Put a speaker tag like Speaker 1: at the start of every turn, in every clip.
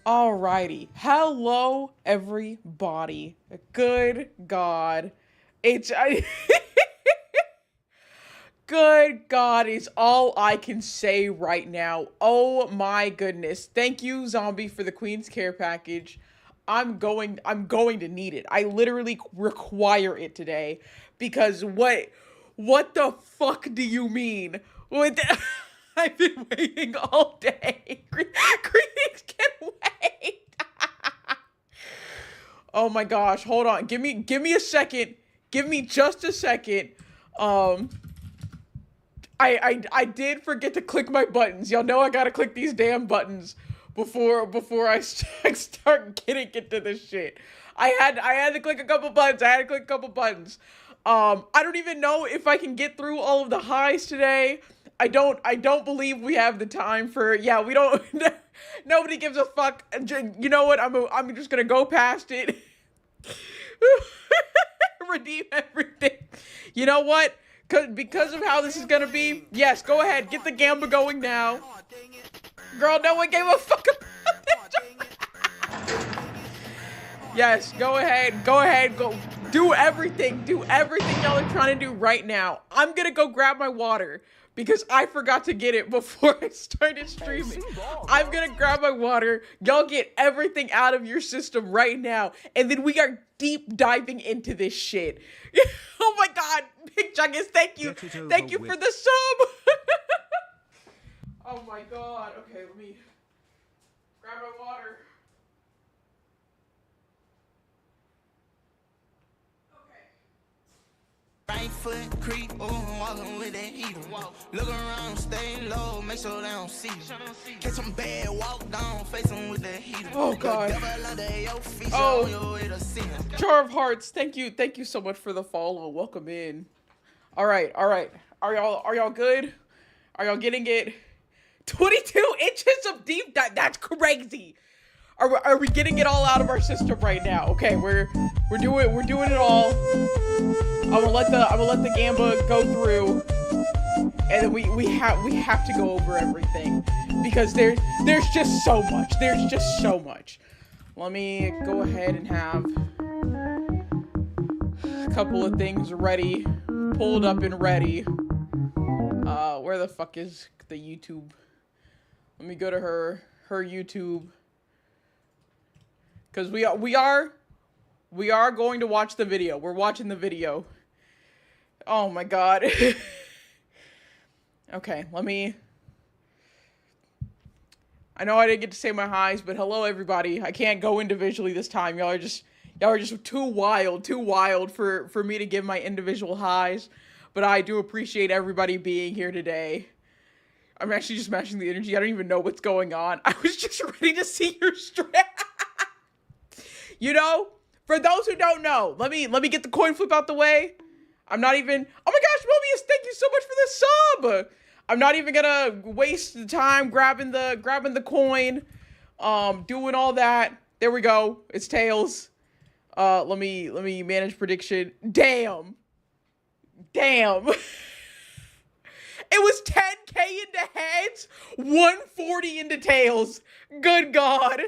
Speaker 1: Alrighty. Hello, everybody. Good God. It's. Good God is all I can say right now. Oh my goodness. Thank you, Zombie, for the Queen's Care package. I'm going to need it. I literally require it today because what the fuck do you mean? What I've been waiting all day. Greetings can wait. Oh my gosh, hold on. Give me a second. Give me just a second. Um I did forget to click my buttons. Y'all know I gotta click these damn buttons before I start getting into this shit. I had to click a couple buttons. I had to click a couple buttons. I don't even know if I can get through all of the highs today. I don't believe we have the time for. Yeah, we don't. Nobody gives a fuck. You know what? I'm just gonna go past it. Redeem everything. You know what? Because of how this is gonna be, yes, go ahead, get the gamba going now. Girl, no one gave a fuck about this. Yes, go ahead, go. Do everything y'all are trying to do right now. I'm gonna go grab my water because I forgot to get it before I started streaming. I'm gonna grab my water. Y'all get everything out of your system right now, and then we are deep diving into this shit. Oh my God, Big Chungus, thank you for the sub. Oh my God. Okay, let me grab my water.
Speaker 2: Right foot creep, walking with that heater. Look around, stay low, make sure they don't see you. Catch some bad, walk down, face them with that heater.
Speaker 1: Oh God. Oh, Jar of Hearts, thank you so much for the follow. Welcome in. All right. Are y'all good? Are y'all getting it? 22 inches of deep dive. That's crazy. Are we getting it all out of our system right now? Okay, we're doing it all. I'm gonna let the gamba go through, and then we have to go over everything because there's just so much. There's just so much. Let me go ahead and have a couple of things ready, pulled up and ready. Where the fuck is the YouTube? Let me go to her YouTube. Because we are going to watch the video. We're watching the video. Oh my God. Okay, I know I didn't get to say my highs, but hello everybody. I can't go individually this time. Y'all are just too wild for me to give my individual highs. But I do appreciate everybody being here today. I'm actually just matching the energy. I don't even know what's going on. I was just ready to see your strap. You know, for those who don't know, let me get the coin flip out the way. I'm not even. Oh my gosh, Mobius, thank you so much for the sub. I'm not even gonna waste the time grabbing the coin, doing all that. There we go. It's tails. Let me manage prediction. Damn. It was 10K into heads, 140 into tails. Good God.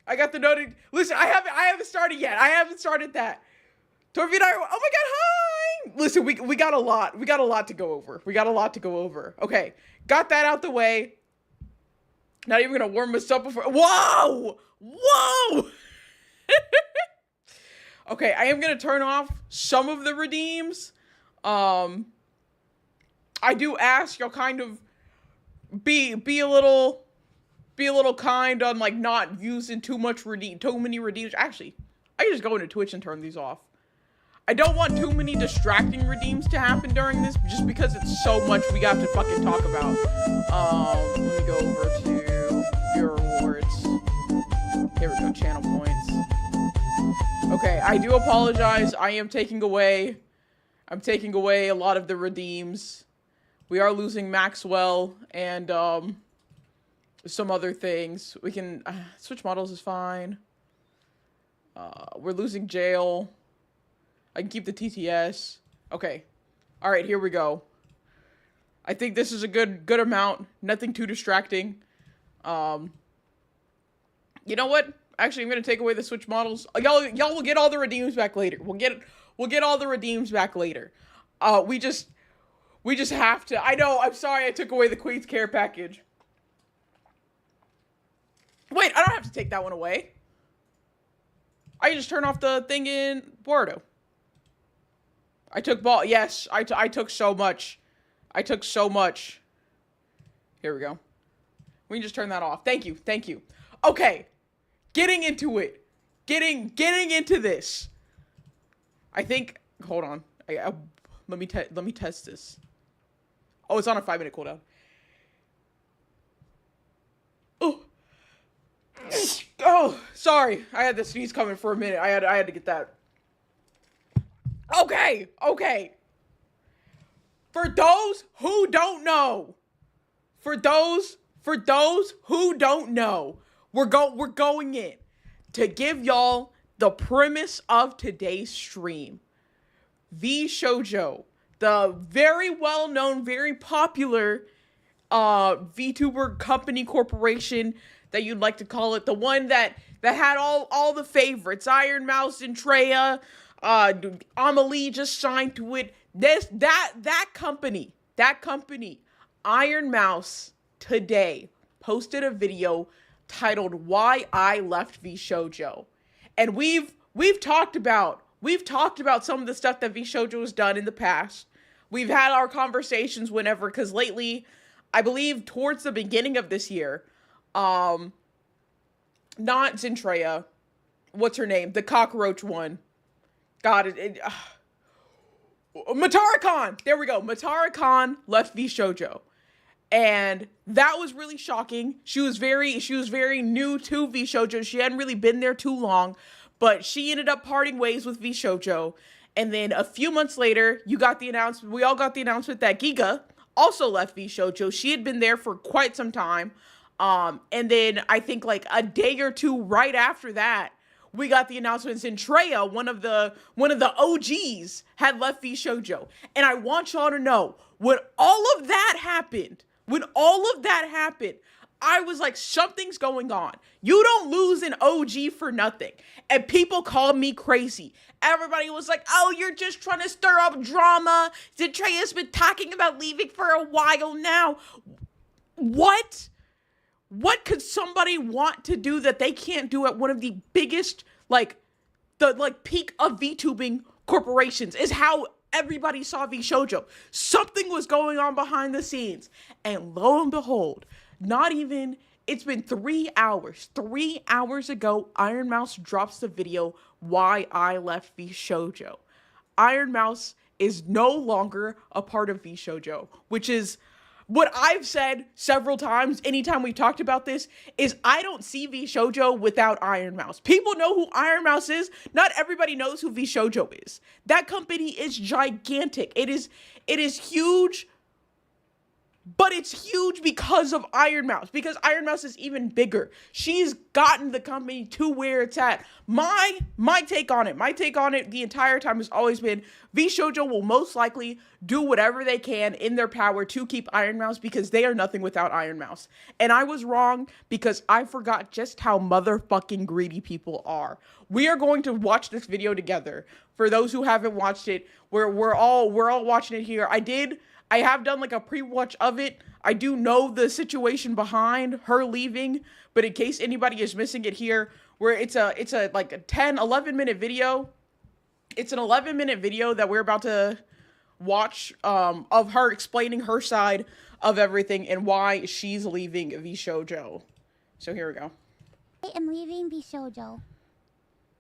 Speaker 1: I got the note. Listen, I haven't started yet. I haven't started that. Torvina, oh my God, hi! Listen, we got a lot. We got a lot to go over. Okay, got that out the way. Not even gonna warm us up before. Whoa! Okay, I am gonna turn off some of the redeems. I do ask y'all kind of be a little kind on like not using too many redeems. Actually, I can just go into Twitch and turn these off. I don't want too many distracting redeems to happen during this, just because it's so much we got to fucking talk about. Let me go over to your rewards. Here we go, channel points. Okay, I do apologize. I'm taking away a lot of the redeems. We are losing Maxwell and some other things. We can switch models is fine. We're losing jail. I can keep the TTS. Okay. All right, here we go. I think this is a good amount. Nothing too distracting. You know what? Actually, I'm gonna take away the Switch models. Y'all will get all the redeems back later. We'll get all the redeems back later. We just have to. I know. I'm sorry. I took away the Queen's Care package. Wait, I don't have to take that one away. I can just turn off the thing in Bordeaux. I took ball. Yes, I took so much. I took so much. Here we go. We can just turn that off. Thank you. Thank you. Okay. Getting into it. Getting into this. I think, hold on. Let me test this. Oh, it's on a 5-minute cooldown. Oh. Oh, sorry. I had the sneeze coming for a minute. I had to get that. Okay. For those who don't know, we're going in to give y'all the premise of today's stream. VSHOJO, the very well-known, very popular VTuber company corporation that you'd like to call it, the one that had all the favorites, Iron Mouse and Treya, Amelie just signed to it. That company, Iron Mouse, today posted a video titled "Why I Left VSHOJO," and we've talked about some of the stuff that VSHOJO has done in the past. We've had our conversations whenever, because lately, I believe towards the beginning of this year, not Zentreya, what's her name? The cockroach one. God, Matara-Khan! There we go. Matara-Khan left VSHOJO. And that was really shocking. She was very new to VSHOJO. She hadn't really been there too long, but she ended up parting ways with VSHOJO. And then a few months later, we all got the announcement that Giga also left VSHOJO. She had been there for quite some time. And then I think like a day or two right after that, we got the announcements in Treya, one of the OGs, had left VSHOJO. And I want y'all to know, when all of that happened, I was like, something's going on. You don't lose an OG for nothing. And people called me crazy. Everybody was like, oh, you're just trying to stir up drama. Zentreya's been talking about leaving for a while now. What? What could somebody want to do that they can't do at one of the biggest, the peak of VTubing corporations? Is how everybody saw VSHOJO. Something was going on behind the scenes. And lo and behold, it's been 3 hours. 3 hours ago, Iron Mouse drops the video, "Why I Left VSHOJO." Iron Mouse is no longer a part of VSHOJO, which is what I've said several times anytime we talked about this, is I don't see VSHOJO without Iron Mouse. People know who Iron Mouse is. Not everybody knows who VSHOJO is. That company is gigantic. It is huge, but it's huge because of Iron Mouse. Because Iron Mouse is even bigger. She's gotten the company to where it's at. My take on it the entire time has always been, VSHOJO will most likely do whatever they can in their power to keep Iron Mouse, because they are nothing without Iron Mouse. And I was wrong, because I forgot just how motherfucking greedy people are. We are going to watch this video together. For those who haven't watched it, we're all watching it here. I have done like a pre-watch of it. I do know the situation behind her leaving, but in case anybody is missing it here, where it's a 11 minute video. It's an 11-minute video that we're about to watch of her explaining her side of everything and why she's leaving VSHOJO. So here we go.
Speaker 3: I am leaving VSHOJO.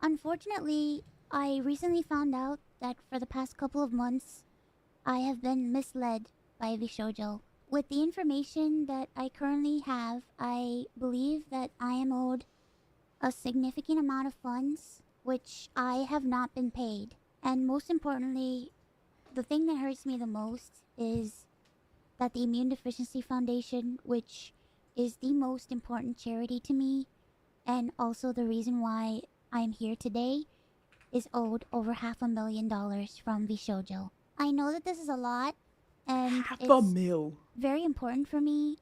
Speaker 3: Unfortunately, I recently found out that for the past couple of months, I have been misled by VSHOJO. With the information that I currently have, I believe that I am owed a significant amount of funds, which I have not been paid. And most importantly, the thing that hurts me the most is that the Immune Deficiency Foundation, which is the most important charity to me, and also the reason why I'm here today, is owed over $500,000 from VSHOJO. I know that this is a lot, and it's very important for me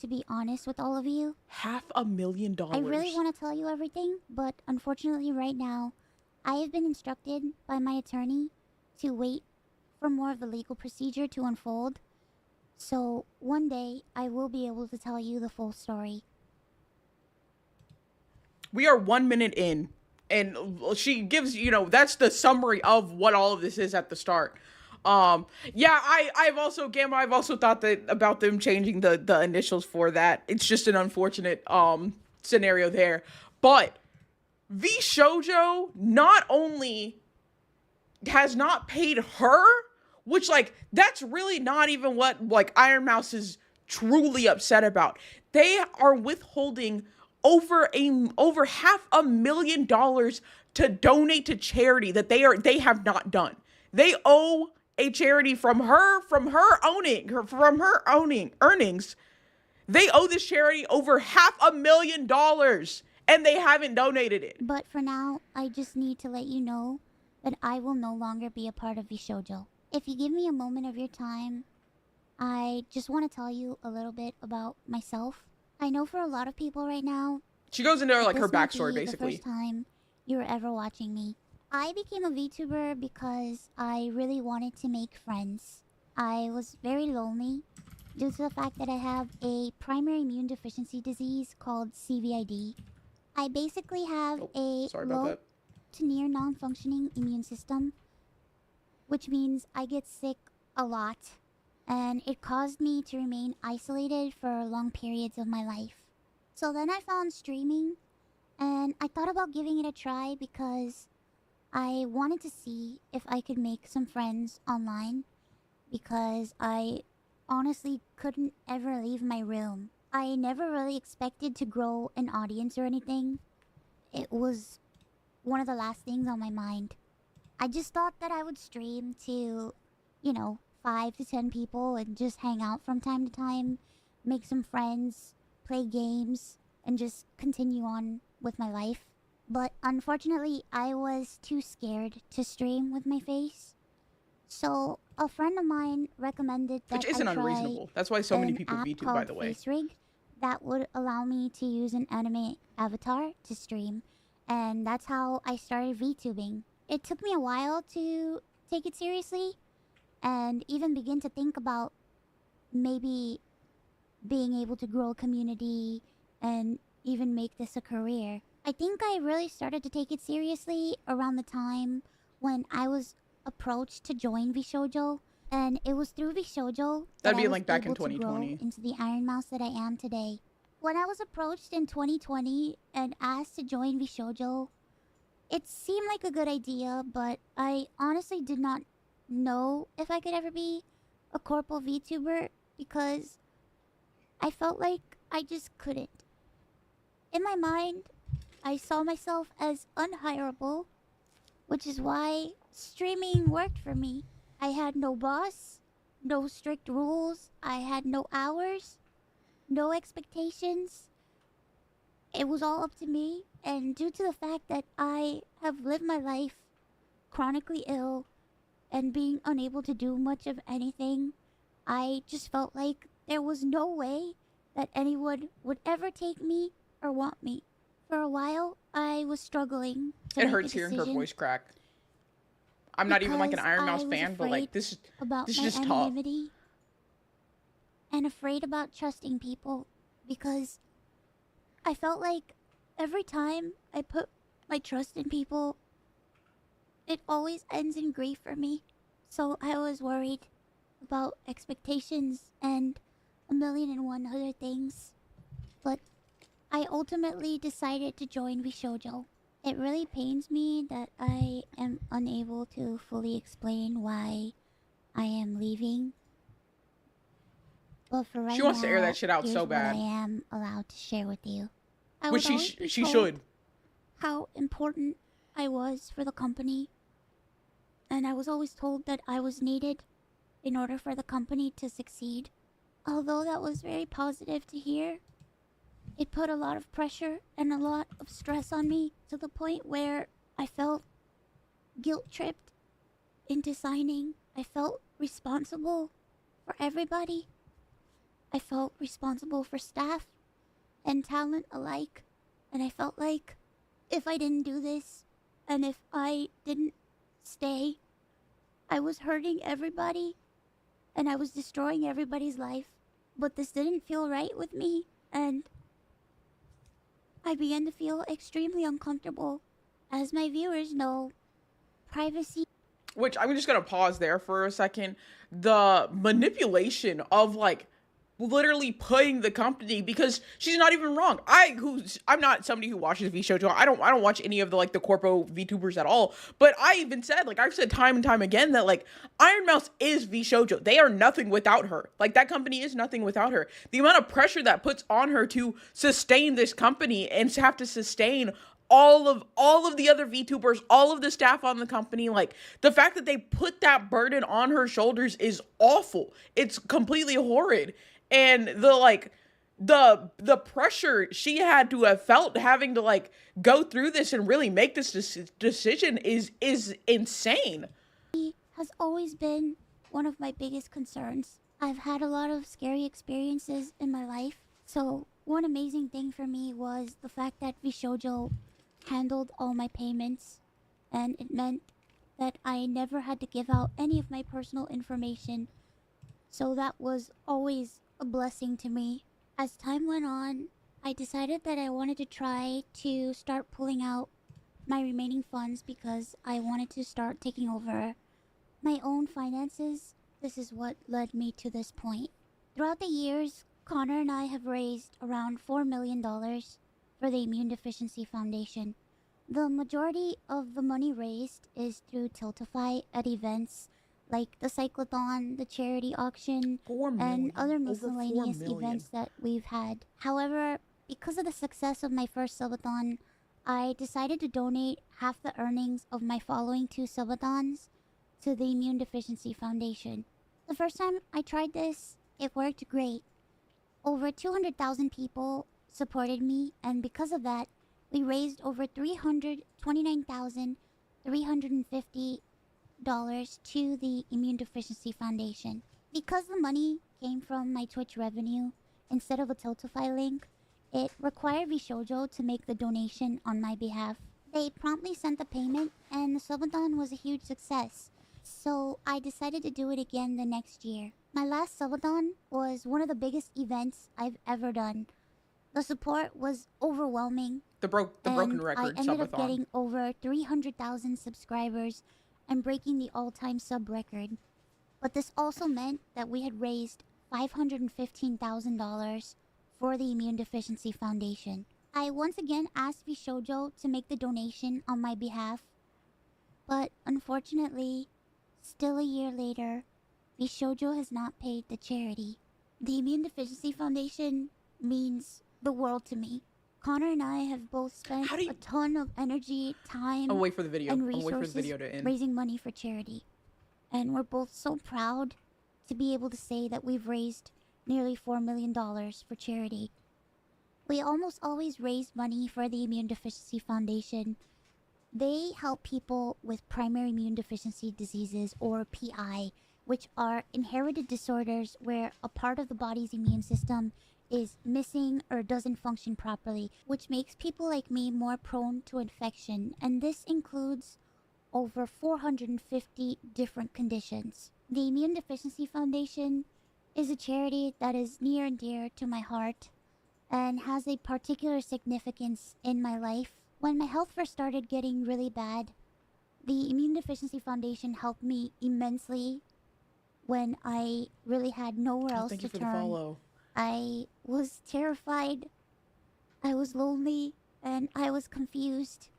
Speaker 3: to be honest with all of you.
Speaker 1: $500,000.
Speaker 3: I really want to tell you everything, but unfortunately right now, I have been instructed by my attorney to wait for more of the legal procedure to unfold. So one day, I will be able to tell you the full story.
Speaker 1: We are 1 minute in, and she gives, that's the summary of what all of this is at the start. Yeah, I've also thought that about them changing the initials for that. It's just an unfortunate scenario there. But VSHOJO not only has not paid her, which, like, that's really not even what, like, Iron Mouse is truly upset about. They are withholding over $500,000 to donate to charity that they have not done. They owe a charity from her earnings. They owe this charity over $500,000 and they haven't donated it.
Speaker 3: But for now, I just need to let you know that I will no longer be a part of VSHOJO. If you give me a moment of your time, I just want to tell you a little bit about myself. I know for a lot of people right now,
Speaker 1: she goes into like her backstory,
Speaker 3: basically.
Speaker 1: basically.
Speaker 3: The first time you were ever watching me. I became a VTuber because I really wanted to make friends. I was very lonely due to the fact that I have a primary immune deficiency disease called CVID. I basically have a low to near non-functioning immune system, which means I get sick a lot, and it caused me to remain isolated for long periods of my life. So then I found streaming, and I thought about giving it a try because I wanted to see if I could make some friends online, because I honestly couldn't ever leave my room. I never really expected to grow an audience or anything. It was one of the last things on my mind. I just thought that I would stream to, 5 to 10 people and just hang out from time to time, make some friends, play games, and just continue on with my life. But unfortunately, I was too scared to stream with my face. So a friend of mine recommended that
Speaker 1: Which isn't unreasonable. That's why so many people VTube, by the way.
Speaker 3: FaceRig that would allow me to use an anime avatar to stream, and that's how I started VTubing. It took me a while to take it seriously and even begin to think about maybe being able to grow a community and even make this a career. I think I really started to take it seriously around the time when I was approached to join VSHOJO, and it was through VSHOJO
Speaker 1: that'd be like back in 2020
Speaker 3: grow into the Iron Mouse that I am today. When I was approached in 2020 and asked to join VSHOJO, it seemed like a good idea, but I honestly did not know if I could ever be a corporal VTuber because I felt like I just couldn't. In my mind, I saw myself as unhireable, which is why streaming worked for me. I had no boss, no strict rules, I had no hours, no expectations. It was all up to me, and due to the fact that I have lived my life chronically ill and being unable to do much of anything, I just felt like there was no way that anyone would ever take me or want me. For a while, I was struggling to
Speaker 1: It
Speaker 3: make
Speaker 1: hurts
Speaker 3: a
Speaker 1: hearing her
Speaker 3: decision
Speaker 1: voice crack. I'm not even like an
Speaker 3: because
Speaker 1: Iron Mouse
Speaker 3: I was
Speaker 1: fan, but like
Speaker 3: afraid
Speaker 1: this
Speaker 3: about
Speaker 1: is
Speaker 3: my
Speaker 1: just tough.
Speaker 3: anonymity and afraid about trusting people because I felt like every time I put my trust in people, it always ends in grief for me. So I was worried about expectations and 1,000,001 other things. But I ultimately decided to join VSHOJO. It really pains me that I am unable to fully explain why I am leaving. But for right now,
Speaker 1: She wants to air that shit out
Speaker 3: here's
Speaker 1: so
Speaker 3: what
Speaker 1: bad.
Speaker 3: I am allowed to share with you. I
Speaker 1: Which
Speaker 3: would always be
Speaker 1: she
Speaker 3: told
Speaker 1: should.
Speaker 3: how important I was for the company. And I was always told that I was needed in order for the company to succeed. Although that was very positive to hear, it put a lot of pressure and a lot of stress on me to the point where I felt guilt-tripped into signing. I felt responsible for everybody. I felt responsible for staff and talent alike. And I felt like if I didn't do this and if I didn't stay, I was hurting everybody and I was destroying everybody's life. But this didn't feel right with me, and I began to feel extremely uncomfortable. As my viewers know, privacy.
Speaker 1: Which I'm just gonna pause there for a second. The manipulation of like literally putting the company, because she's not even wrong. I'm not somebody who watches VSHOJO. I don't watch any of the like the corpo VTubers at all. But I even said, like I've said time and time again, that like Iron Mouse is VSHOJO. They are nothing without her. Like that company is nothing without her. The amount of pressure that puts on her to sustain this company and to have to sustain all of the other VTubers, all of the staff on the company, like the fact that they put that burden on her shoulders is awful. It's completely horrid. And the pressure she had to have felt having to like go through this and really make this decision is insane.
Speaker 3: Has always been one of my biggest concerns. I've had a lot of scary experiences in my life. So one amazing thing for me was the fact that VSHOJO handled all my payments, and it meant that I never had to give out any of my personal information. So that was always a blessing to me. As time went on, I decided that I wanted to try to start pulling out my remaining funds because I wanted to start taking over my own finances. This is what led me to this point. Throughout the years, Connor and I have raised around $4 million for the Immune Deficiency Foundation. The majority of the money raised is through Tiltify at events like the Cyclothon, the charity auction, and other miscellaneous events that we've had. However, because of the success of my first subathon, I decided to donate half the earnings of my following 2 subathons to the Immune Deficiency Foundation. The first time I tried this, it worked great. Over 200,000 people supported me, and because of that, we raised over $329,350 to the Immune Deficiency Foundation. Because the money came from my Twitch revenue instead of a Tiltify link, it required VSHOJO to make the donation on my behalf. They promptly sent the payment, and the subathon was a huge success. So I decided to do it again the next year. My last subathon was one of the biggest events I've ever done. The support was overwhelming.
Speaker 1: The broken record
Speaker 3: I ended
Speaker 1: subathon.
Speaker 3: up getting over 300,000 subscribers and breaking the all-time sub record. But this also meant that we had raised $515,000 for the Immune Deficiency Foundation. I once again asked VSHOJO to make the donation on my behalf, but unfortunately, still a year later, VSHOJO has not paid the charity. The Immune Deficiency Foundation means the world to me. Connor and I have both spent a ton of energy, time,
Speaker 1: I'll wait for the video.
Speaker 3: and
Speaker 1: I'll wait for the
Speaker 3: resources
Speaker 1: video to end.
Speaker 3: raising money for charity. And we're both so proud to be able to say that we've raised nearly $4 million for charity. We almost always raise money for the Immune Deficiency Foundation. They help people with primary immune deficiency diseases, or PI, which are inherited disorders where a part of the body's immune system is missing or doesn't function properly, which makes people like me more prone to infection, and this includes over 450 different conditions. The Immune Deficiency Foundation is a charity that is near and dear to my heart and has a particular significance in my life. When my health first started getting really bad, the Immune Deficiency Foundation helped me immensely when I really had nowhere else
Speaker 1: Thank
Speaker 3: to
Speaker 1: you for the
Speaker 3: turn.
Speaker 1: follow.
Speaker 3: I was terrified, I was lonely, and I was confused.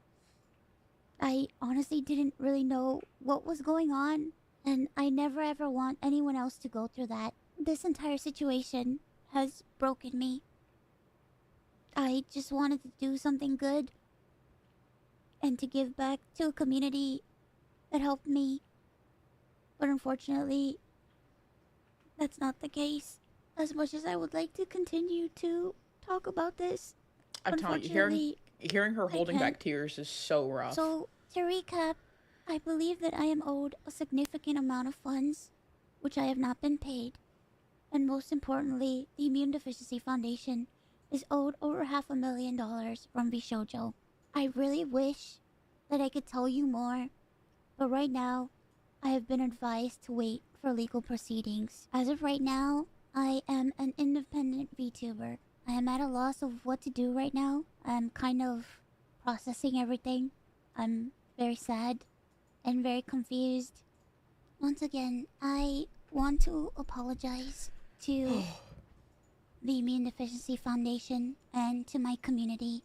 Speaker 3: I honestly didn't really know what was going on, and I never ever want anyone else to go through that. This entire situation has broken me. I just wanted to do something good and to give back to a community that helped me. But unfortunately, that's not the case. As much as I would like to continue to talk about this,
Speaker 1: I'm telling you, hearing her holding back tears is so rough.
Speaker 3: So, to recap, I believe that I am owed a significant amount of funds, which I have not been paid. And most importantly, the Immune Deficiency Foundation is owed over $500,000 from VSHOJO. I really wish that I could tell you more, but right now, I have been advised to wait for legal proceedings. As of right now, I am an independent VTuber. I am at a loss of what to do right now. I'm kind of processing everything. I'm very sad and very confused. Once again, I want to apologize to the Immune Deficiency Foundation and to my community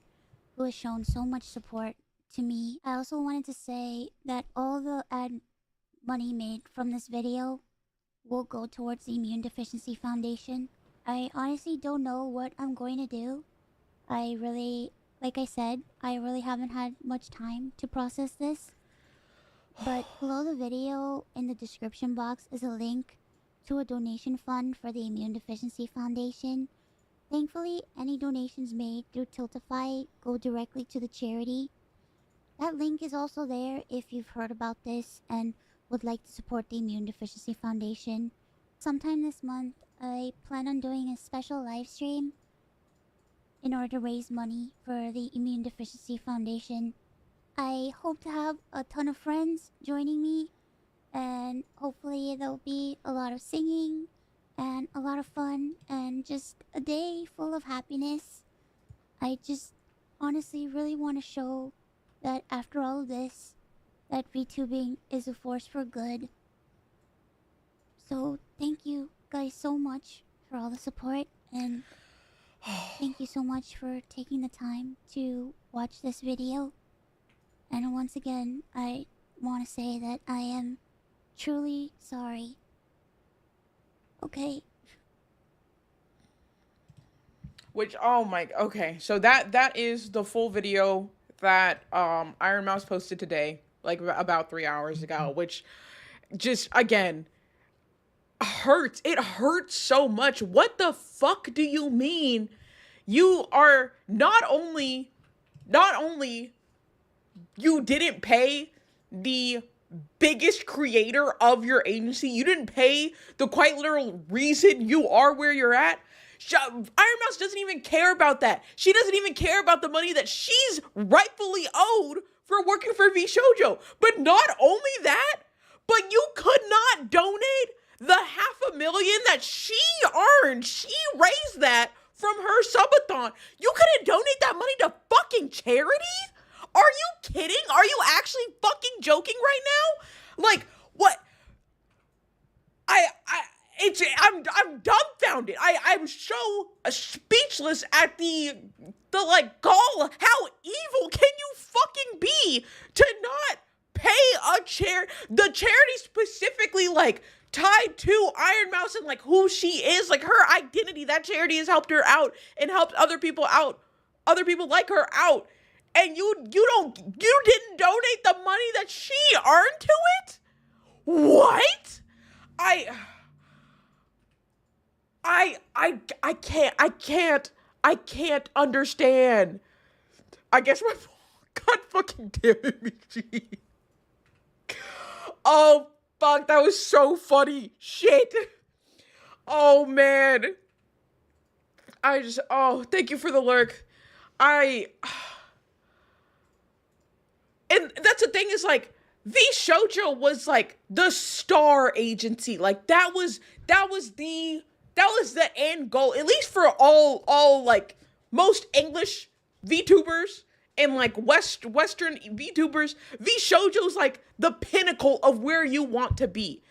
Speaker 3: who has shown so much support to me. I also wanted to say that all the ad money made from this video will go towards the Immune Deficiency Foundation. I honestly don't know what I'm going to do. Like I said, I really haven't had much time to process this. But below the video in the description box is a link to a donation fund for the Immune Deficiency Foundation. Thankfully, any donations made through Tiltify go directly to the charity. That link is also there if you've heard about this and would like to support the Immune Deficiency Foundation. Sometime this month, I plan on doing a special live stream in order to raise money for the Immune Deficiency Foundation. I hope to have a ton of friends joining me, and hopefully there'll be a lot of singing and a lot of fun and just a day full of happiness. I just honestly really want to show that after all of this, that VTubing is a force for good. So thank you guys so much for all the support, and thank you so much for taking the time to watch this video. And once again, I want to say that I am truly sorry. Okay.
Speaker 1: Which, oh my, okay, so that is the full video that Iron Mouse posted today, like about 3 hours ago, which just, again, hurts. It hurts so much. What the fuck do you mean? You are not only you didn't pay the biggest creator of your agency, you didn't pay the quite literal reason you are where you're at. Iron Mouse doesn't even care about that. She doesn't even care about the money that she's rightfully owed for working for VSHOJO. But not only that, but you could not donate the $500,000 that she earned. She raised that from her subathon. You couldn't donate that money to fucking charity? Are you kidding? Are you actually fucking joking right now? Like, what? I'm dumbfounded. I'm so speechless at the like gall. How evil can you fucking be to not pay a the charity specifically, like, tied to Iron Mouse and like who she is, like her identity. That charity has helped her out and helped other people like her out. And you didn't donate the money that she earned to it? What? I can't understand. I guess my God fucking damn it, Michi. Oh fuck, that was so funny. Shit. Oh man. Thank you for the lurk. And that's the thing, is like, VSHOJO was like the star agency. Like that was the end goal, at least for all like most English VTubers and like Western VTubers. VSHOJO's like the pinnacle of where you want to be.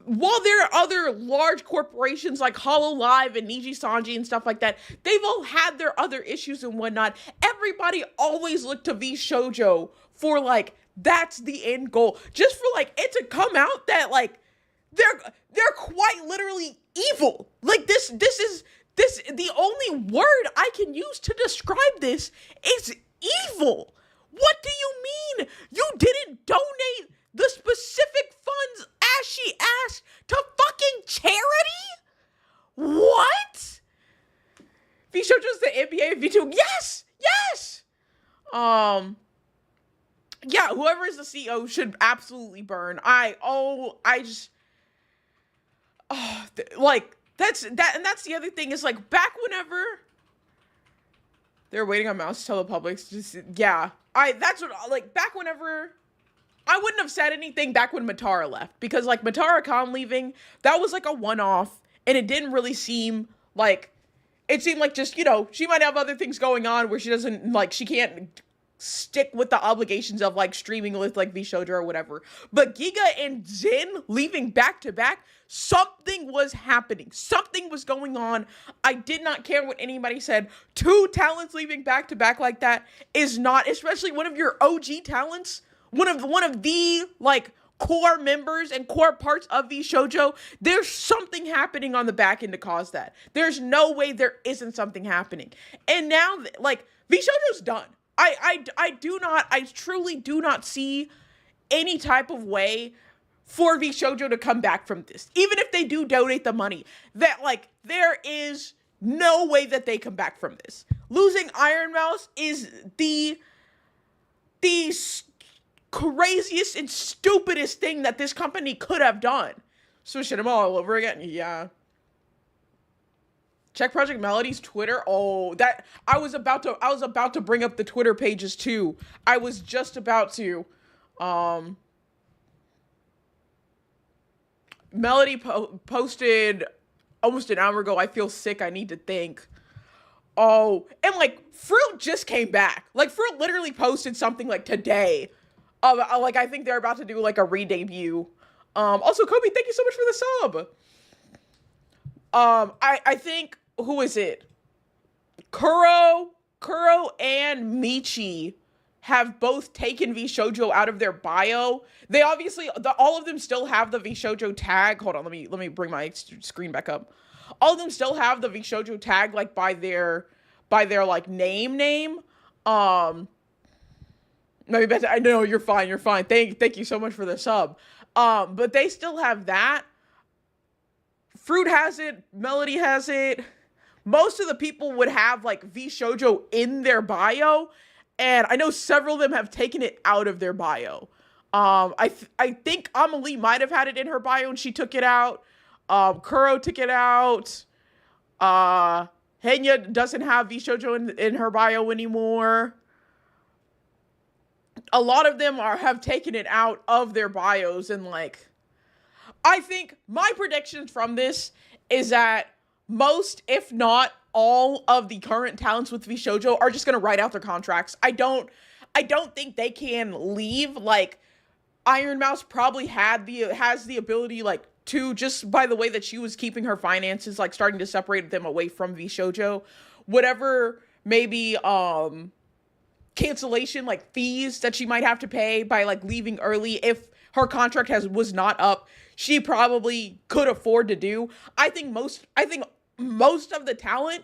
Speaker 1: While there are other large corporations like HoloLive and Niji Sanji and stuff like that, they've all had their other issues and whatnot. Everybody always looked to VSHOJO for like, that's the end goal. Just for like it to come out that like they're quite literally evil. Like this is the only word I can use to describe this is evil. What do you mean you didn't donate the specific funds as she asked to fucking charity? What? VSHOJO's the NBA of VTube. Yes! Yeah, whoever is the CEO should absolutely burn. Like, That's the other thing is like back whenever they're waiting on Mouse to tell the public. Just yeah, that's what like back whenever. I wouldn't have said anything back when Matara left because like Matara Khan leaving, that was like a one-off and it didn't really seem like, it seemed like just, you know, she might have other things going on where she doesn't like, she can't stick with the obligations of like streaming with like VSHOJO or whatever. But Giga and Jin leaving back to back, something was happening. Something was going on. I did not care what anybody said. Two talents leaving back to back like that is not, especially one of your OG talents, one of the like core members and core parts of VSHOJO, there's something happening on the back end to cause that. There's no way there isn't something happening. And now like VSHOJO's done. I truly do not see any type of way for VSHOJO to come back from this. Even if they do donate the money, that like there is no way that they come back from this. Losing Iron Mouse is the craziest and stupidest thing that this company could have done. Switching them all over again. Yeah. Check Project Melody's Twitter. Oh, that I was about to bring up the Twitter pages too. I was just about to. Melody posted almost an hour ago. I feel sick. I need to think. Oh, and like Fruit just came back. Like Fruit literally posted something like today. Like I think they're about to do like a re-debut. Also Kobe, thank you so much for the sub. I think, who is it? Kuro and Michi have both taken VSHOJO out of their bio. They obviously, all of them still have the VSHOJO tag. Hold on, let me bring my screen back up. All of them still have the VSHOJO tag like by their like name. Maybe I know you're fine. Thank you so much for the sub. But they still have that. Fruit has it. Melody has it. Most of the people would have like VSHOJO in their bio, and I know several of them have taken it out of their bio. I think Amelie might have had it in her bio and she took it out. Kuro took it out. Henya doesn't have VSHOJO in her bio anymore. A lot of them have taken it out of their bios, and like, I think my predictions from this is that most, if not all, of the current talents with VSHOJO are just gonna write out their contracts. I don't think they can leave. Like, Iron Mouse probably has the ability, like, to, just by the way that she was keeping her finances, like starting to separate them away from VSHOJO, whatever maybe cancellation like fees that she might have to pay by like leaving early if her contract was not up, she probably could afford to do. I think most of the talent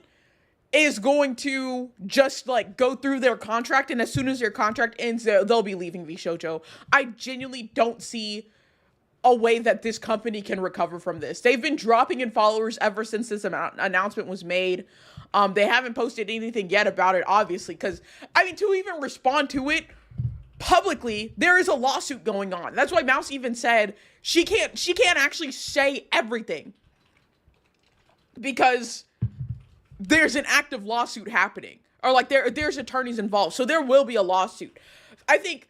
Speaker 1: is going to just like go through their contract, and as soon as their contract ends, they'll be leaving VSHOJO. I genuinely don't see a way that this company can recover from this. They've been dropping in followers ever since this announcement was made. They haven't posted anything yet about it, obviously, because, I mean, to even respond to it publicly, there is a lawsuit going on. That's why Mouse even said she can't actually say everything because there's an active lawsuit happening, or like there's attorneys involved, so there will be a lawsuit. I think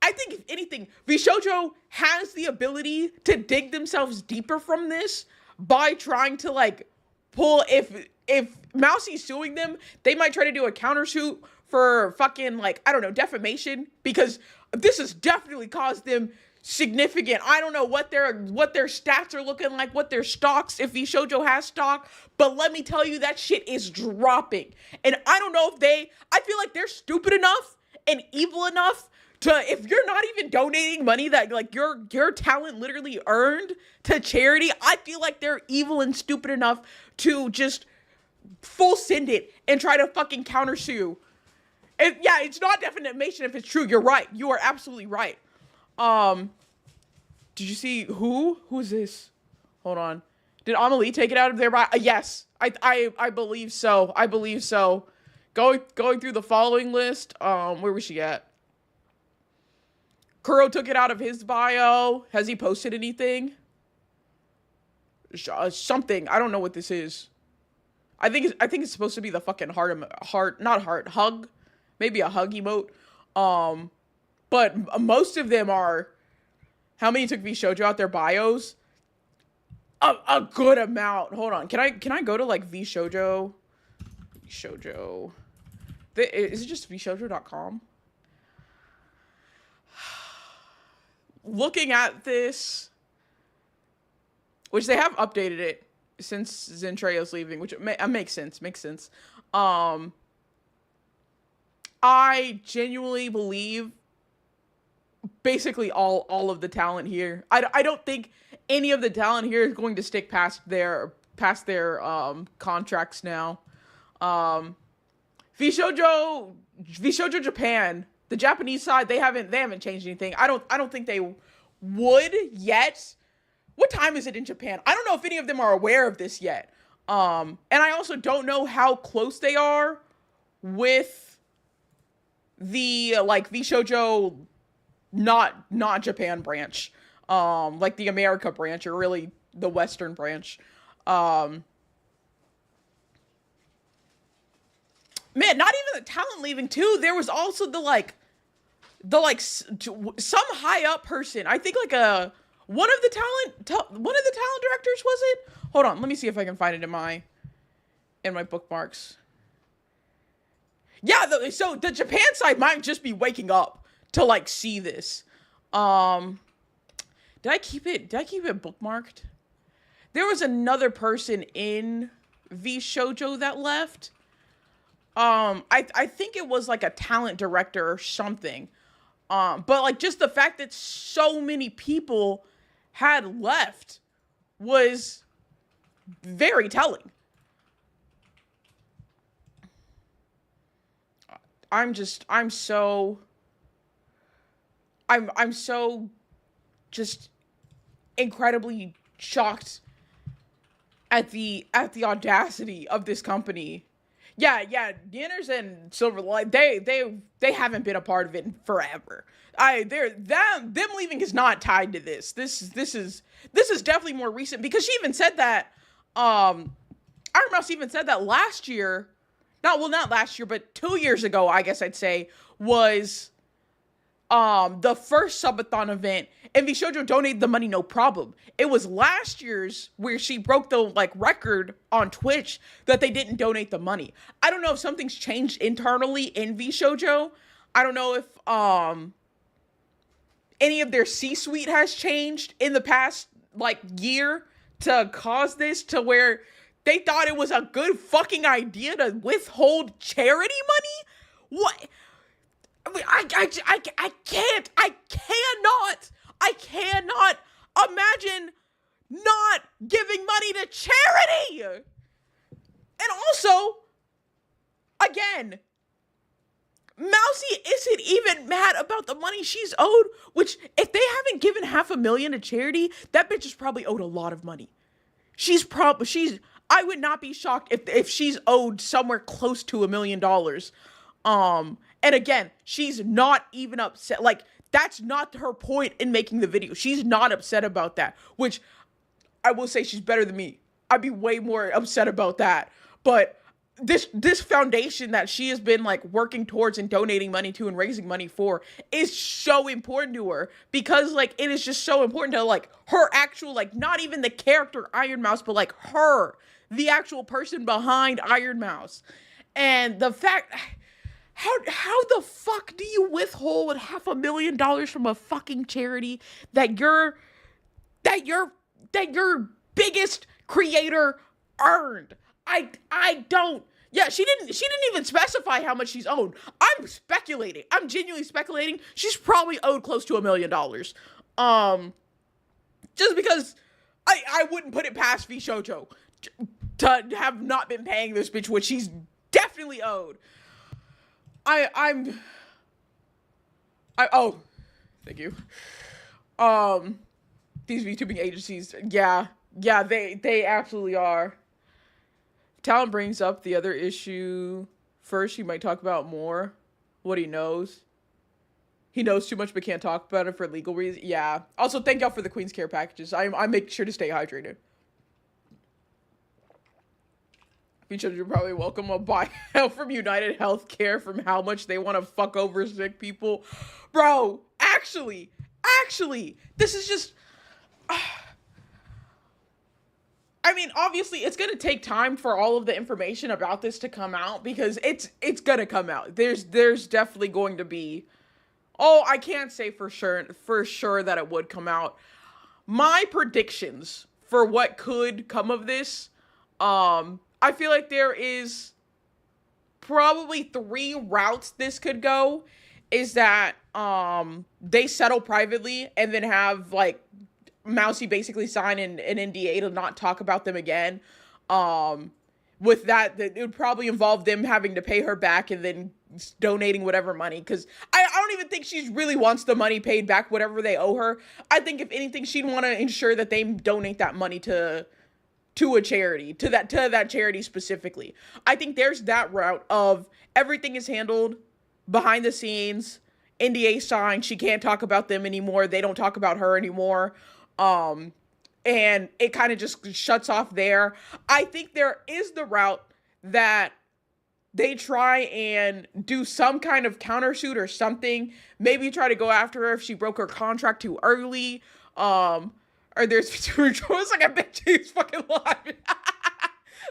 Speaker 1: if anything, VSHOJO has the ability to dig themselves deeper from this by trying to like pull, if Mousie's suing them, they might try to do a countersuit for fucking like, I don't know, defamation, because this has definitely caused them significant, I don't know what their stats are looking like, what their stocks, if VSHOJO has stock, but let me tell you, that shit is dropping. And I don't know if I feel like they're stupid enough and evil enough to, if you're not even donating money that like your talent literally earned to charity, I feel like they're evil and stupid enough to just full send it and try to fucking countersue. And yeah, it's not defamation if it's true. You're right. You are absolutely right. Did you see who's this? Hold on. Did Amelie take it out of there? Yes. I believe so. I believe so. Going through the following list, where was she at? Kuro took it out of his bio. Has he posted anything? something. I don't know what this is. I think it's supposed to be the fucking hug, maybe a hug emote. But most of them are. How many took VSHOJO out their bios? A good amount. Hold on. Can I go to like VSHOJO? VSHOJO. Is it just VSHOJO.com? Looking at this, which they have updated it since Zentrea's leaving, which makes sense. I genuinely believe basically all of the talent here. I don't think any of the talent here is going to stick past their contracts now. VSHOJO Japan, the Japanese side, they haven't changed anything. I don't think they would yet. What time is it in Japan? I don't know if any of them are aware of this yet. And I also don't know how close they are with the like VSHOJO not Japan branch. Like the America branch, or really the Western branch. Man, not even the talent leaving too. There was also some high up person. I think like one of the talent directors, was it? Hold on, let me see if I can find it in my bookmarks. Yeah, so the Japan side might just be waking up to like see this. Did I keep it bookmarked? There was another person in VSHOJO that left. I think it was like a talent director or something. But like just the fact that so many people had left was very telling. I'm so just incredibly shocked at the audacity of this company. Yeah, Yanners and Silverlight, they haven't been a part of it in forever. Them leaving is not tied to this. This is definitely more recent, because she even said that Iron Mouse even said that last year. Not last year, but 2 years ago, I guess I'd say, was the first subathon event, and VSHOJO donated the money, no problem. It was last year's where she broke the like record on Twitch that they didn't donate the money. I don't know if something's changed internally in VSHOJO. I don't know if any of their C-suite has changed in the past like year to cause this, to where they thought it was a good fucking idea to withhold charity money. What? I cannot imagine not giving money to charity. And also, again, Mousy isn't even mad about the money she's owed, which if they haven't given $500,000 to charity, that bitch is probably owed a lot of money. I would not be shocked if she's owed somewhere close to $1 million. And again, she's not even upset. Like, that's not her point in making the video. She's not upset about that, which I will say she's better than me. I'd be way more upset about that. But this foundation that she has been like working towards and donating money to and raising money for is so important to her, because like it is just so important to like her actual, like, not even the character Iron Mouse, but like her, the actual person behind Iron Mouse. And the fact, how the fuck do you withhold $500,000 from a fucking charity that your biggest creator earned? I don't. Yeah, she didn't even specify how much she's owed. I'm speculating. I'm genuinely speculating. She's probably owed close to $1 million. Just because I wouldn't put it past VSHOJO to have not been paying this bitch what she's definitely owed. Oh, thank you. These VTubing agencies, yeah, they absolutely are. Talon brings up the other issue first. He might talk about more what he knows. He knows too much but can't talk about it for legal reasons. Yeah. Also, thank y'all for the Queen's Care packages. I make sure to stay hydrated. Features you're probably welcome a buyout from United Healthcare from how much they want to fuck over sick people. Bro, actually, this is just... I mean, obviously, it's going to take time for all of the information about this to come out because it's going to come out. There's definitely going to be... Oh, I can't say for sure that it would come out. My predictions for what could come of this, I feel like there is probably 3 routes this could go. Is that they settle privately and then have like Mousy basically sign an NDA to not talk about them again. With that, it would probably involve them having to pay her back and then donating whatever money. Because I don't even think she really wants the money paid back, whatever they owe her. I think if anything, she'd want to ensure that they donate that money to a charity, to that charity specifically. I think there's that route of everything is handled behind the scenes, NDA signed, she can't talk about them anymore, they don't talk about her anymore. And it kind of just shuts off there. I think there is the route that they try and do some kind of countersuit or something. Maybe try to go after her if she broke her contract too early. Or there's like I bet she's fucking live.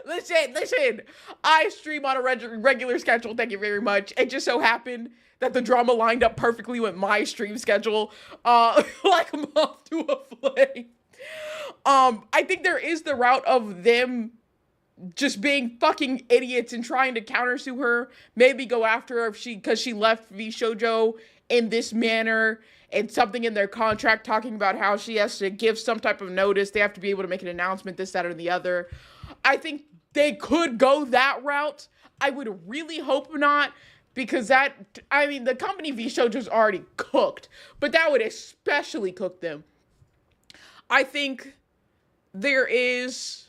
Speaker 1: Listen. I stream on a regular schedule. Thank you very much. It just so happened that the drama lined up perfectly with my stream schedule. Like a moth to a flame. I think there is the route of them just being fucking idiots and trying to countersue her. Maybe go after her because she left VSHOJO in this manner, and something in their contract talking about how she has to give some type of notice. They have to be able to make an announcement, this, that, or the other. I think they could go that route. I would really hope not, because the company VSHOJO's already cooked, but that would especially cook them. I think there is...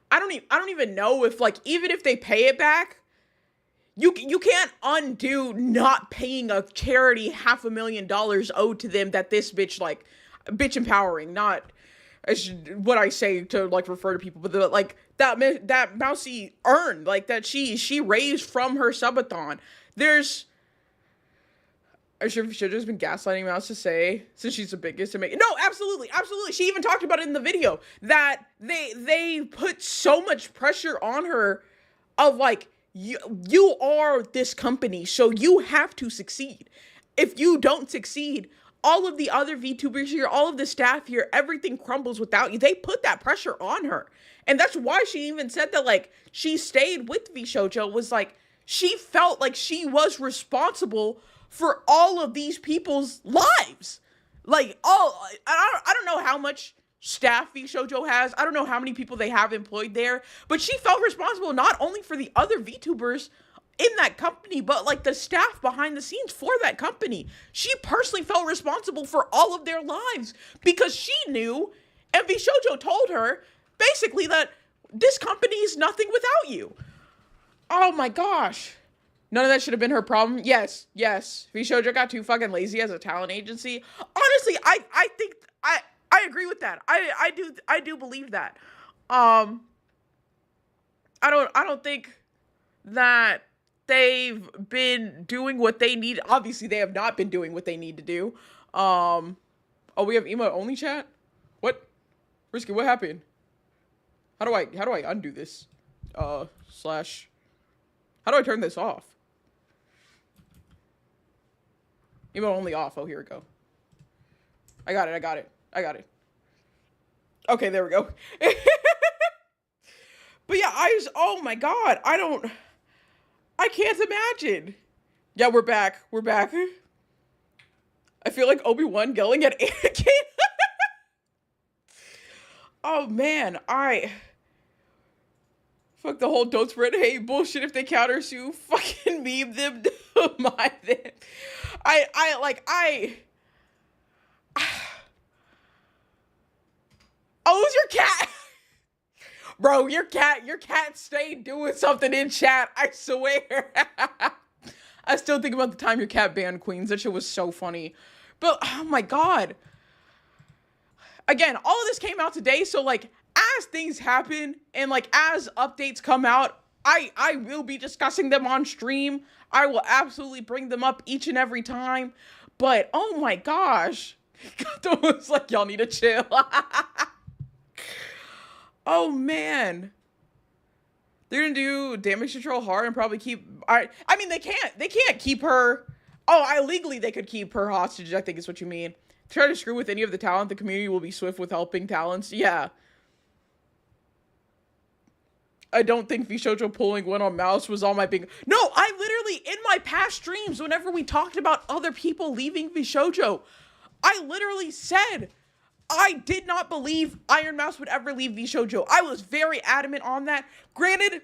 Speaker 1: I don't even know if, like, even if they pay it back, you can't undo not paying a charity $500,000 owed to them that this bitch, like, bitch empowering, not as what I say to, like, refer to people, but like, that Mousy earned, like, that she raised from her subathon. There's... I should have just been gaslighting Mouse to say, since she's the biggest to make it. No, absolutely. She even talked about it in the video, that they put so much pressure on her of, like, you are this company, so you have to succeed. If you don't succeed, all of the other VTubers here, all of the staff here, everything crumbles without you. They put that pressure on her. And that's why she even said that, like, she stayed with VSHOJO, was like, she felt like she was responsible for all of these people's lives. Like, I don't know how much staff VSHOJO has. I don't know how many people they have employed there. But she felt responsible not only for the other VTubers in that company, but, like, the staff behind the scenes for that company. She personally felt responsible for all of their lives because she knew, and VSHOJO told her, basically, that this company is nothing without you. Oh my gosh. None of that should have been her problem. Yes. VSHOJO got too fucking lazy as a talent agency. Honestly, I think I agree with that. I do believe that. I don't think that they've been doing what they need. Obviously, they have not been doing what they need to do. Oh, we have emote only chat? What? Risky, what happened? How do I undo this? How do I turn this off? Emote only off. Oh, here we go. I got it. Okay, there we go. But yeah, oh my god, I can't imagine. Yeah, we're back. I feel like Obi-Wan yelling at Anakin. Oh man, fuck the whole don't spread hate bullshit if they countersue. Fucking meme them. My then. Oh, it's your cat. Bro, your cat stayed doing something in chat. I swear. I still think about the time your cat banned Queens. That shit was so funny. But, oh my god. Again, all of this came out today, so, like, as things happen and like as updates come out, I will be discussing them on stream. I will absolutely bring them up each and every time. But oh my gosh. It's like, y'all need to chill. Oh man. They're gonna do damage control hard and probably keep I mean they can't keep her. Oh, legally they could keep her hostage, I think is what you mean. Try to screw with any of the talent, the community will be swift with helping talents. Yeah. I don't think VSHOJO pulling one on Mouse was all my big... No, I literally, in my past streams, whenever we talked about other people leaving VSHOJO, I literally said I did not believe Iron Mouse would ever leave VSHOJO. I was very adamant on that. Granted,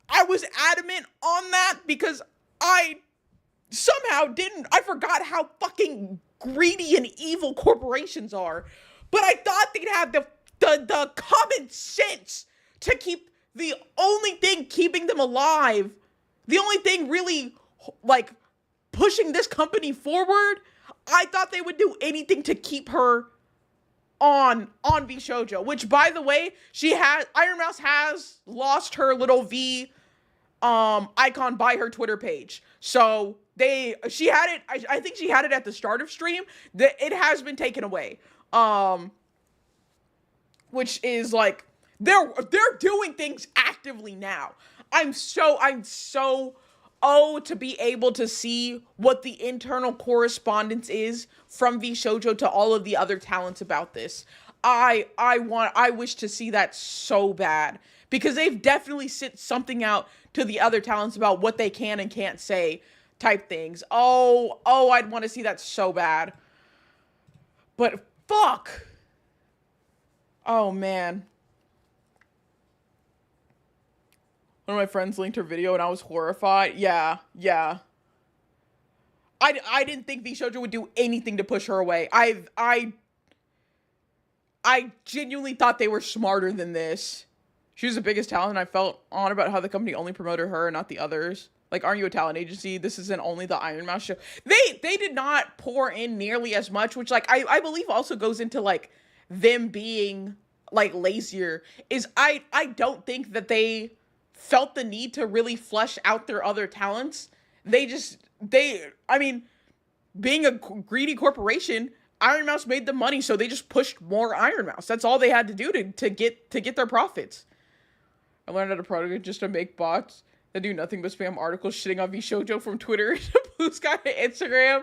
Speaker 1: I was adamant on that because I somehow I forgot how fucking greedy and evil corporations are. But I thought they'd have the common sense to keep the only thing keeping them alive, the only thing really, like, pushing this company forward, I thought they would do anything to keep her on VSHOJO, which, by the way, Iron Mouse has lost her little V icon by her Twitter page. So, she had it, I think she had it at the start of stream, it has been taken away. Which is, like, they're doing things actively now. I'm so to be able to see what the internal correspondence is from VSHOJO to all of the other talents about this. I wish to see that so bad because they've definitely sent something out to the other talents about what they can and can't say type things. Oh, I'd want to see that so bad. But fuck. Oh man. One of my friends linked her video and I was horrified. Yeah. I didn't think VSHOJO would do anything to push her away. I genuinely thought they were smarter than this. She was the biggest talent and I felt on about how the company only promoted her and not the others. Like, aren't you a talent agency? This isn't only the Iron Mouse show. They did not pour in nearly as much, which, like, I believe also goes into, like, them being, like, lazier. I don't think that they felt the need to really flesh out their other talents. I mean, being a greedy corporation, Iron Mouse made the money, so they just pushed more Iron Mouse. That's all they had to do to get their profits. I learned how to program just to make bots that do nothing but spam articles shitting on VSHOJO from Twitter to Blue Sky to Instagram.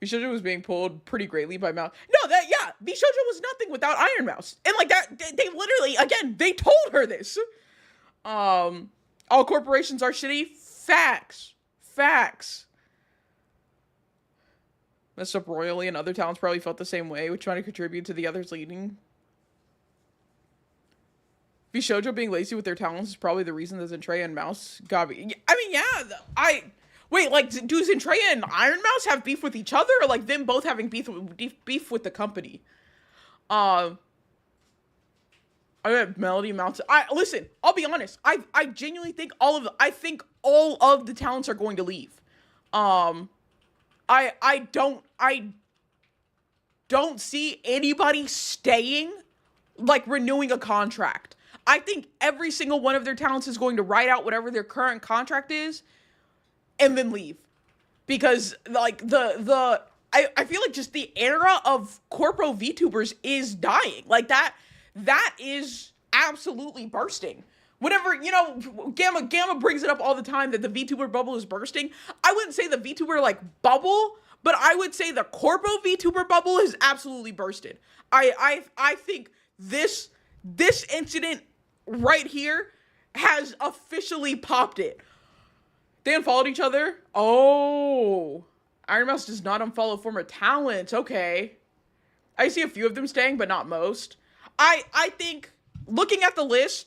Speaker 1: VSHOJO was being pulled pretty greatly by Mouse. No, VSHOJO was nothing without Iron Mouse. And like that, they literally, again, they told her this. All corporations are shitty. Facts. Messed up royally and other talents probably felt the same way, which trying to contribute to the others leading. VSHOJO being lazy with their talents is probably the reason that Zentreya and Mouse got me. I mean, yeah, wait, like, do Zentreya and Iron Mouse have beef with each other, or like them both having beef with the company? I have Melody Mounts. Listen, I'll be honest. I genuinely think all of the talents are going to leave. I don't see anybody staying, like, renewing a contract. I think every single one of their talents is going to write out whatever their current contract is and then leave. Because, like, I feel like just the era of corpo VTubers is dying. Like, that is absolutely bursting. Whenever, Gamma brings it up all the time that the VTuber bubble is bursting. I wouldn't say the VTuber, like, bubble, but I would say the corpo VTuber bubble is absolutely bursted. I think this incident right here has officially popped it. They unfollowed each other? Oh. Iron Mouse does not unfollow former talents. Okay. I see a few of them staying, but not most. I think, looking at the list,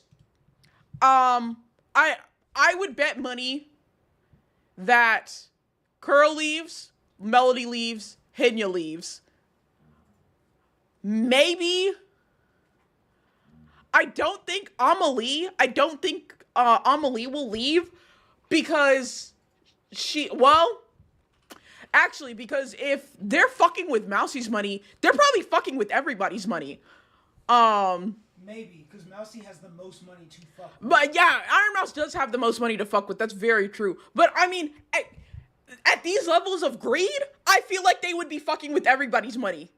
Speaker 1: I would bet money that Curl leaves, Melody leaves, Hinya leaves. Maybe. I don't think Amelie will leave because because if they're fucking with Mousie's money, they're probably fucking with everybody's money.
Speaker 4: Maybe, because Mousy has the most money to fuck with.
Speaker 1: But yeah, Iron Mouse does have the most money to fuck with. That's very true. But I mean, at these levels of greed, I feel like they would be fucking with everybody's money.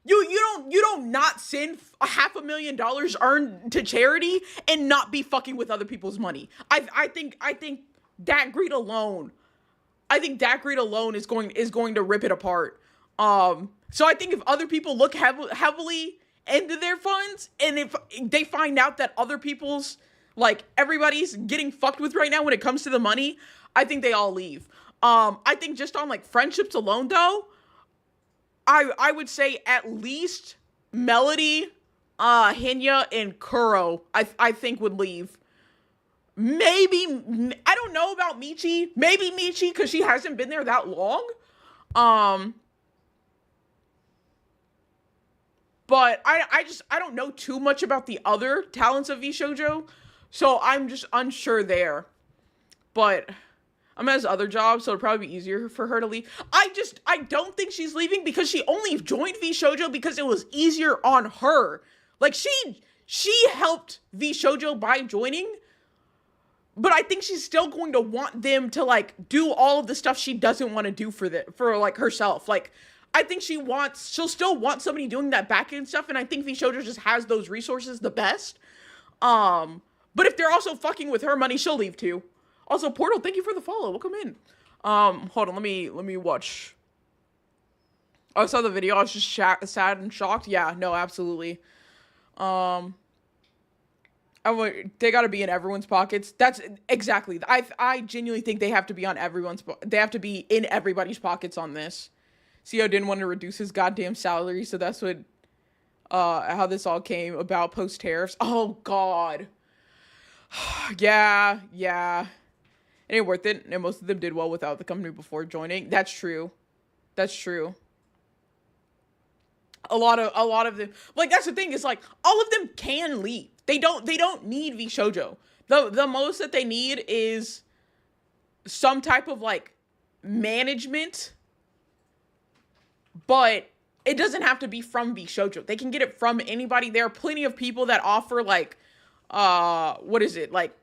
Speaker 1: You don't not send $500,000 earned to charity and not be fucking with other people's money. I think that greed alone. I think that greed alone is going to rip it apart. So I think if other people look heavily into their funds, and if they find out that other people's, like, everybody's getting fucked with right now when it comes to the money, I think they all leave. I think just on, like, friendships alone, though, I would say at least Melody, Hinya, and Kuro, I think would leave. Maybe, I don't know about Michi. Maybe Michi, because she hasn't been there that long. But I don't know too much about the other talents of VSHOJO, so I'm just unsure there. But Amma has other jobs, so it'll probably be easier for her to leave. I don't think she's leaving because she only joined VSHOJO because it was easier on her. Like, she helped VSHOJO by joining, but I think she's still going to want them to, like, do all of the stuff she doesn't want to do for like, herself. Like, I think she'll still want somebody doing that back end stuff, and I think VSHOJO just has those resources the best. But if they're also fucking with her money, she'll leave too. Also, Portal, thank you for the follow. Welcome in. Hold on, let me watch. Oh, I saw the video. I was just sad and shocked. Yeah, no, absolutely. They gotta be in everyone's pockets. That's exactly. I genuinely think they have to be on they have to be in everybody's pockets on this. CEO didn't want to reduce his goddamn salary, so that's what, how this all came about post tariffs. Oh God. yeah. It ain't worth it, and most of them did well without the company before joining. That's true. A lot of them, like, that's the thing, is like all of them can leave. They don't need VSHOJO. The most that they need is some type of, like, management, but it doesn't have to be from VSHOJO. They can get it from anybody. There are plenty of people that offer, like, what is it, like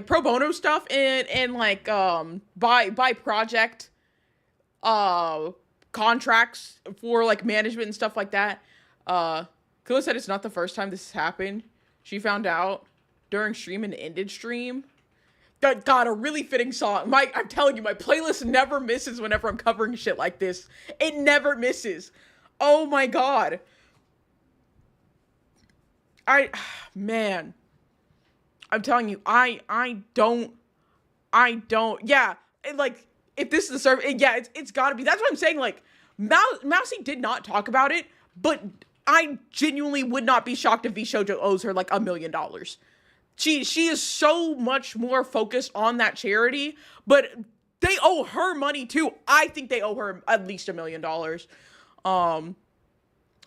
Speaker 1: pro bono stuff and like by project contracts for, like, management and stuff like that. Killa said it's not the first time this has happened. She found out during stream and ended stream. God, a really fitting song. I'm telling you, my playlist never misses whenever I'm covering shit like this. It never misses. Oh my God. Man. I'm telling you, I don't, yeah, like, if this is the server, yeah, it's gotta be. That's what I'm saying, like, Mousy did not talk about it, but I genuinely would not be shocked if VSHOJO owes her, like, $1 million. She is so much more focused on that charity, but they owe her money too. I think they owe her at least $1 million. I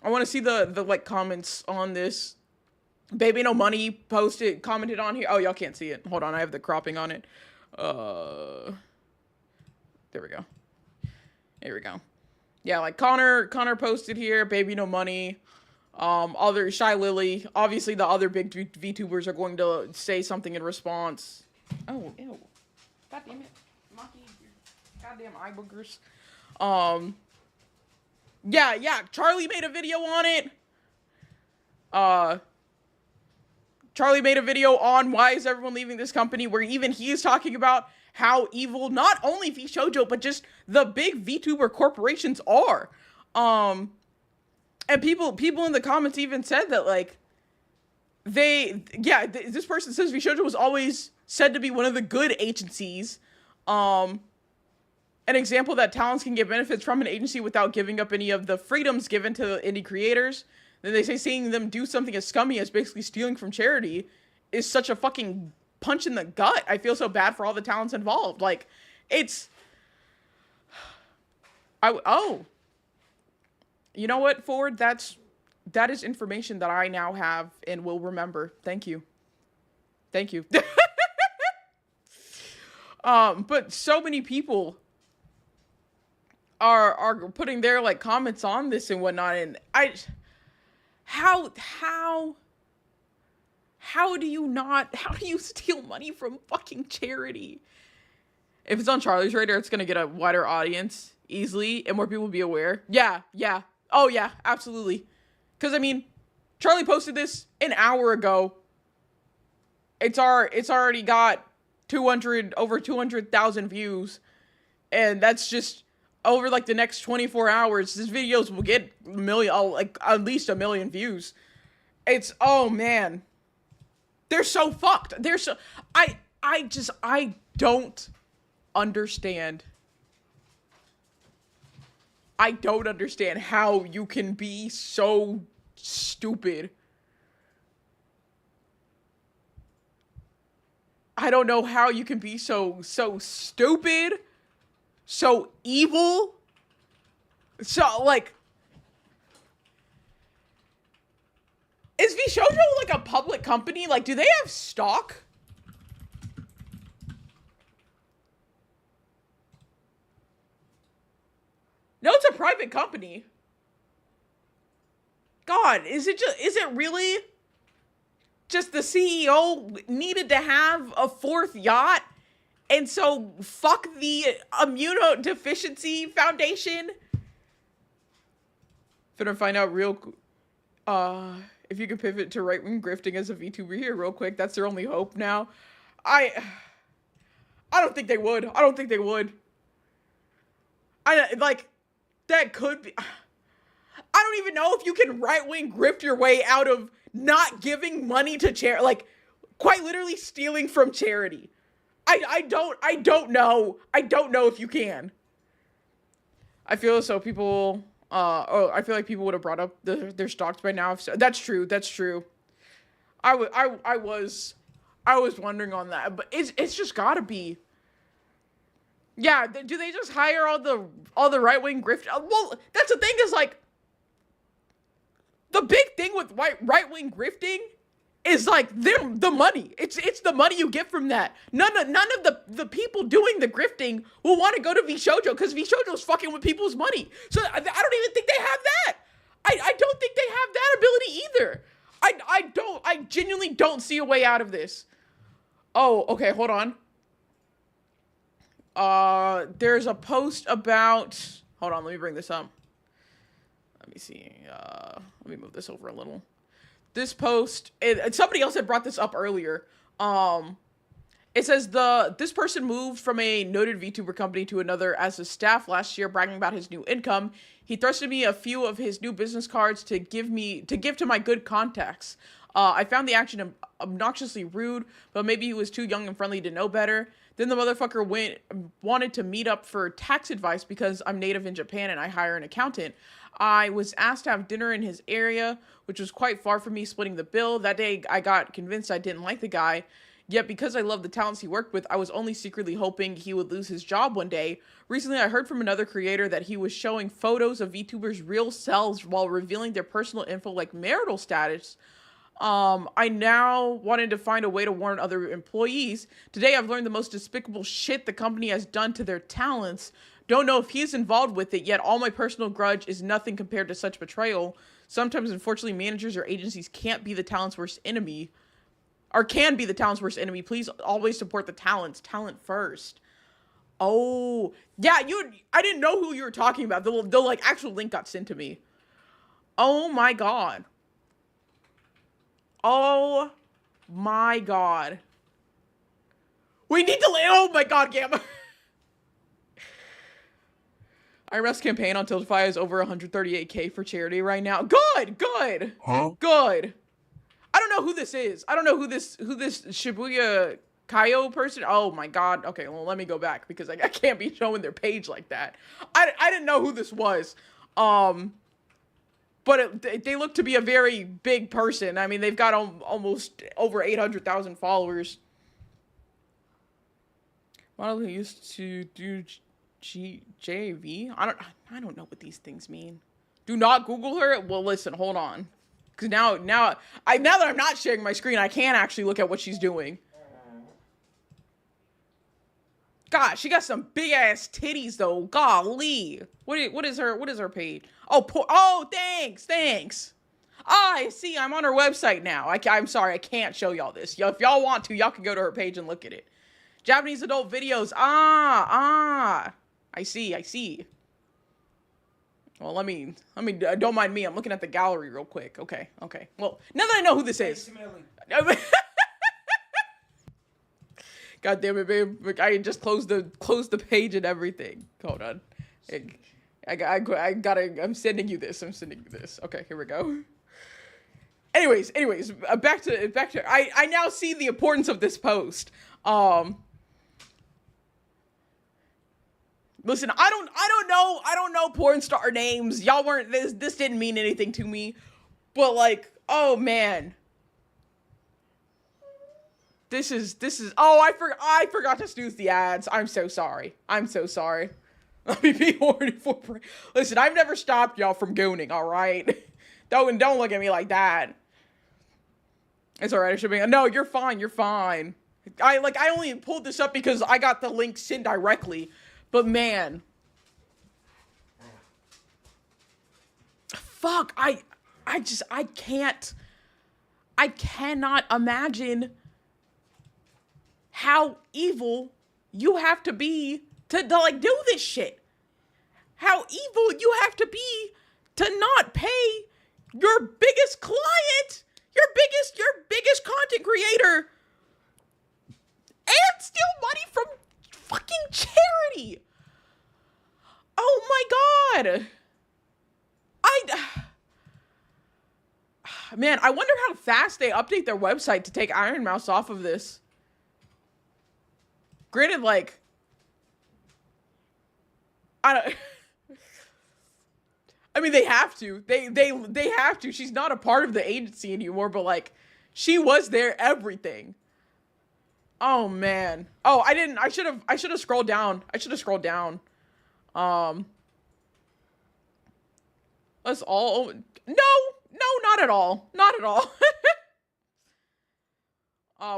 Speaker 1: want to see the like, comments on this. Baby No Money commented on here. Oh, y'all can't see it. Hold on, I have the cropping on it. There we go. Here we go. Yeah, like, Connor posted here, Baby No Money. Other Shy Lily. Obviously, the other big VTubers are going to say something in response. Oh, ew. God damn it. Maki, goddamn eye boogers. Yeah, Charlie made a video on it. Charlie made a video on why is everyone leaving this company, where even he is talking about how evil not only VSHOJO, but just the big VTuber corporations are. And people in the comments even said that, like, this person says VSHOJO was always said to be one of the good agencies. An example that talents can get benefits from an agency without giving up any of the freedoms given to indie creators. Then they say seeing them do something as scummy as basically stealing from charity is such a fucking punch in the gut. I feel so bad for all the talents involved. Like, it's... You know what, Ford? That is information that I now have and will remember. Thank you. But so many people are putting their, like, comments on this and whatnot, and How do you steal money from fucking charity? If it's on Charlie's radar, it's gonna get a wider audience easily and more people will be aware. Yeah. Oh yeah, absolutely. Cause I mean, Charlie posted this an hour ago. It's already got over 200,000 views. And that's just over like the next 24 hours. These videos will get at least 1 million views. It's, oh man. They're so fucked. I don't understand. I don't understand how you can be so stupid. I don't know how you can be so stupid, so evil, so like. Is VSHOJO like a public company? Like, do they have stock? No, it's a private company. God, is it really just the CEO needed to have a 4th yacht? And so fuck the Immunodeficiency Foundation? Finna find out if you could pivot to right-wing grifting as a VTuber here real quick. That's their only hope now. I don't think they would. I don't think they would. That could be. I don't even know if you can right-wing grift your way out of not giving money to charity. Like, quite literally stealing from charity. I don't know. I don't know if you can. I feel as though people, I feel like people would have brought up their stocks by now. That's true. That's true. I was wondering on that, but it's just gotta be. Yeah, do they just hire all the right-wing grift? Well, that's the thing is like, the big thing with right-wing grifting is like the money. It's the money you get from that. None of the people doing the grifting will want to go to VSHOJO because VSHOJO's fucking with people's money. So I don't even think they have that. I don't think they have that ability either. I genuinely don't see a way out of this. Oh, okay, hold on. There's a post about, hold on, let me bring this up. Let me see. Let me move this over a little. This post, and somebody else had brought this up earlier. It says this person moved from a noted VTuber company to another as a staff last year, bragging about his new income. He thrusted me a few of his new business cards to give to my good contacts. I found the action obnoxiously rude, but maybe he was too young and friendly to know better. Then the motherfucker wanted to meet up for tax advice because I'm native in Japan and I hire an accountant. I was asked to have dinner in his area, which was quite far from me, splitting the bill. That day, I got convinced I didn't like the guy. Yet because I love the talents he worked with, I was only secretly hoping he would lose his job one day. Recently, I heard from another creator that he was showing photos of VTubers' real selves while revealing their personal info like marital status. I now wanted to find a way to warn other employees. Today, I've learned the most despicable shit the company has done to their talents. Don't know if he's involved with it, yet all my personal grudge is nothing compared to such betrayal. Sometimes, unfortunately, managers or agencies can't be the talent's worst enemy. Or can be the talent's worst enemy. Please always support the talents. Talent first. Oh, yeah, I didn't know who you were talking about. The like actual link got sent to me. Oh my god. Oh my god. We need to oh my god, Gamma. IRS campaign on Tiltify is over 138K for charity right now. Good. Huh? Good. I don't know who this is. I don't know who this Shibuya Kaio person. Oh my god. Okay, well let me go back because I can't be showing their page like that. I didn't know who this was. But they look to be a very big person. I mean, they've got almost over 800,000 followers. Model who used to do JV. I don't know what these things mean. Do not Google her. Well, listen, hold on. Because now that I'm not sharing my screen, I can actually look at what she's doing. God, she got some big ass titties though. Golly, what is her page? Oh, thanks. Ah, I see. I'm on her website now. I'm sorry. I can't show y'all this. If y'all want to, y'all can go to her page and look at it. Japanese adult videos. I see. Well, let me, don't mind me. I'm looking at the gallery real quick. Okay. Well, now that I know who this is. God damn it, babe. I just closed the page and everything. Hold on. I'm sending you this. Okay, here we go. Anyways, back to I now see the importance of this post. Listen, I don't know porn star names. Y'all weren't this didn't mean anything to me. But like, oh man. This is oh, I forgot to snooze the ads. I'm so sorry. Let me be horny for listen, I've never stopped y'all from gooning, all right? Don't look at me like that. It's all right. I should be. No, you're fine. I only pulled this up because I got the link sent directly. But man, fuck, I cannot imagine how evil you have to be to like do this shit. How evil you have to be to not pay your biggest client, your biggest content creator, and steal money from fucking charity. Oh my god. Man, I wonder how fast they update their website to take Iron Mouse off of this. Granted, like, I mean, they have to. They have to. She's not a part of the agency anymore, but like, she was their everything. Oh man. Oh, I should have scrolled down. Let's all no, not at all.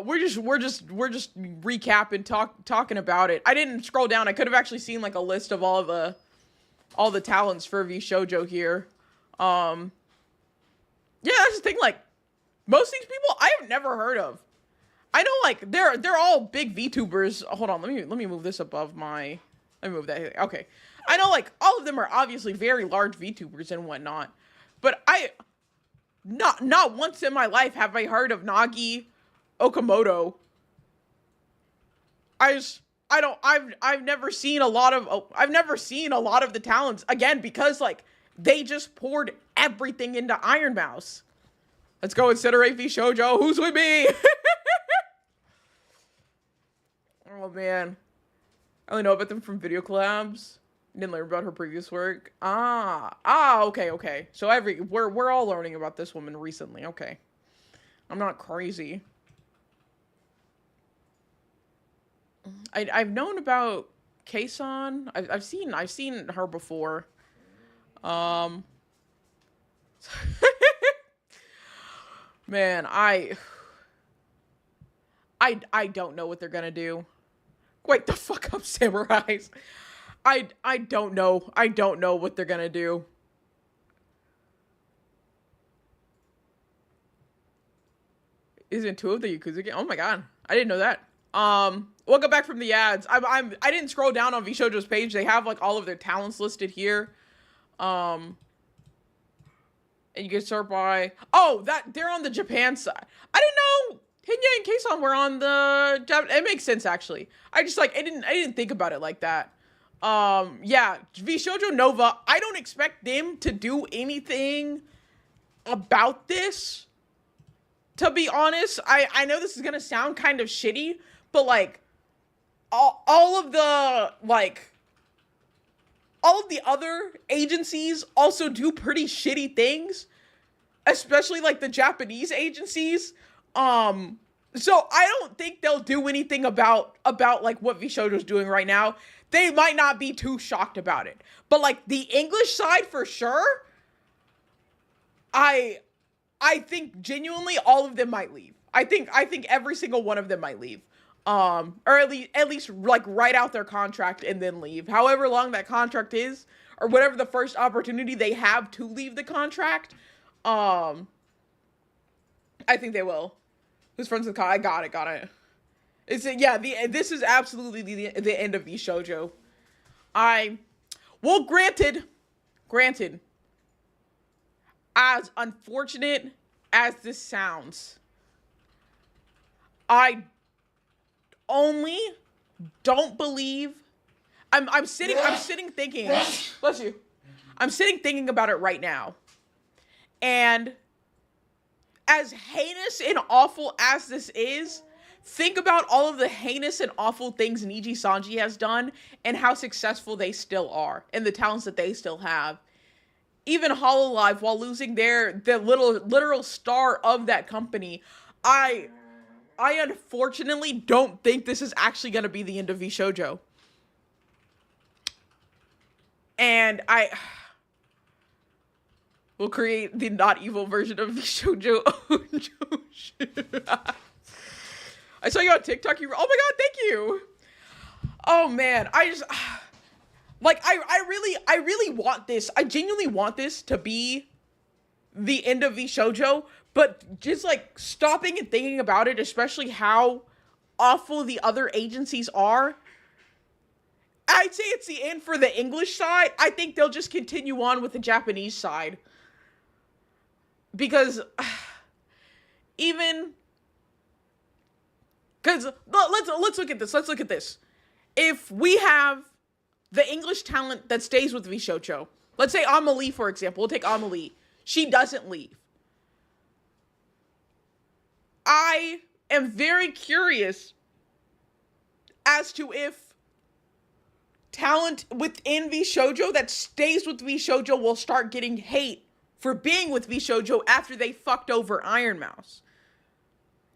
Speaker 1: We're just recapping, talking about it. I didn't scroll down. I could have actually seen like a list of all the talents for VSHOJO here. Yeah, that's the thing, like, most of these people I have never heard of. I know, like, they're all big VTubers. Hold on, let me move this above my... Let me move that. Okay. I know, like, all of them are obviously very large VTubers and whatnot. But not once in my life have I heard of Nagi Okamoto. I've never seen a lot of the talents, again, because, like, they just poured everything into Iron Mouse. Let's go incinerate VSHOJO. Who's with me? Oh man, I only know about them from video collabs. Didn't learn about her previous work. Okay. So we're all learning about this woman recently. Okay, I'm not crazy. I've known about Kason. I've seen her before. Man, I don't know what they're gonna do. Wake the fuck up, samurais. I don't know. I don't know what they're gonna do. Isn't two of the Yakuza game? Oh my god, I didn't know that. We'll go back from the ads. I didn't scroll down on VSHOJO's page. They have like all of their talents listed here. And you can start by they're on the Japan side. I didn't know Hinya and Kason were on the Japan. It makes sense actually. I didn't think about it like that. Yeah, VSHOJO Nova, I don't expect them to do anything about this. To be honest, I know this is gonna sound kind of shitty, but like all of the other agencies also do pretty shitty things, especially like the Japanese agencies. So I don't think they'll do anything about like what VSHOJO's doing right now. They might not be too shocked about it, but like the English side for sure, I think genuinely all of them might leave. I think every single one of them might leave. Or at least like write out their contract and then leave. However long that contract is, or whatever the first opportunity they have to leave the contract. I think they will. Who's friends with Kai? I got it. This is absolutely the end of VSHOJO. Granted, as unfortunate as this sounds, I only don't believe. I'm sitting thinking. Bless you. I'm sitting thinking about it right now, and as heinous and awful as this is, think about all of the heinous and awful things Niji Sanji has done and how successful they still are and the talents that they still have. Even Hololive, while losing the literal star of that company, I unfortunately don't think this is actually going to be the end of VSHOJO. And will create the not evil version of VSHOJO. I saw you on TikTok. Oh my god, thank you. Oh man, I really want this. I genuinely want this to be the end of VSHOJO, but just like stopping and thinking about it, especially how awful the other agencies are, I'd say it's the end for the English side. I think they'll just continue on with the Japanese side. Because let's look at this. If we have the English talent that stays with VSHOJO, let's say Amelie, for example. We'll take Amelie. She doesn't leave. I am very curious as to if talent within VSHOJO that stays with VSHOJO will start getting hate for being with VSHOJO after they fucked over Iron Mouse.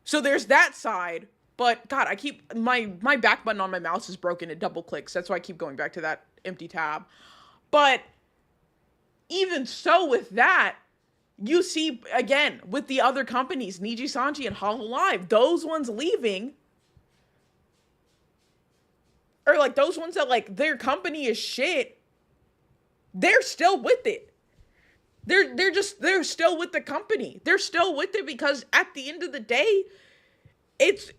Speaker 1: So there's that side, but God, I keep, my back button on my mouse is broken, it double clicks, that's why I keep going back to that empty tab. But even so with that, you see, again, with the other companies, Niji Sanji and Hololive, those ones leaving, or like those ones that like their company is shit, they're still with it. They're still with the company. They're still with it because at the end of the day, it's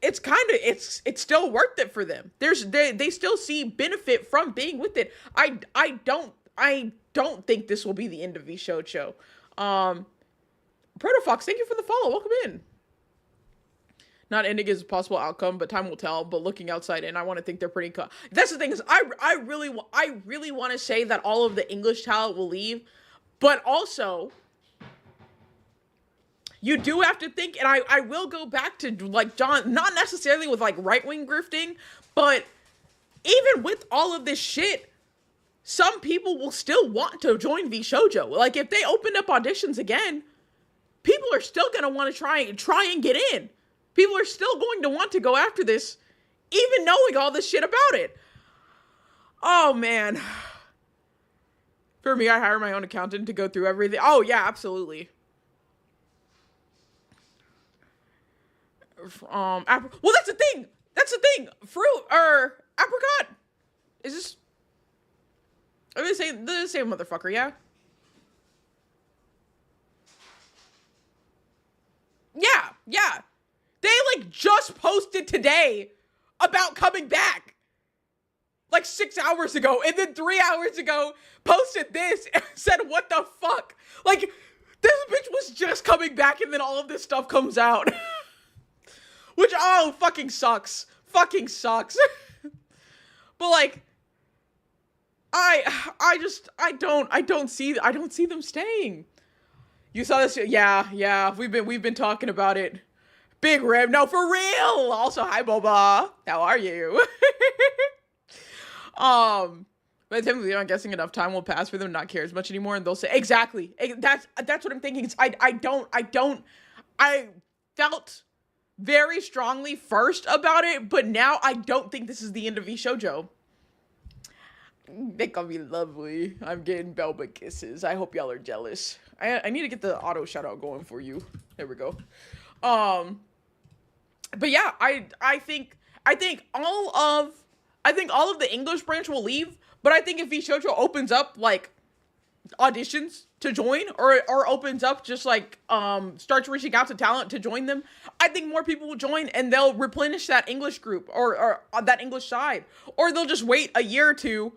Speaker 1: still worth it for them. They still see benefit from being with it. I don't think this will be the end of VSHOJO. Protofox, thank you for the follow. Welcome in. Not ending is a possible outcome, but time will tell. But looking outside in, I want to think they're pretty cool. That's the thing is, I really want to say that all of the English talent will leave. But also, you do have to think, and I will go back to, like, John, not necessarily with, like, right-wing grifting, but even with all of this shit, some people will still want to join VSHOJO. Like, if they open up auditions again, people are still going to want to try and get in. People are still going to want to go after this, even knowing all this shit about it. Oh, man. For me, I hire my own accountant to go through everything. Oh, yeah, absolutely. Well, that's the thing. Fruit, or apricot. Is this... Are they the same motherfucker, yeah? Yeah. They, like, just posted today about coming back. Like 6 hours ago, and then 3 hours ago posted this and said, what the fuck? Like, this bitch was just coming back and then all of this stuff comes out. Which, fucking sucks. Fucking sucks. But like, I don't see them staying. You saw this? Yeah, we've been talking about it. Big Rim, no, for real. Also, hi Boba. How are you? By the time we I'm guessing enough time will pass for them to not care as much anymore, and they'll say exactly. That's what I'm thinking. I felt very strongly first about it, but now I don't think this is the end of VSHOJO. They call me lovely. I'm getting Belba kisses. I hope y'all are jealous. I need to get the auto shout out going for you. There we go. But yeah, I think all of the English branch will leave, but I think if VSHOJO opens up like auditions to join, or opens up, just like starts reaching out to talent to join them, I think more people will join and they'll replenish that English group, or that English side, or they'll just wait a year or two,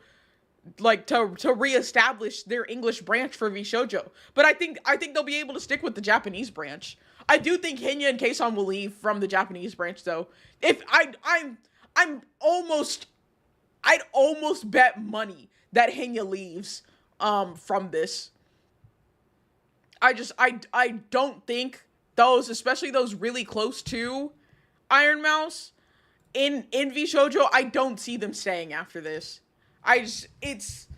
Speaker 1: like to reestablish their English branch for VSHOJO. But I think they'll be able to stick with the Japanese branch. I do think Hinya and Kason will leave from the Japanese branch though. If I'd almost bet money that Hinya leaves from this. I don't think those, especially those really close to Iron Mouse in VSHOJO, I don't see them staying after this. It's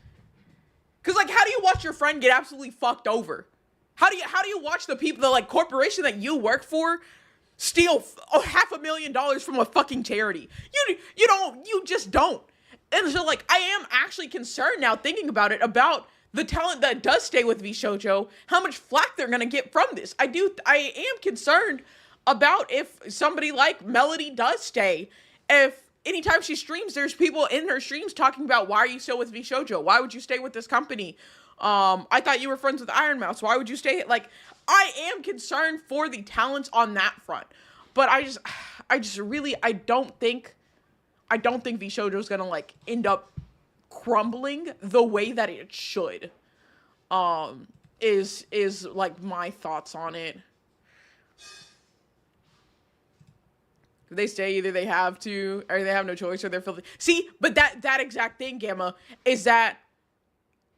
Speaker 1: cause like, how do you watch your friend get absolutely fucked over? How do you watch the people, the like corporation that you work for, steal $500,000 from a fucking charity? You just don't. And so like, I am actually concerned now, thinking about it, about the talent that does stay with VSHOJO, how much flack they're gonna get from this. I am concerned about if somebody like Melody does stay. If anytime she streams, there's people in her streams talking about, why are you still with VSHOJO? Why would you stay with this company? I thought you were friends with Iron Mouse. Why would you stay? Like, I am concerned for the talents on that front. But I don't think VSHOJO is gonna like end up crumbling the way that it should. Is like my thoughts on it. If they stay, either they have to, or they have no choice, or they're filthy. See, but that exact thing, Gamma, is that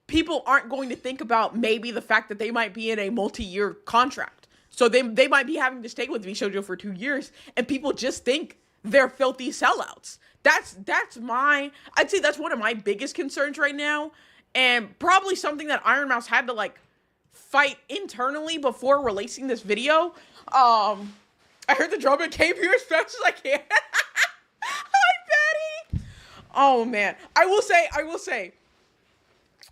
Speaker 1: people aren't going to think about maybe the fact that they might be in a multi-year contract. So they might be having to stay with VSHOJO for 2 years, and people just think they're filthy sellouts. I'd say that's one of my biggest concerns right now, and probably something that Iron Mouse had to like fight internally before releasing this video. I heard the drummer came here as fast as I can. Hi, Betty. Oh man, I will say,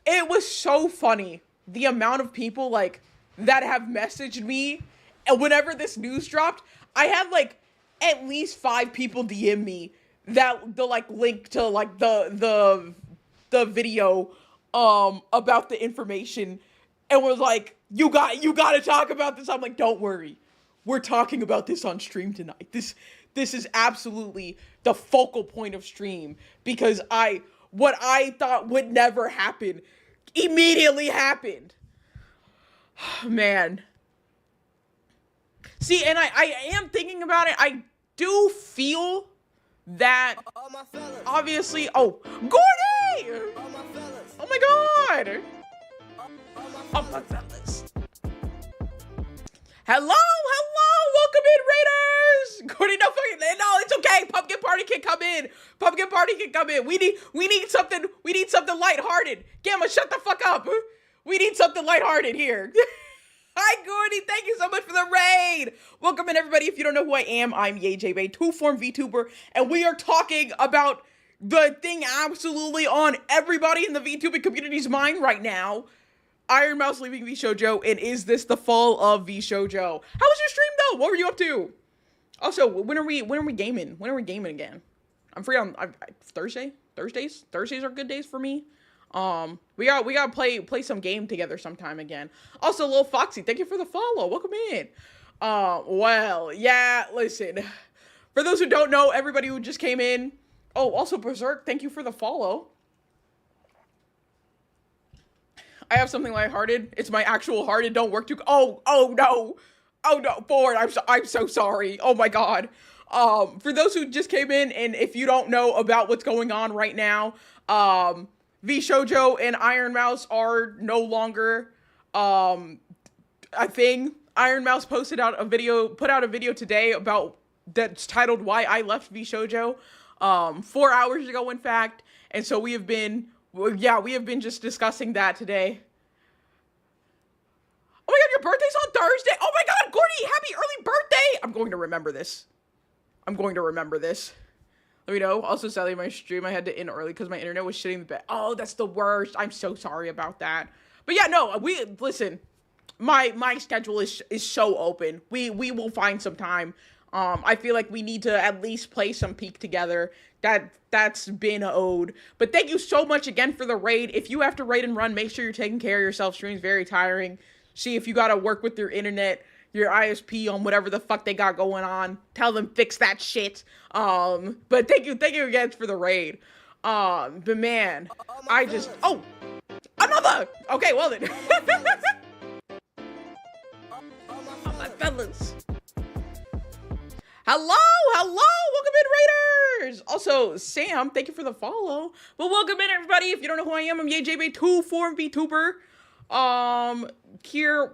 Speaker 1: it was so funny the amount of people like that have messaged me, and whenever this news dropped, I had like at least 5 people DM me that the like link to like the video about the information, and was like, you got to talk about this. I'm like, don't worry, we're talking about this on stream tonight. This is absolutely the focal point of stream, because what I thought would never happen immediately happened. Man. See, and I am thinking about it. I do feel that, obviously, Gordy! Oh my god! Oh my fellas. Hello, welcome in, Raiders! Gordy, no, it's okay. Pumpkin Party can come in. We need something lighthearted. Gamma, shut the fuck up. We need something lighthearted here. Hi, Gordy. Thank you so much for the raid. Welcome in, everybody. If you don't know who I am, I'm YayJBay, two-form VTuber, and we are talking about the thing absolutely on everybody in the VTubing community's mind right now. Iron Mouse leaving VSHOJO, and is this the fall of VSHOJO? How was your stream, though? What were you up to? Also, when are we gaming? When are we gaming again? I'm free on Thursday. Thursdays are good days for me. We gotta play some game together sometime again. Also, Lil Foxy, thank you for the follow. Welcome in. Well, yeah, listen. For those who don't know, everybody who just came in. Oh, also Berserk, thank you for the follow. I have something lighthearted. It's my actual heart. It don't work too. Oh no, Ford. I'm so sorry. Oh my god. For those who just came in, and if you don't know about what's going on right now, VSHOJO and Iron Mouse are no longer a thing. Iron Mouse put out a video today about that's titled "Why I Left VSHOJO," 4 hours ago, in fact. And so we have been just discussing that today. Oh my god, your birthday's on Thursday! Oh my god, Gordy, happy early birthday! I'm going to remember this. Let me know. Also, sadly, my stream, I had to end early because my internet was shitting the bed. Oh, that's the worst. I'm so sorry about that. But yeah, no, listen, my schedule is so open. We will find some time I feel like we need to at least play some Peak together. That's been owed. But thank you so much again for the raid. If you have to raid and run, make sure you're taking care of yourself. Stream's very tiring. See if you gotta work with your internet, your ISP on whatever the fuck they got going on. Tell them fix that shit. But thank you again for the raid. But man, another. Okay, well then. My fellas. Hello, welcome in, Raiders! Also, Sam, thank you for the follow. But welcome in, everybody. If you don't know who I am, I'm YayJB2 form VTuber. Here,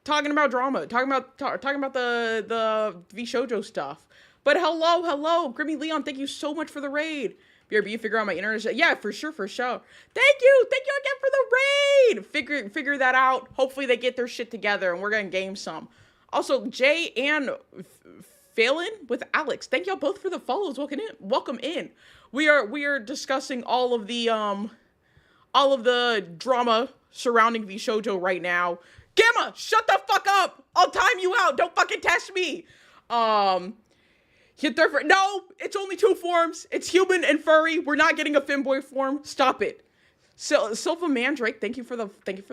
Speaker 1: talking about drama, talking about the VSHOJO stuff. But hello, Grimmy Leon, thank you so much for the raid. BRB, figure out my internet. Yeah, for sure. Thank you again for the raid. Figure that out. Hopefully they get their shit together and we're gonna game some. Also, Jay and Phelan with Alex, thank y'all both for the follows. Welcome in. We are discussing all of the drama surrounding VSHOJO right now. Gamma, shut the fuck up! I'll time you out. Don't fucking test me. Hit there for no. It's only 2 forms. It's human and furry. We're not getting a femboy form. Stop it. Silva Mandrake, thank you for the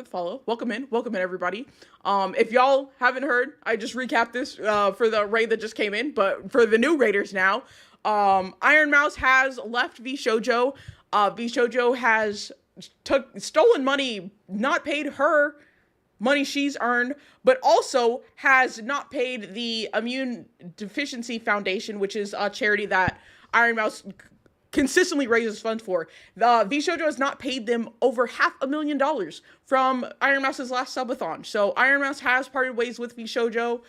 Speaker 1: follow. Welcome in everybody. If y'all haven't heard, I just recapped this for the raid that just came in, but for the new raiders now, Iron Mouse has left VSHOJO. VSHOJO has stolen money, not paid her money she's earned, but also has not paid the Immune Deficiency Foundation, which is a charity that Iron Mouse consistently raises funds for. The VSHOJO has not paid them over $500,000 from Iron Mouse's last subathon. So Iron Mouse has parted ways with VSHOJO.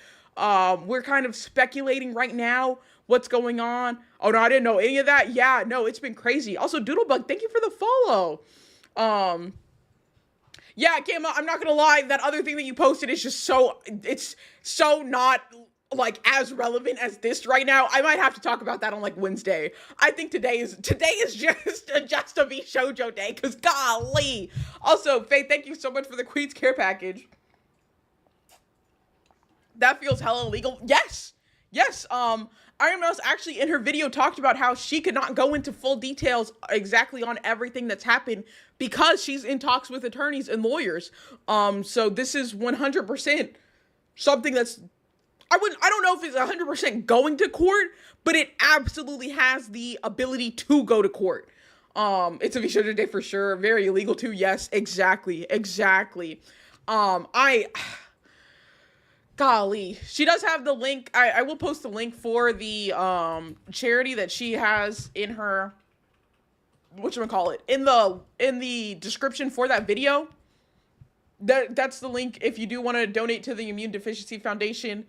Speaker 1: We're kind of speculating right now what's going on. Oh no, I didn't know any of that. Yeah, no, it's been crazy. Also, Doodlebug, thank you for the follow. Yeah, Gamma, I'm not gonna lie, that other thing that you posted is just it's so not like as relevant as this right now. I might have to talk about that on like Wednesday. I think today is just a VSHOJO day, cause golly. Also, Faye, thank you so much for the Queen's Care package. That feels hella illegal. Yes. Iron Mouse actually in her video talked about how she could not go into full details exactly on everything that's happened because she's in talks with attorneys and lawyers. So this is 100% something that's I don't know if it's 100% going to court, but it absolutely has the ability to go to court. It's a VSHOJO day for sure. Very illegal too. Yes, exactly. Golly, she does have the link. I will post the link for the charity that she has in her, whatchamacallit, in the description for that video. That's the link if you do want to donate to the Immune Deficiency Foundation.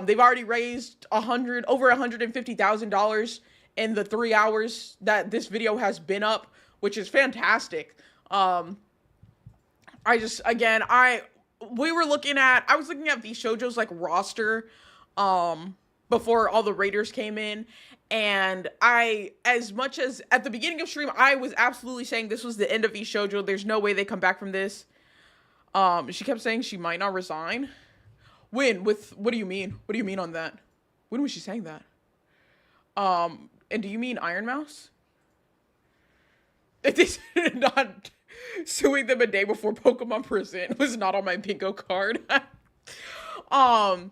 Speaker 1: They've already raised over $150,000 in the 3 hours that this video has been up, which is fantastic. I was looking at VSHOJO's like roster before all the raiders came in, and as much as at the beginning of stream I was absolutely saying this was the end of VSHOJO, there's no way they come back from this. She kept saying she might not resign. When? What do you mean? What do you mean on that? When was she saying that? And do you mean Iron Mouse? It is not suing them a day before Pokemon Present was not on my bingo card. But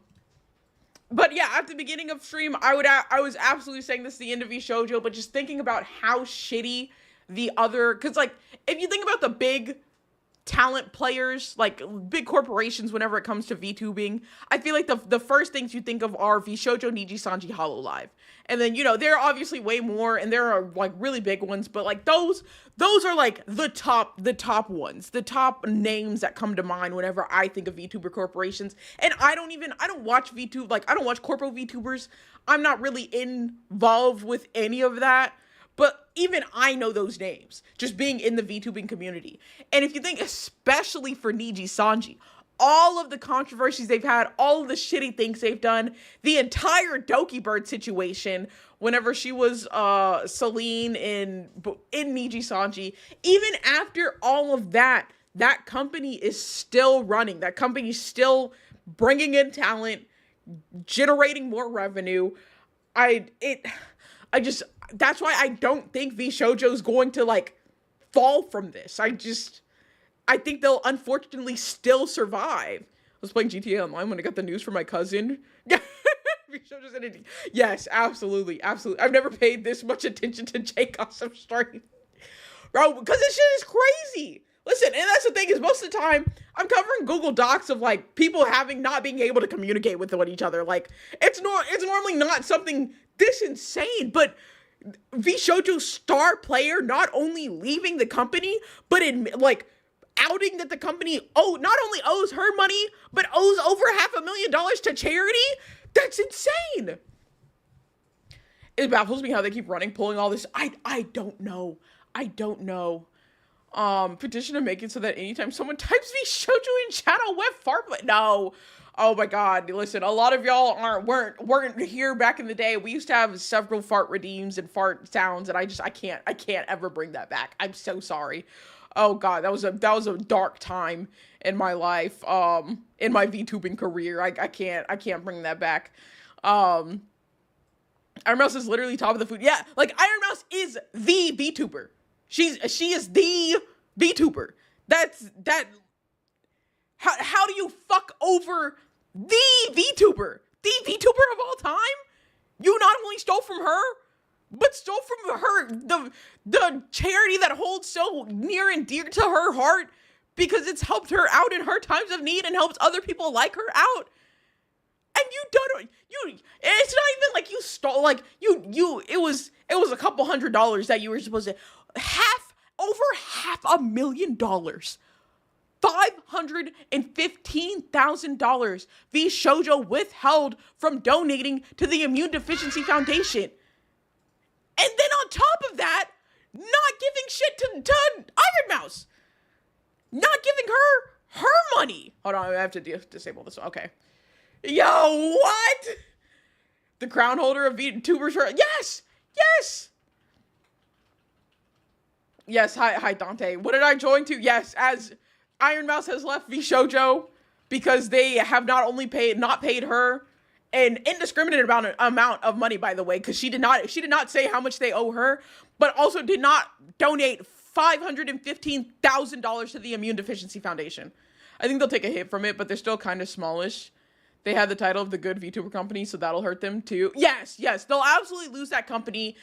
Speaker 1: yeah, at the beginning of stream, I was absolutely saying this is the end of VSHOJO, but just thinking about how shitty the other, because like if you think about the big talent players, like big corporations, whenever it comes to VTubing, I feel like the first things you think of are VSHOJO, Niji Sanji, Hololive. And then, there are obviously way more, and there are like really big ones, but like those are like the top ones, the top names that come to mind whenever I think of VTuber corporations. And I don't watch VTube, like I don't watch corpo VTubers. I'm not really involved with any of that. But even I know those names, just being in the VTubing community. And if you think, especially for Niji Sanji, all of the controversies they've had, all of the shitty things they've done, the entire Doki Bird situation, whenever she was Celine in Niji Sanji, even after all of that, that company is still running. That company's still bringing in talent, generating more revenue. That's why I don't think VSHOJO's going to like fall from this. I think they'll unfortunately still survive. I was playing GTA Online when I got the news from my cousin. VSHOJO's in it. Yes, absolutely. I've never paid this much attention to J Gossip story. Bro, because this shit is crazy. Listen, and that's the thing is most of the time I'm covering Google Docs of like people not being able to communicate with each other. Like it's normally not something this insane, but VSHOJO's star player not only leaving the company, but outing that the company not only owes her money, but owes over $500,000 to charity. That's insane. It baffles me how they keep pulling all this. I don't know. Petition to make it so that anytime someone types VSHOJO in chat, I'll web fart. No. Oh my god. Listen, a lot of y'all weren't here back in the day. We used to have several fart redeems and fart sounds, and I can't ever bring that back. I'm so sorry. Oh god, that was a dark time in my life. In my VTubing career. I can't bring that back. Iron Mouse is literally top of the food. Yeah, like Iron Mouse is the VTuber. She is the VTuber. How do you fuck over the VTuber? The VTuber of all time? You not only stole from her, but stole from her the charity that holds so near and dear to her heart because it's helped her out in her times of need and helps other people like her out. And it's not even like you stole, like it was a couple $100 that you were supposed to over $500,000. $515,000 VSHOJO withheld from donating to the Immune Deficiency Foundation. And then on top of that, not giving shit to Iron Mouse. Not giving her money. Hold on, I have to disable this one. Okay. Yo, what? The crown holder of VTubers. Yes. Yes, hi Dante. What did I join to? Yes, as Iron Mouse has left VSHOJO because they have not paid her an indiscriminate amount of money, by the way, because she did not say how much they owe her, but also did not donate $515,000 to the Immune Deficiency Foundation. I think they'll take a hit from it, but they're still kind of smallish. They had the title of the good VTuber company, so that'll hurt them too. Yes, they'll absolutely lose that company.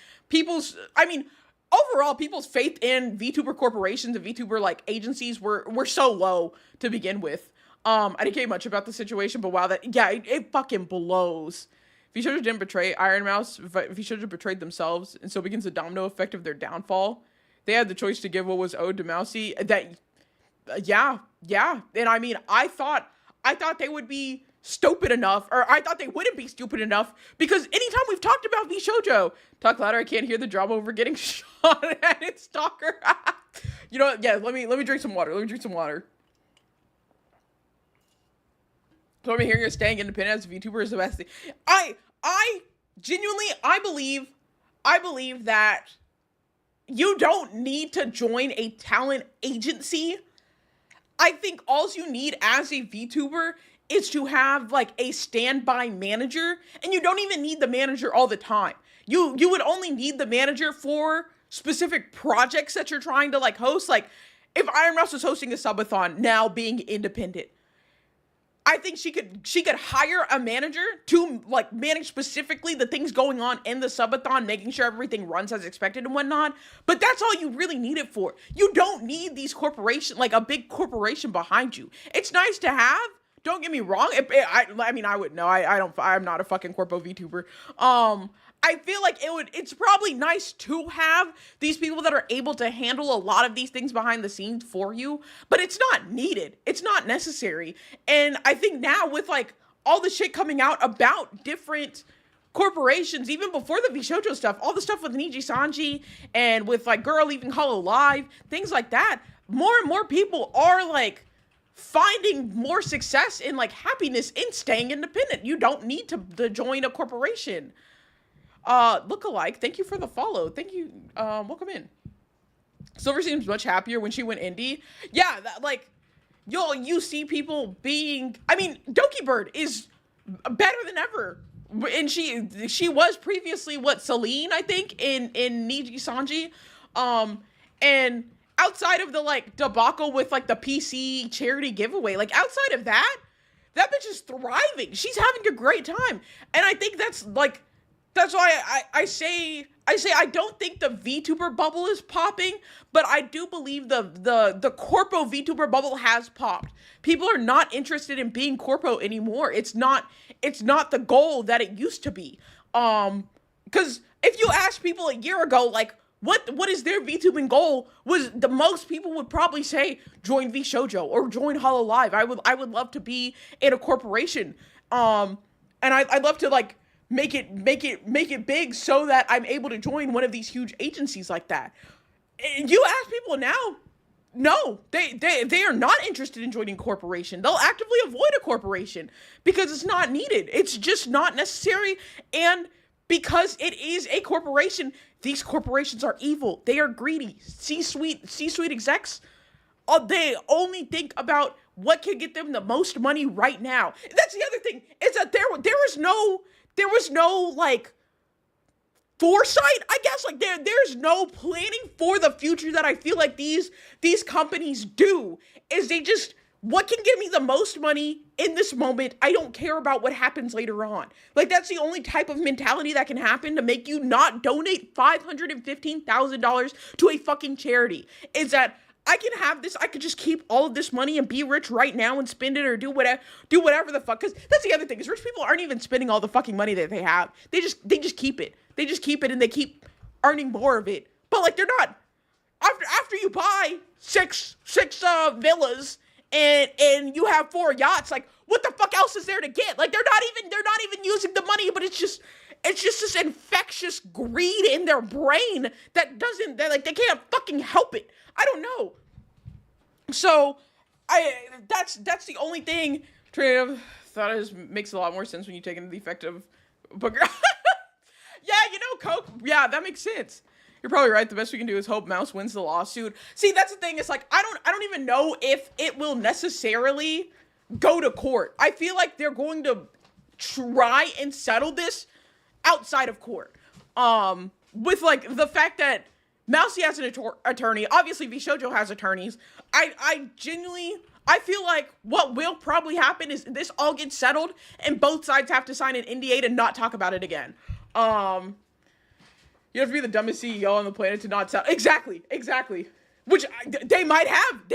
Speaker 1: Overall, people's faith in VTuber corporations and VTuber like agencies were so low to begin with. I didn't care much about the situation, but wow, it fucking blows. VSHOJO didn't betray Iron Mouse. VSHOJO betrayed themselves, and so begins the domino effect of their downfall. They had the choice to give what was owed to Mousy. Yeah. And I thought they would be stupid enough, or I thought they wouldn't be stupid enough, because anytime we've talked about VSHOJO, talk louder, I can't hear the drama over getting shot at its stalker. You know what? Yeah, let me drink some water. So I'm hearing staying independent as a VTuber is the best thing. I genuinely believe that you don't need to join a talent agency. I think all you need as a VTuber is to have like a standby manager, and you don't even need the manager all the time. You would only need the manager for specific projects that you're trying to like host. Like if Iron Mouse was hosting a subathon now being independent, I think she could hire a manager to like manage specifically the things going on in the subathon, making sure everything runs as expected and whatnot. But that's all you really need it for. You don't need these corporations, like a big corporation behind you. It's nice to have. Don't get me wrong. I wouldn't know. I'm not a fucking corpo VTuber. I feel like it's probably nice to have these people that are able to handle a lot of these things behind the scenes for you, but it's not needed. It's not necessary. And I think now with like all the shit coming out about different corporations, even before the VSHOJO stuff, all the stuff with Niji Sanji and with like Girl leaving Hollow Live, things like that, more and more people are like finding more success and like happiness in staying independent. You don't need to join a corporation. Lookalike, thank you for the follow. Thank you. Welcome in. Silver seems much happier when she went indie. Yeah, you see people being, Doki Bird is better than ever. And she was previously Celine, I think, in Niji Sanji. And outside of the like debacle with like the PC charity giveaway, like outside of that bitch is thriving. She's having a great time. And I think that's why I say I don't think the VTuber bubble is popping, but I do believe the corpo VTuber bubble has popped. People are not interested in being corpo anymore. It's not the goal that it used to be. Because if you ask people a year ago, like, what is their VTubing goal, was the most people would probably say join VSHOJO or join Hololive. I would love to be in a corporation. And I'd love to like make it big so that I'm able to join one of these huge agencies like that. And you ask people now, no, they are not interested in joining a corporation. They'll actively avoid a corporation because it's not needed. It's just not necessary. And because it is a corporation, these corporations are evil. They are greedy. C-suite execs, they only think about what can get them the most money right now. That's the other thing, is that there was no like foresight, I guess. Like there's no planning for the future that I feel like these companies do. Is they just, what can give me the most money in this moment? I don't care about what happens later on. Like, that's the only type of mentality that can happen to make you not donate $515,000 to a fucking charity. Is that I can have this, I could just keep all of this money and be rich right now and spend it or do whatever the fuck. Because that's the other thing, is rich people aren't even spending all the fucking money that they have. They just keep it. They just keep it and they keep earning more of it. But like, they're not, after you buy six villas and you have 4 yachts, like, what the fuck else is there to get? Like, they're not even using the money, but it's just this infectious greed in their brain that they can't fucking help it. I don't know. So that's the only thing. Train of thought makes a lot more sense when you take into the effect of Booker. Yeah, Coke. Yeah, that makes sense. You're probably right. The best we can do is hope Mouse wins the lawsuit. See, that's the thing. It's like, I don't even know if it will necessarily go to court. I feel like they're going to try and settle this outside of court. With like the fact that Mousy has an attorney. Obviously, VSHOJO has attorneys. I genuinely feel like what will probably happen is this all gets settled and both sides have to sign an NDA to not talk about it again. You have to be the dumbest CEO on the planet to not sound... Exactly. Which they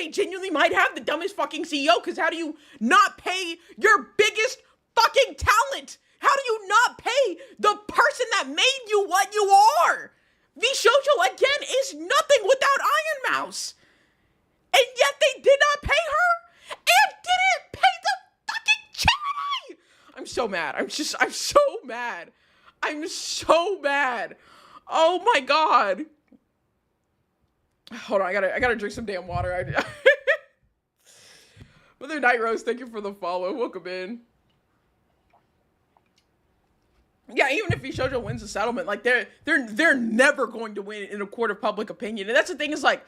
Speaker 1: genuinely might have the dumbest fucking CEO, because how do you not pay your biggest fucking talent? How do you not pay the person that made you what you are? VSHOJO, again, is nothing without Iron Mouse. And yet they did not pay her and didn't pay the fucking charity! I'm so mad. I'm so mad. I'm so mad. Oh my god. Hold on, I gotta drink some damn water. Mother Night Rose, thank you for the follow. Welcome in. Yeah, even if VSHOJO wins the settlement, like they're never going to win in a court of public opinion. And that's the thing, is like,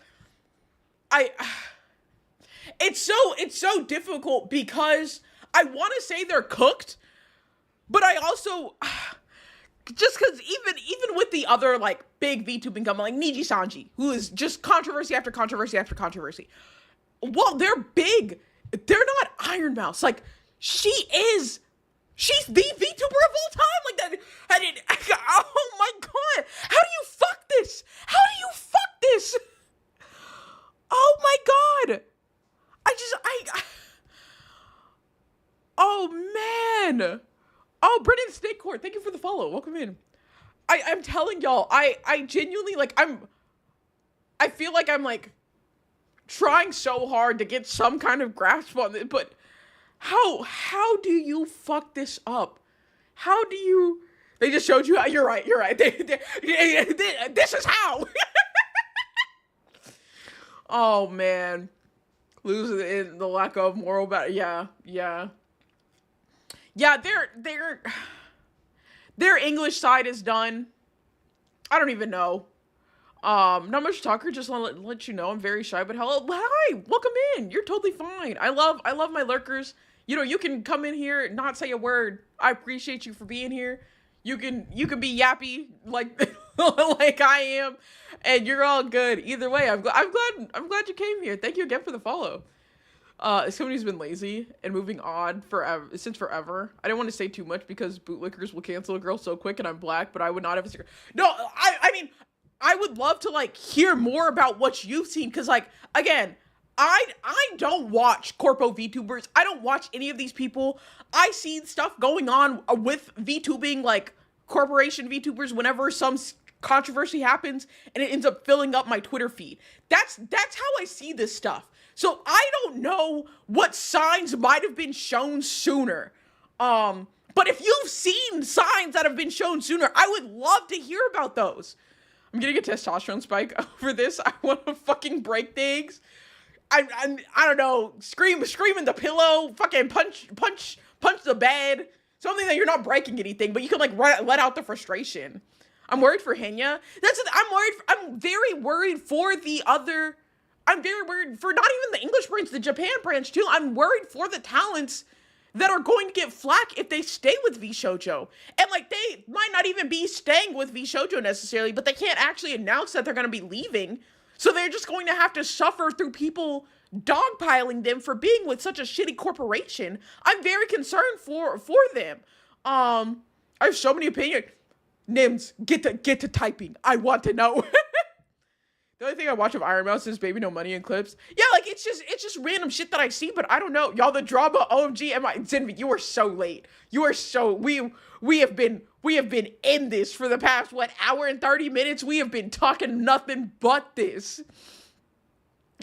Speaker 1: it's so difficult, because I want to say they're cooked, but I also, just because even with the other like big VTubing company like Niji Sanji, who is just controversy after controversy after controversy, while they're big, they're not Iron Mouse. Like, she's the VTuber of all time. Like that. Oh my god. How do you fuck this? Oh my god. Oh man. Oh, Brennan Snake Court, thank you for the follow. Welcome in. I'm telling y'all, I genuinely, like, I feel like I'm like trying so hard to get some kind of grasp on it, but how do you fuck this up? How do you... They just showed you how... You're right. This is how. Oh, man. Losing the lack of moral battle. Yeah. Yeah, their English side is done. I don't even know. Not much talker, just want to let you know I'm very shy, but hello. Hi, welcome in. You're totally fine. I love my lurkers. You know, you can come in here, not say a word. I appreciate you for being here. You can be yappy like like I am, and you're all good. Either way, I'm glad you came here. Thank you again for the follow. Somebody who's been lazy and moving on since forever. I didn't want to say too much because bootlickers will cancel a girl so quick, and I'm black, but I would not have a secret. No, I mean, I would love to like hear more about what you've seen, because like again, I don't watch corpo VTubers. I don't watch any of these people. I see stuff going on with VTubing, like corporation VTubers, whenever some controversy happens, and it ends up filling up my Twitter feed. That's how I see this stuff. So I don't know what signs might have been shown sooner. But if you've seen signs that have been shown sooner, I would love to hear about those. I'm getting a testosterone spike over this. I want to fucking break things. I don't know, scream in the pillow, fucking punch the bed. Something that you're not breaking anything, but you can like let out the frustration. I'm worried for Henya. I'm very worried for the other. I'm very worried for not even the English branch, the Japan branch too. I'm worried for the talents that are going to get flack if they stay with VSHOJO. And like, they might not even be staying with VSHOJO necessarily, but they can't actually announce that they're going to be leaving. So they're just going to have to suffer through people dogpiling them for being with such a shitty corporation. I'm very concerned for them. I have so many opinions. Nims, get to typing. I want to know. The only thing I watch of Iron Mouse is Baby No Money and clips. Yeah, like it's just random shit that I see, but I don't know. Y'all, the drama, OMG, Zinvi, you are so late. You are so we have been in this for the past hour and 30 minutes. We have been talking nothing but this.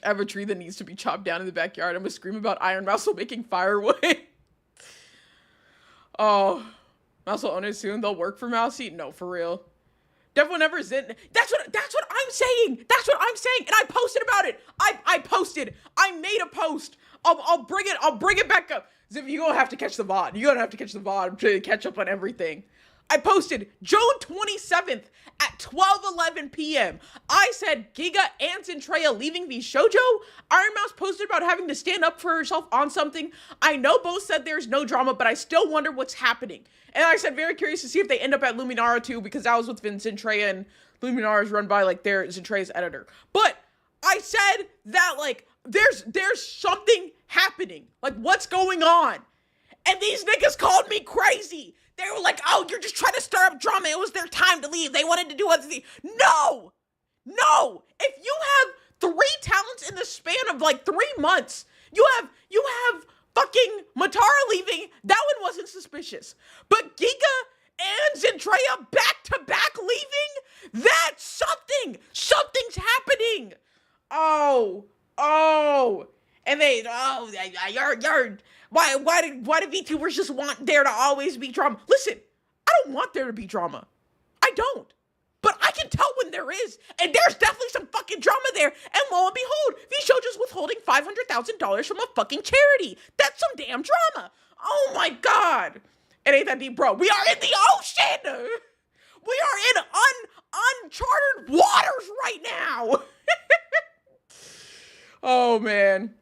Speaker 1: I have a tree that needs to be chopped down in the backyard. I'm gonna scream about Iron Mouse while making firewood. Oh, Mouse will own it soon. They'll work for Mousy? No, for real. Definitely never Zin. That's what I'm saying. That's what I'm saying. And I posted about it. I posted. I made a post. I'll bring it back up. Ziv, you're gonna have to catch the VOD. You're gonna have to catch the VOD to catch up on everything. I posted June 27th at 12:11 p.m. I said Giga and Centrea leaving VSHOJO. Iron Mouse posted about having to stand up for herself on something. I know both said there's no drama, but I still wonder what's happening. And I said very curious to see if they end up at Luminara too, because that was with Centrea, and Luminara is run by like their Centrea's editor. But I said that like there's something happening. Like, what's going on? And these niggas called me crazy. They were like, oh, you're just trying to stir up drama. It was their time to leave. They wanted to do other things. No. If you have 3 talents in the span of like 3 months, you have fucking Matara leaving. That one wasn't suspicious. But Giga and Centrea back to back leaving? That's something. Something's happening. Oh. And you're why do VTubers just want there to always be drama? Listen, I don't want there to be drama. I don't. But I can tell when there is, and there's definitely some fucking drama there. And lo and behold, VSHOJO's withholding $500,000 from a fucking charity. That's some damn drama. Oh my god. It ain't that deep, bro. We are in the ocean. We are in uncharted waters right now. Oh man.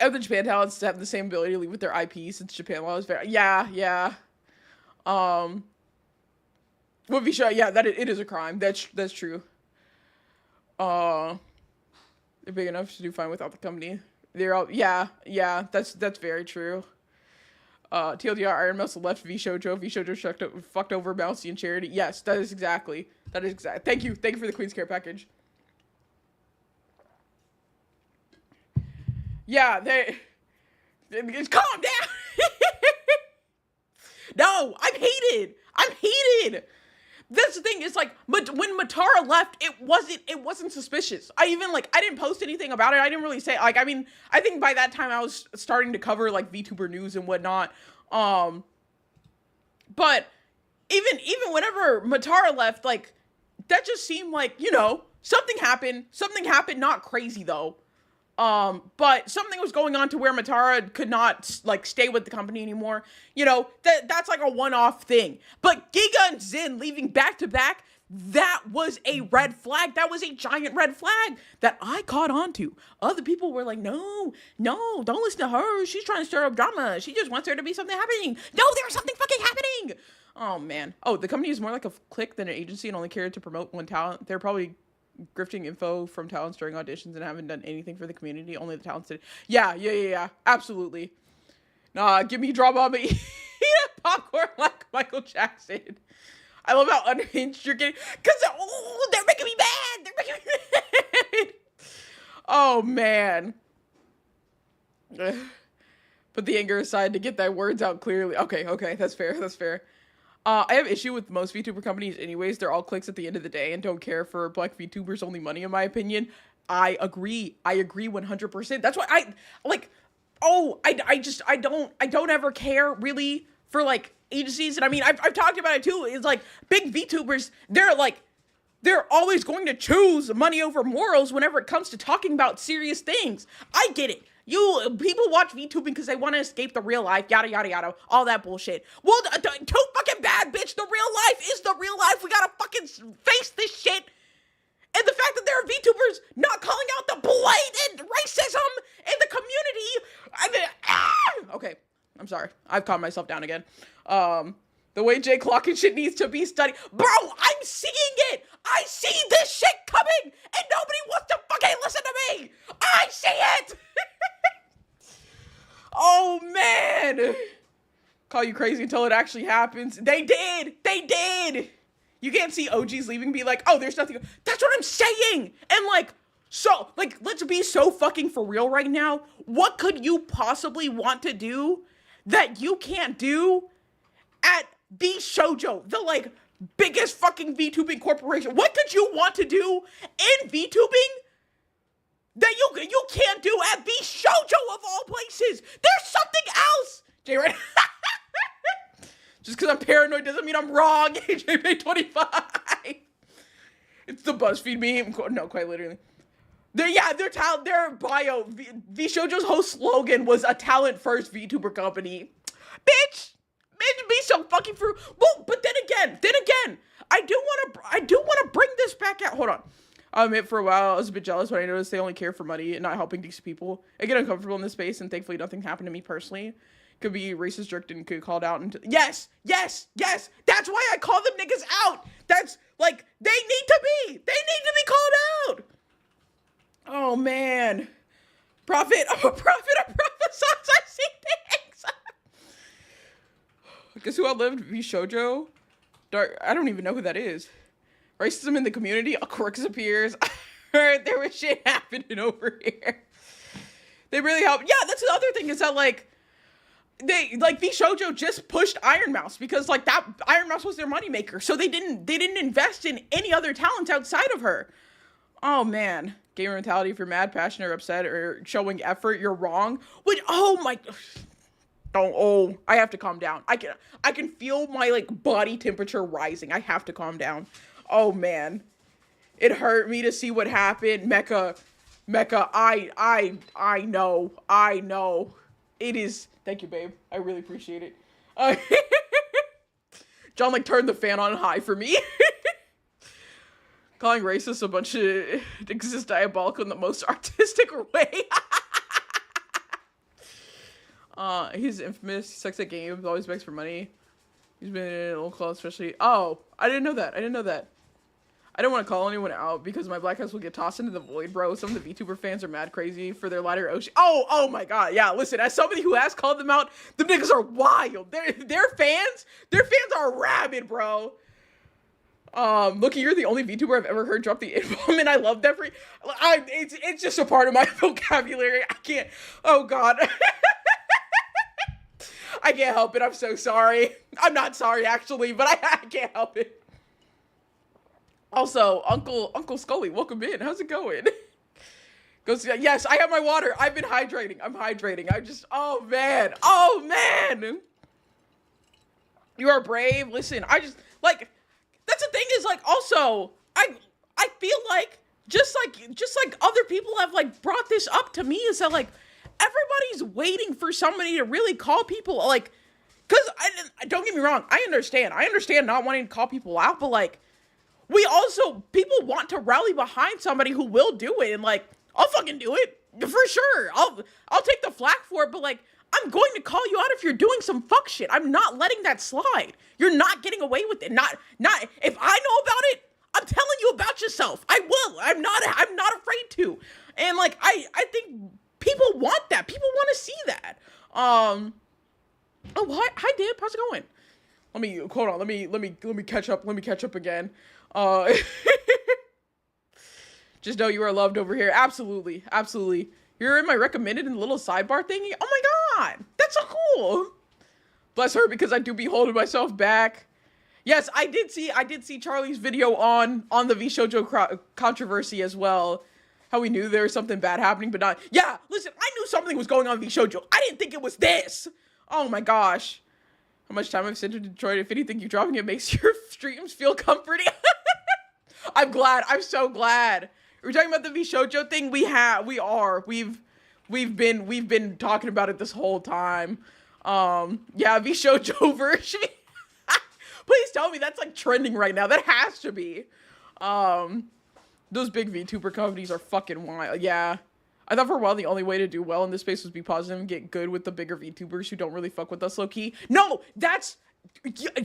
Speaker 1: And the Japan talents have the same ability to leave with their IP since Japan law is very yeah. Well, Visha, yeah, it is a crime. That's true. They're big enough to do fine without the company. They're all yeah. That's very true. TLDR, Iron Mouse left VSHOJO. VSHOJO fucked over Mousy and Charity. Yes, that is exactly. Thank you for the Queen's Care package. Yeah, calm down. No, I'm heated. That's the thing. It's like when Matara left, it wasn't suspicious. I didn't post anything about it. I didn't really say I think by that time I was starting to cover like VTuber news and whatnot. But even whenever Matara left, like that just seemed like, something happened. Something happened. Not crazy though. But something was going on to where Matara could not, like, stay with the company anymore. That's like a one-off thing. But Giga and Zin leaving back-to-back, that was a red flag. That was a giant red flag that I caught on to. Other people were like, no, don't listen to her. She's trying to stir up drama. She just wants there to be something happening. No, there's something fucking happening. Oh, man. Oh, the company is more like a clique than an agency and only cared to promote one talent. They're probably grifting info from talents during auditions and haven't done anything for the community. Only the talents did. Yeah. Absolutely. Nah, give me drama, but eat popcorn like Michael Jackson. I love how unhinged you're getting. Because, they're making me mad. They're making me mad. Oh, man. Put the anger aside to get thy words out clearly. Okay. That's fair. I have issue with most VTuber companies anyways. They're all clicks at the end of the day and don't care for black VTubers only money, in my opinion. I agree 100%. That's why I don't ever care really for like agencies. And I mean, I've talked about it too. It's like big VTubers, they're always going to choose money over morals whenever it comes to talking about serious things. I get it. People watch VTubing because they want to escape the real life, yada, all that bullshit. Well, too fucking bad, bitch. The real life is the real life. We gotta fucking face this shit. And the fact that there are VTubers not calling out the blatant racism in the community. Okay, I'm sorry. I've calmed myself down again. The way Jay Clock and shit needs to be studied. Bro, I'm seeing it. I see this shit coming and nobody wants to fucking listen to me. I see it. Oh, man. Call you crazy until it actually happens. They did. You can't see OGs leaving be like, oh, there's nothing. That's what I'm saying. And let's be so fucking for real right now. What could you possibly want to do that you can't do at VSHOJO, the biggest fucking VTubing corporation? What could you want to do in VTubing that you can't do at VSHOJO of all places? There's something else. Jay, right? Just because I'm paranoid doesn't mean I'm wrong. AJ25. It's the BuzzFeed meme. No, quite literally. Their bio. VSHOJO's whole slogan was a talent-first VTuber company. Bitch, be so fucking fruit. Well, but then again, I do want to bring this back out. Hold on. I admit for a while I was a bit jealous when I noticed they only care for money and not helping these people. I get uncomfortable in this space, and thankfully nothing happened to me personally. Could be racist, jerked, and could called out. Yes. That's why I call them niggas out. That's they need to be called out. Oh man, prophet, I'm a prophet songs. I see things. Guess who outlived VSHOJO? I don't even know who that is. Racism in the community. A quirks appears. There was shit happening over here. They really help. Yeah, that's the other thing is that VSHOJO just pushed Iron Mouse because that Iron Mouse was their moneymaker. So they didn't invest in any other talents outside of her. Oh man. Gamer mentality, if you're mad, passionate, or upset, or showing effort, you're wrong. I have to calm down. I can feel my body temperature rising. I have to calm down. Oh man. It hurt me to see what happened. Mecca, I know. It is. Thank you, babe. I really appreciate it. John turned the fan on high for me. Calling racist a bunch of exists diabolical in the most artistic way. He's infamous. He sucks at games. Always begs for money. He's been in a little close, especially. Oh, I didn't know that. I don't want to call anyone out because my black ass will get tossed into the void, bro. Some of the VTuber fans are mad crazy for their lighter ocean. Oh my god. Yeah, listen, as somebody who has called them out, the niggas are wild. Their fans are rabid, bro. Looky, you're the only VTuber I've ever heard drop the N-bomb, and I love that it's just a part of my vocabulary. I can't. Oh god. I can't help it. I'm so sorry. I'm not sorry actually, but I can't help it. Also, Uncle Scully, welcome in. How's it going? Goes, yes, I have my water. I've been hydrating. I'm hydrating. Oh man. You are brave. Listen, that's the thing is also, I feel just like other people have brought this up to me is that everybody's waiting for somebody to really call people because don't get me wrong. I understand not wanting to call people out, but people want to rally behind somebody who will do it, and like, I'll fucking do it for sure. I'll take the flack for it, but like, I'm going to call you out if you're doing some fuck shit. I'm not letting that slide. You're not getting away with it. Not if I know about it, I'm telling you about yourself. I will. I'm not afraid to. And like, I think people want that. People want to see that. Oh, hi Dan, how's it going? Hold on. Let me catch up. Let me catch up again. Just know you are loved over here. Absolutely. Absolutely. You're in my recommended in the little sidebar thingy. Oh my god. That's so cool. Bless her, because I do be holding myself back. Yes, I did see Charlie's video on the VSHOJO controversy as well. How we knew there was something bad happening, but not. Yeah, listen, I knew something was going on with VSHOJO. I didn't think it was this. Oh my gosh. How much time I've spent in Detroit. If anything, you dropping it makes your streams feel comforting. I'm glad. I'm so glad. We're talking about the VSHOJO thing. We've been talking about it this whole time. Yeah, VSHOJO version. Please tell me that's like trending right now. That has to be. Those big VTuber companies are fucking wild. Yeah. I thought for a while the only way to do well in this space was be positive and get good with the bigger VTubers who don't really fuck with us low key. No, that's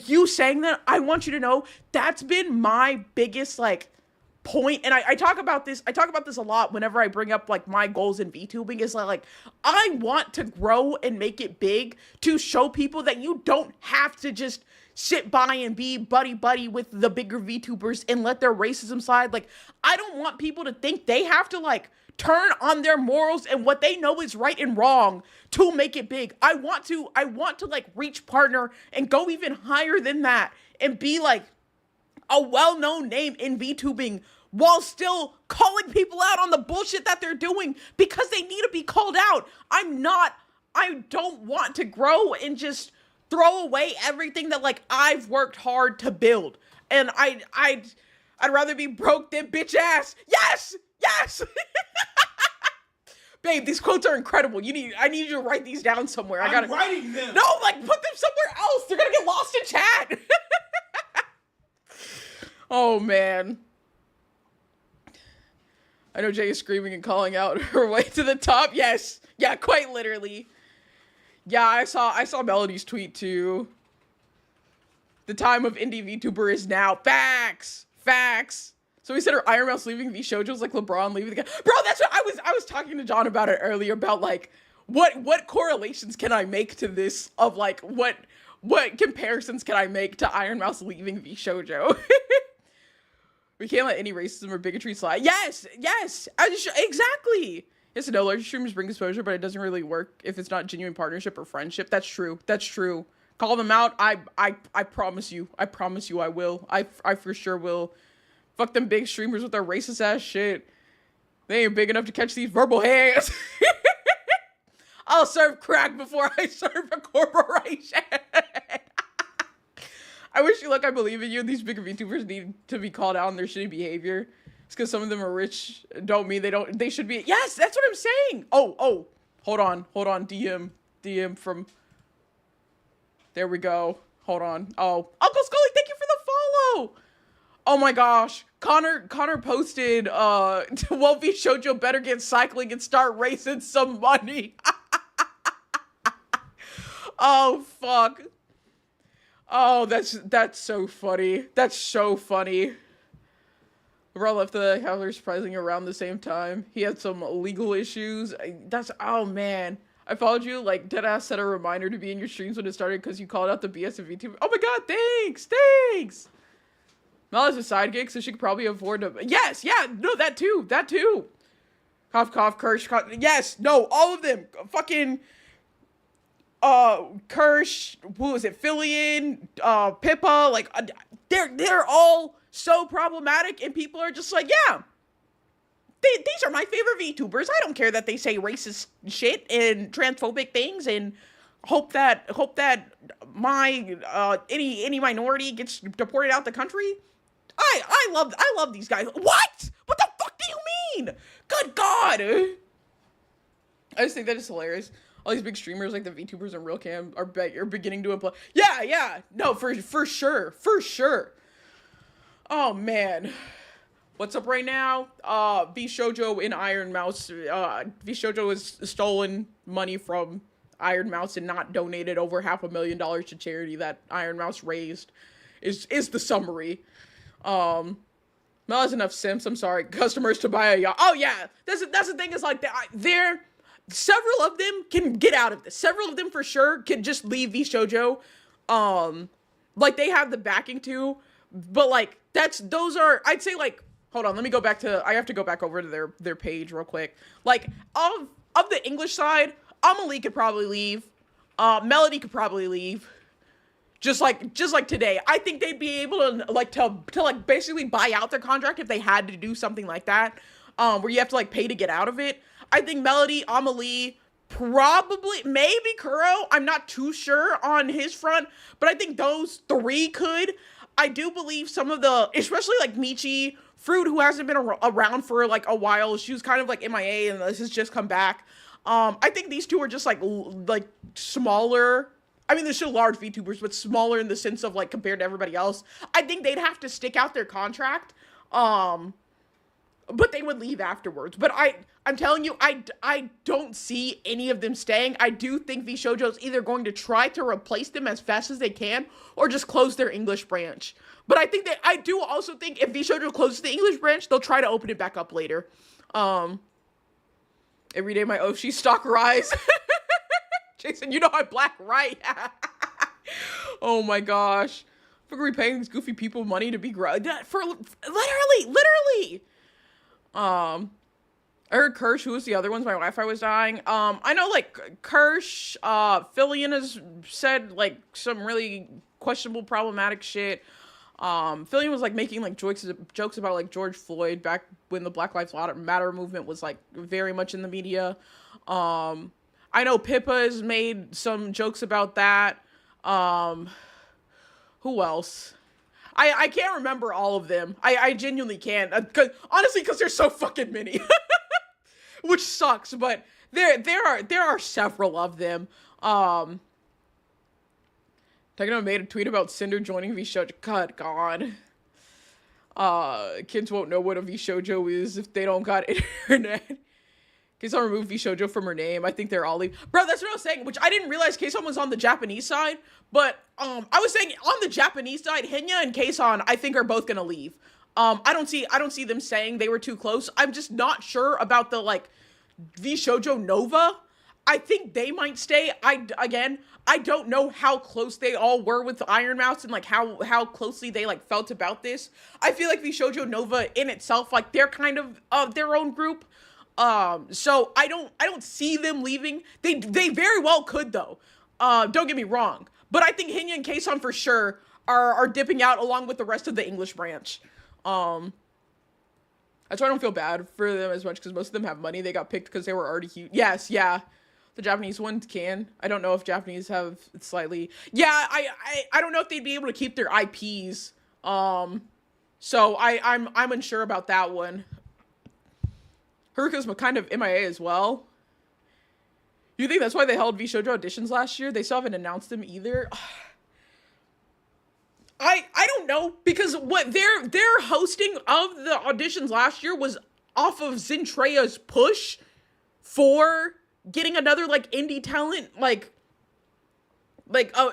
Speaker 1: you saying that. I want you to know that's been my biggest like point, and I talk about this a lot whenever I bring up like my goals in VTubing is like I want to grow and make it big to show people that you don't have to just sit by and be buddy with the bigger VTubers and let their racism slide. Like, I don't want people to think they have to like turn on their morals and what they know is right and wrong to make it big. I want to like reach partner and go even higher than that and be like a well-known name in VTubing while still calling people out on the bullshit that they're doing because they need to be called out. I don't want to grow and just throw away everything that like I've worked hard to build. And I'd rather be broke than bitch ass. Yes! Babe, these quotes are incredible. I need you to write these down somewhere.
Speaker 4: I'm writing them.
Speaker 1: No, like put them somewhere else. They're gonna get lost in chat. Oh man. I know Jay is screaming and calling out her way to the top. Yes. Yeah, quite literally. Yeah, I saw Melody's tweet too. The time of indie VTuber is now. Facts. So we said her Iron Mouse leaving VSHOJO is like LeBron leaving the game. Bro, that's what I was talking to John about it earlier about like what correlations can I make to this of like what comparisons can I make to Iron Mouse leaving VSHOJO? We can't let any racism or bigotry slide. Yes, exactly. Yes, no, larger streamers bring exposure, but it doesn't really work if it's not genuine partnership or friendship. That's true. Call them out. I promise you. I will. I for sure will. Fuck them big streamers with their racist ass shit. They ain't big enough to catch these verbal hands. I'll serve crack before I serve a corporation. I wish you luck. I believe in you. These bigger VTubers need to be called out on their shitty behavior. It's because some of them are rich. Don't mean they should be. Yes, that's what I'm saying. Oh. Hold on. DM from. There we go. Hold on. Oh, Uncle Scully, thank you for the follow. Oh my gosh. Connor posted, well, VSHOJO better get cycling and start raising some money. Oh, fuck. Oh, that's so funny. That's so funny. LeBron left the Cavaliers surprisingly around the same time. He had some legal issues. Oh man. I followed you, like, deadass set a reminder to be in your streams when it started because you called out the BS of VTuber. Oh my god, thanks! Mel has a side gig, so she could probably afford to... Yes, yeah, no, that too. Cough, Kirsch, yes, no, all of them. Fucking, Kirsch, who was it, Fillion, Pippa, like, they're all so problematic, and people are just like, yeah, these are my favorite VTubers. I don't care that they say racist shit and transphobic things, and hope that my any minority gets deported out the country. I love these guys. What the fuck do you mean? Good God. I just think that is hilarious. All these big streamers like the VTubers and Real Cam are beginning to imply. Yeah, no, for sure. Oh man. What's up right now? VSHOJO in Iron Mouse. VSHOJO has stolen money from Iron Mouse and not donated over $500,000 to charity that Iron Mouse raised. Is the summary. Well, that's enough simps. I'm sorry. Customers to buy a yacht. Oh yeah, that's the thing. Is like they're several of them can get out of this. Several of them for sure can just leave VSHOJO. Like they have the backing to, but like those are I'd say like. Hold on, let me go back to, I have to go back over to their page real quick. Like, of the English side, Amelie could probably leave. Melody could probably leave. Just like today. I think they'd be able to, like, to basically buy out their contract if they had to do something like that. Where you have to, like, pay to get out of it. I think Melody, Amelie, probably, maybe Kuro. I'm not too sure on his front. But I think those three could. I do believe some of the, especially, like, Michi, Fruit, who hasn't been around for like a while, she was kind of like MIA and this has just come back. I think these two are just like smaller. I mean, they're still large VTubers, but smaller in the sense of like compared to everybody else. I think they'd have to stick out their contract, but they would leave afterwards. But I'm telling you, I don't see any of them staying. I do think VSHOJO is either going to try to replace them as fast as they can, or just close their English branch. But I do also think if VSHOJO closes the English branch, they'll try to open it back up later. Every day my Oshi stock rise. Jason, you know I'm black, right? Oh my gosh. For repaying these goofy people money to be for literally. I heard Kirsch, who was the other ones, my Wi-Fi was dying. I know like Kirsch, Fillion has said like some really questionable, problematic shit. Fillion was like making like jokes about like George Floyd back when the Black Lives Matter movement was like very much in the media. I know Pippa has made some jokes about that. Who else? I can't remember all of them. I genuinely can't. Honestly, because there's so fucking many. Which sucks, but there are several of them. Techno made a tweet about Cinder joining VSHOJO. God. Kids won't know what a VSHOJO is if they don't got internet. Kason removed VSHOJO from her name. I think they're all leaving. Bro, that's what I was saying, which I didn't realize Kason was on the Japanese side, but I was saying on the Japanese side, Hinya and Kason, I think are both gonna leave. I don't see them saying they were too close. I'm just not sure about the like VSHOJO Nova. I think they might stay. I don't know how close they all were with Iron Mouse and like how closely they like felt about this. I feel like VSHOJO Nova in itself, like they're kind of their own group. So I don't see them leaving. They very well could though. Don't get me wrong. But I think Hinya and Kason for sure are dipping out along with the rest of the English branch. That's why I don't feel bad for them as much because most of them have money. They got picked because they were already huge. Yes, yeah. The Japanese ones can. I don't know if Japanese have slightly. Yeah, I don't know if they'd be able to keep their IPs. So I'm unsure about that one. Haruka's kind of MIA as well. You think that's why they held VSHOJO auditions last year? They still haven't announced them either. I don't know because what their hosting of the auditions last year was off of Zentrea's push for getting another like indie talent like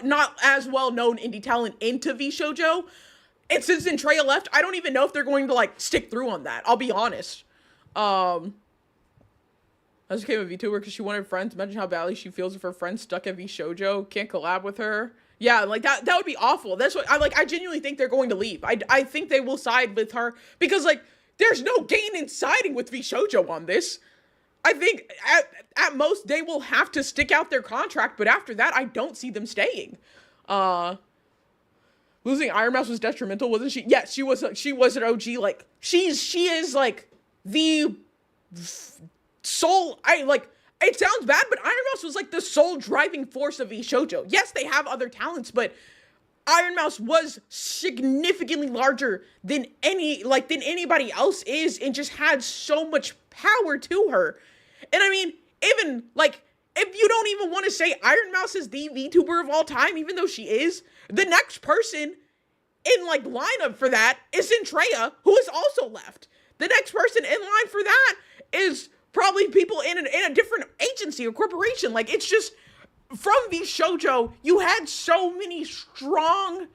Speaker 1: not as well known indie talent into VSHOJO. And since Zentrea left, I don't even know if they're going to like stick through on that. I'll be honest. I just became a VTuber because she wanted friends. Imagine how badly she feels if her friends stuck at VSHOJO can't collab with her. Yeah, like that would be awful. That's what I genuinely think they're going to leave. I think they will side with her because like there's no gain in siding with VSHOJO on this. I think at most they will have to stick out their contract, but after that I don't see them staying. Losing Iron Mouse was detrimental, wasn't she? Yes, she was an OG. Like she is like the sole. It sounds bad, but Iron Mouse was like the sole driving force of VSHOJO. Yes, they have other talents, but Iron Mouse was significantly larger than anybody else is, and just had so much power to her. And I mean, even like if you don't even want to say Iron Mouse is the VTuber of all time, even though she is, the next person in like lineup for that is Centrea, who is also left. The next person in line for that is probably people in a different agency or corporation. Like, it's just, from VSHOJO, you had so many strong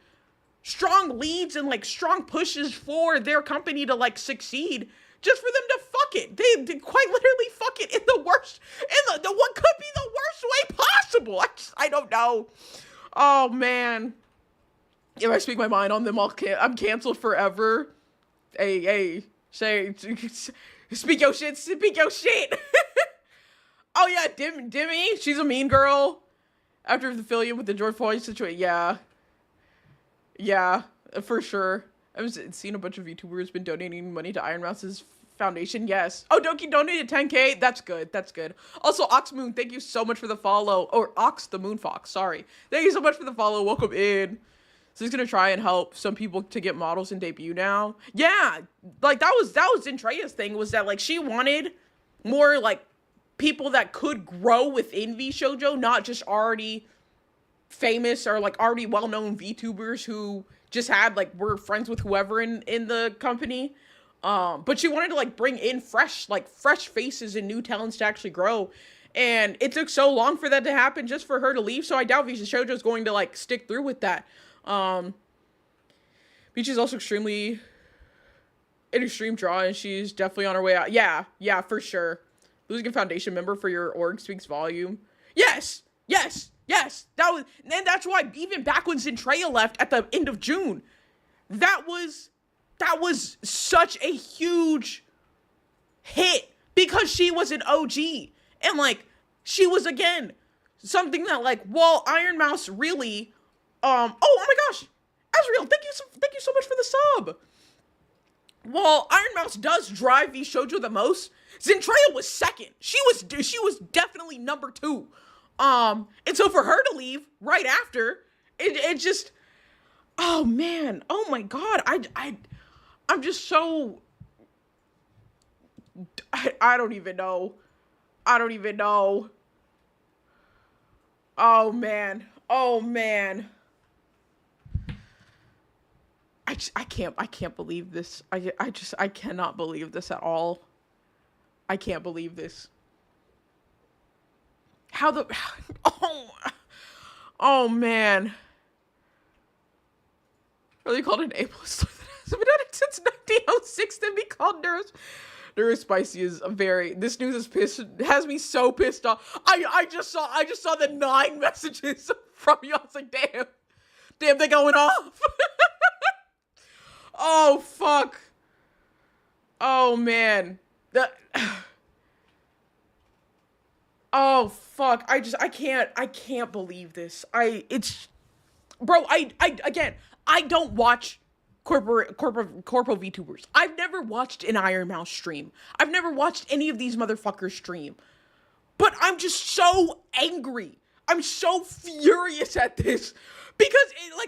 Speaker 1: leads and like strong pushes for their company to like succeed, just for them to fuck it. They quite literally fuck it in the worst, in the what could be the worst way possible. I don't know. Oh man. If I speak my mind on them, I'm canceled forever. Hey, speak your shit. Oh yeah, Demi, she's a mean girl. After the affiliate with the George Floyd situation, yeah, for sure. I've seen a bunch of YouTubers been donating money to Iron Mouse's foundation. Yes. Oh, Doki donated 10K. That's good. Also, Oxmoon, thank you so much for the follow. Or Ox the Moon Fox. Sorry. Thank you so much for the follow. Welcome in. So he's gonna try and help some people to get models in debut now. Yeah, like that was Centrea's thing, was that like she wanted more like people that could grow within VSHOJO, not just already famous or like already well-known VTubers who just had like were friends with whoever in the company. But she wanted to like bring in fresh faces and new talents to actually grow. And it took so long for that to happen just for her to leave. So I doubt VSHOJO is going to like stick through with that. Beach is also an extreme draw, and she's definitely on her way out. Yeah, for sure. Losing a foundation member for your org speaks volume. Yes. That's why even back when Centrea left at the end of June, that was such a huge hit because she was an OG, and like she was again something that like, well, Iron Mouse really. Oh my gosh, Azriel, thank you so much for the sub. Well, Iron Mouse does drive VSHOJO the most. Centrea was second. She was definitely number 2. And so for her to leave right after, it just, oh man, oh my god, I'm just so, I don't even know. Oh man. I can't believe this. I cannot believe this at all. I can't believe this. Oh man. Really called an ableist that hasn't been done since 1906 to be called Neurospicy is this news has me so pissed off. I just saw the 9 messages from you. I was like, damn, they're going off. Oh fuck. Oh man. Oh fuck. I can't believe this. I don't watch corporal VTubers. I've never watched an Iron Mouse stream. I've never watched any of these motherfuckers stream. But I'm just so angry. I'm so furious at this because I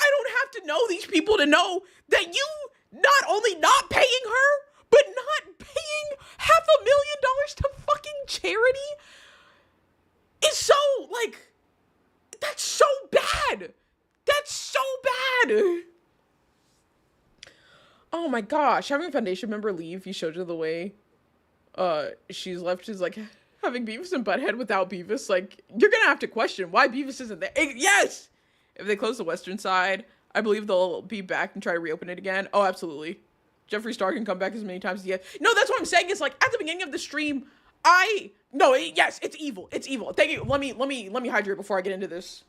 Speaker 1: don't have to know these people to know that you not only not paying her, but not paying $500,000 to fucking charity is so, that's so bad. That's so bad. Oh my gosh, having a foundation member leave, you showed you the way she's left. She's like having Beavis and Butthead without Beavis. Like, you're gonna have to question why Beavis isn't there. Yes! If they close the western side, I believe they'll be back and try to reopen it again. Oh, absolutely. Jeffree Star can come back as many times as he has. No, that's what I'm saying. It's like at the beginning of the stream, yes, it's evil. It's evil. Thank you. Let me hydrate before I get into this.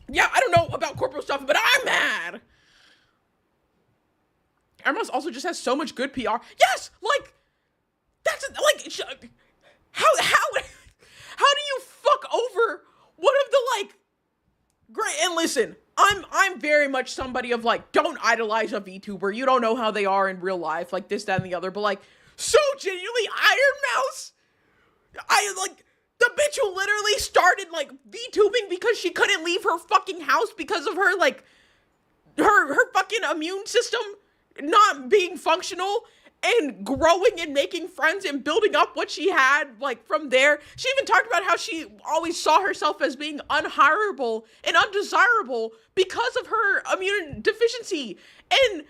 Speaker 1: Yeah, I don't know about corporal stuff, but I'm mad. Hermes also just has so much good PR. Yes, how do you fuck over one of the great? And listen, I'm very much somebody of don't idolize a VTuber. You don't know how they are in real life, this, that, and the other. But so genuinely, Iron Mouse, the bitch who literally started VTubing because she couldn't leave her fucking house because of her her fucking immune system not being functional, and growing and making friends and building up what she had, like, from there. She even talked about how she always saw herself as being unhireable and undesirable because of her immune deficiency. And,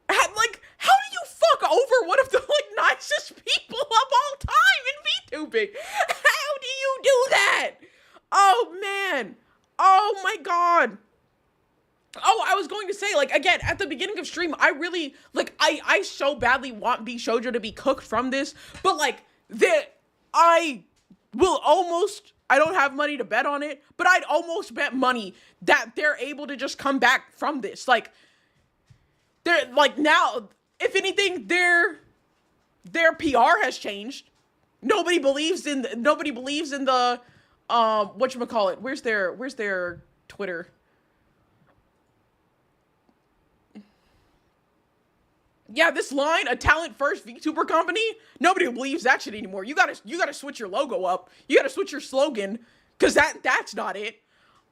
Speaker 1: like, how do you fuck over one of the, like, nicest people of all time in VTubing? How do you do that? Oh, man. Oh, my God. Oh, I was going to say, like, again, at the beginning of stream, I really, like, I so badly want VSHOJO to be cooked from this, but, like, I will almost, I don't have money to bet on it, but I'd almost bet money that they're able to just come back from this. Like, they're, like, now, if anything, their PR has changed. Nobody believes in the, whatchamacallit, where's their Twitter? Yeah, this line, a talent first VTuber company, nobody believes that shit anymore. You gotta switch your logo up. You gotta switch your slogan, cause that's not it.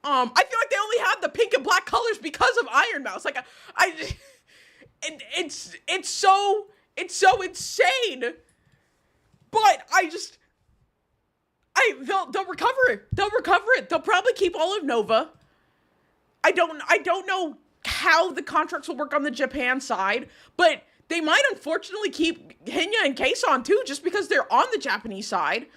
Speaker 1: I feel like they only have the pink and black colors because of Iron Mouse. Like it's so insane. But they'll recover it. They'll recover it. They'll probably keep all of Nova. I don't know how the contracts will work on the Japan side, but they might unfortunately keep Hinya and Kason too, just because they're on the Japanese side.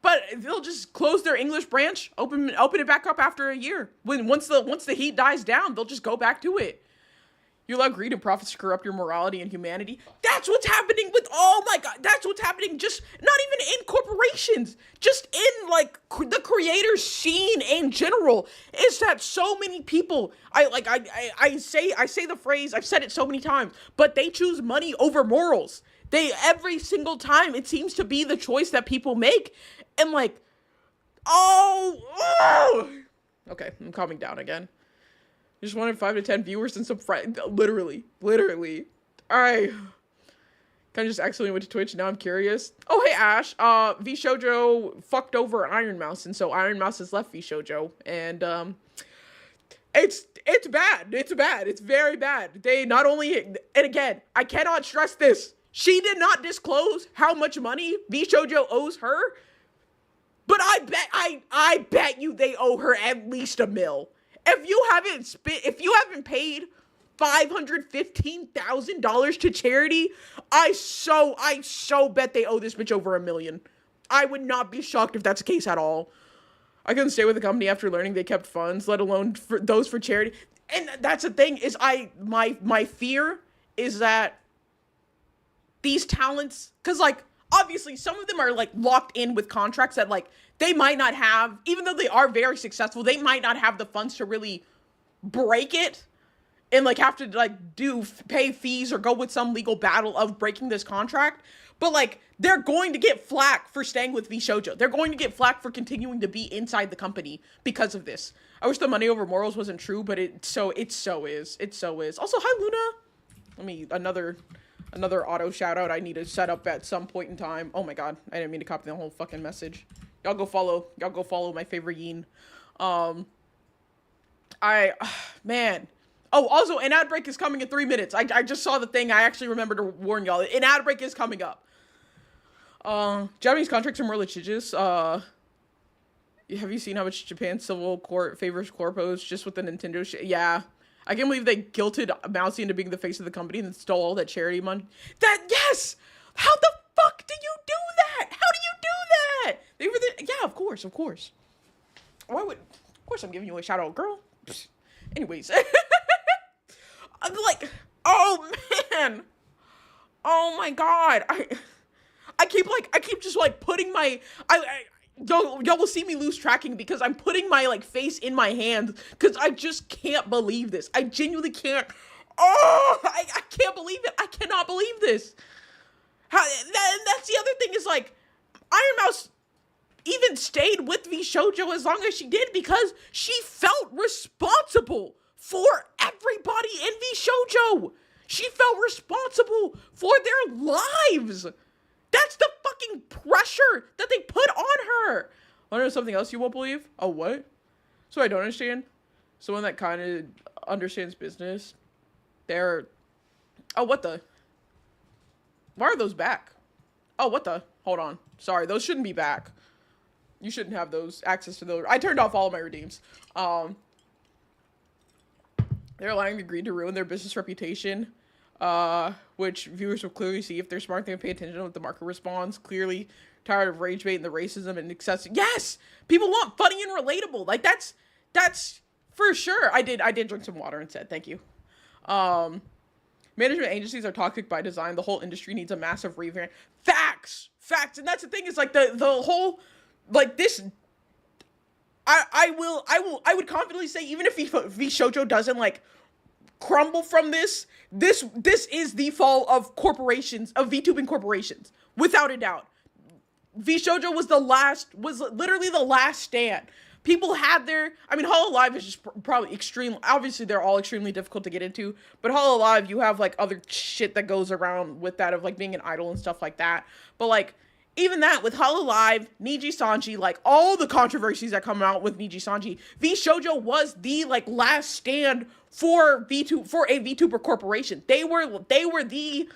Speaker 1: But they'll just close their English branch, open it back up after a year. Once the heat dies down, they'll just go back to it. You allow greed and profits to corrupt your morality and humanity. That's what's happening with, oh my God, that's what's happening just, not even in corporations, just in, like, the creator scene in general, is that so many people, I say the phrase, I've said it so many times, but they choose money over morals. Every single time, it seems to be the choice that people make, and, like, okay, I'm calming down again. Just wanted 5 to 10 viewers and some friends. Literally. Alright. Kind of just accidentally went to Twitch. Now I'm curious. Oh, hey, Ash. VSHOJO fucked over Iron Mouse, and so Iron Mouse has left VSHOJO. And, it's bad. It's bad. It's very bad. They not only, and again, I cannot stress this. She did not disclose how much money VSHOJO owes her. But I bet you they owe her at least $1 million. If you haven't paid $515,000 to charity, I so bet they owe this bitch over $1 million. I would not be shocked if that's the case at all. I couldn't stay with the company after learning they kept funds, let alone those for charity. And that's the thing, is my fear is that these talents, because, like, obviously some of them are, like, locked in with contracts that, like, they might not have, even though they are very successful, they might not have the funds to really break it and, like, have to, like, pay fees or go with some legal battle of breaking this contract. But, like, they're going to get flack for staying with VSHOJO. They're going to get flack for continuing to be inside the company because of this. I wish the money over morals wasn't true, but it so is. It so is. Also, hi, Luna. Let me, another auto shout out I need to set up at some point in time. Oh my God, I didn't mean to copy the whole fucking message. Y'all go follow my favorite Yin. Man. Oh, also, an ad break is coming in 3 minutes. I just saw the thing. I actually remembered to warn y'all. An ad break is coming up. Japanese contracts are more litigious. Have you seen how much Japan civil court favors corpos just with the Nintendo shit? Yeah. I can't believe they guilted Mousy into being the face of the company and then stole all that charity money. Yes! How the fuck do you do that? How do you do that? They were yeah, of course. Why would, of course I'm giving you a shout out, girl. Anyways. I'm like, oh man. Oh my God. I keep just like putting my, y'all will see me lose tracking because I'm putting my, like, face in my hand because I just can't believe this. I genuinely can't. Oh, I can't believe it. I cannot believe this. That's the other thing is, like, Iron Mouse even stayed with VSHOJO as long as she did because she felt responsible for everybody in VSHOJO. She felt responsible for their lives. That's the fucking pressure that they put on her. Wanna know something else you won't believe? Oh, what? So I don't understand. Someone that kind of understands business. Oh, what the? Why are those back? Oh, what the? Hold on. Sorry, those shouldn't be back. You shouldn't have those access to those. I turned off all of my redeems. They're allowing the greed to ruin their business reputation, which viewers will clearly see if they're smart. They pay attention to what the market responds. Clearly tired of rage bait and the racism and excessive. Yes, people want funny and relatable. Like that's for sure. I did drink some water instead. Thank you. Management agencies are toxic by design. The whole industry needs a massive revamp. Facts, and that's the thing. Is like the whole like this. I would confidently say even if VSHOJO doesn't like crumble from this is the fall of corporations, of VTubing corporations, without a doubt. VSHOJO was literally the last stand. People had their, I mean, Hololive is just probably extreme. Obviously, they're all extremely difficult to get into. But Hololive, you have like other shit that goes around with that of like being an idol and stuff like that. But like, even that with Hololive, Niji Sanji, like all the controversies that come out with Niji Sanji, VSHOJO was the like last stand for a VTuber corporation. They were the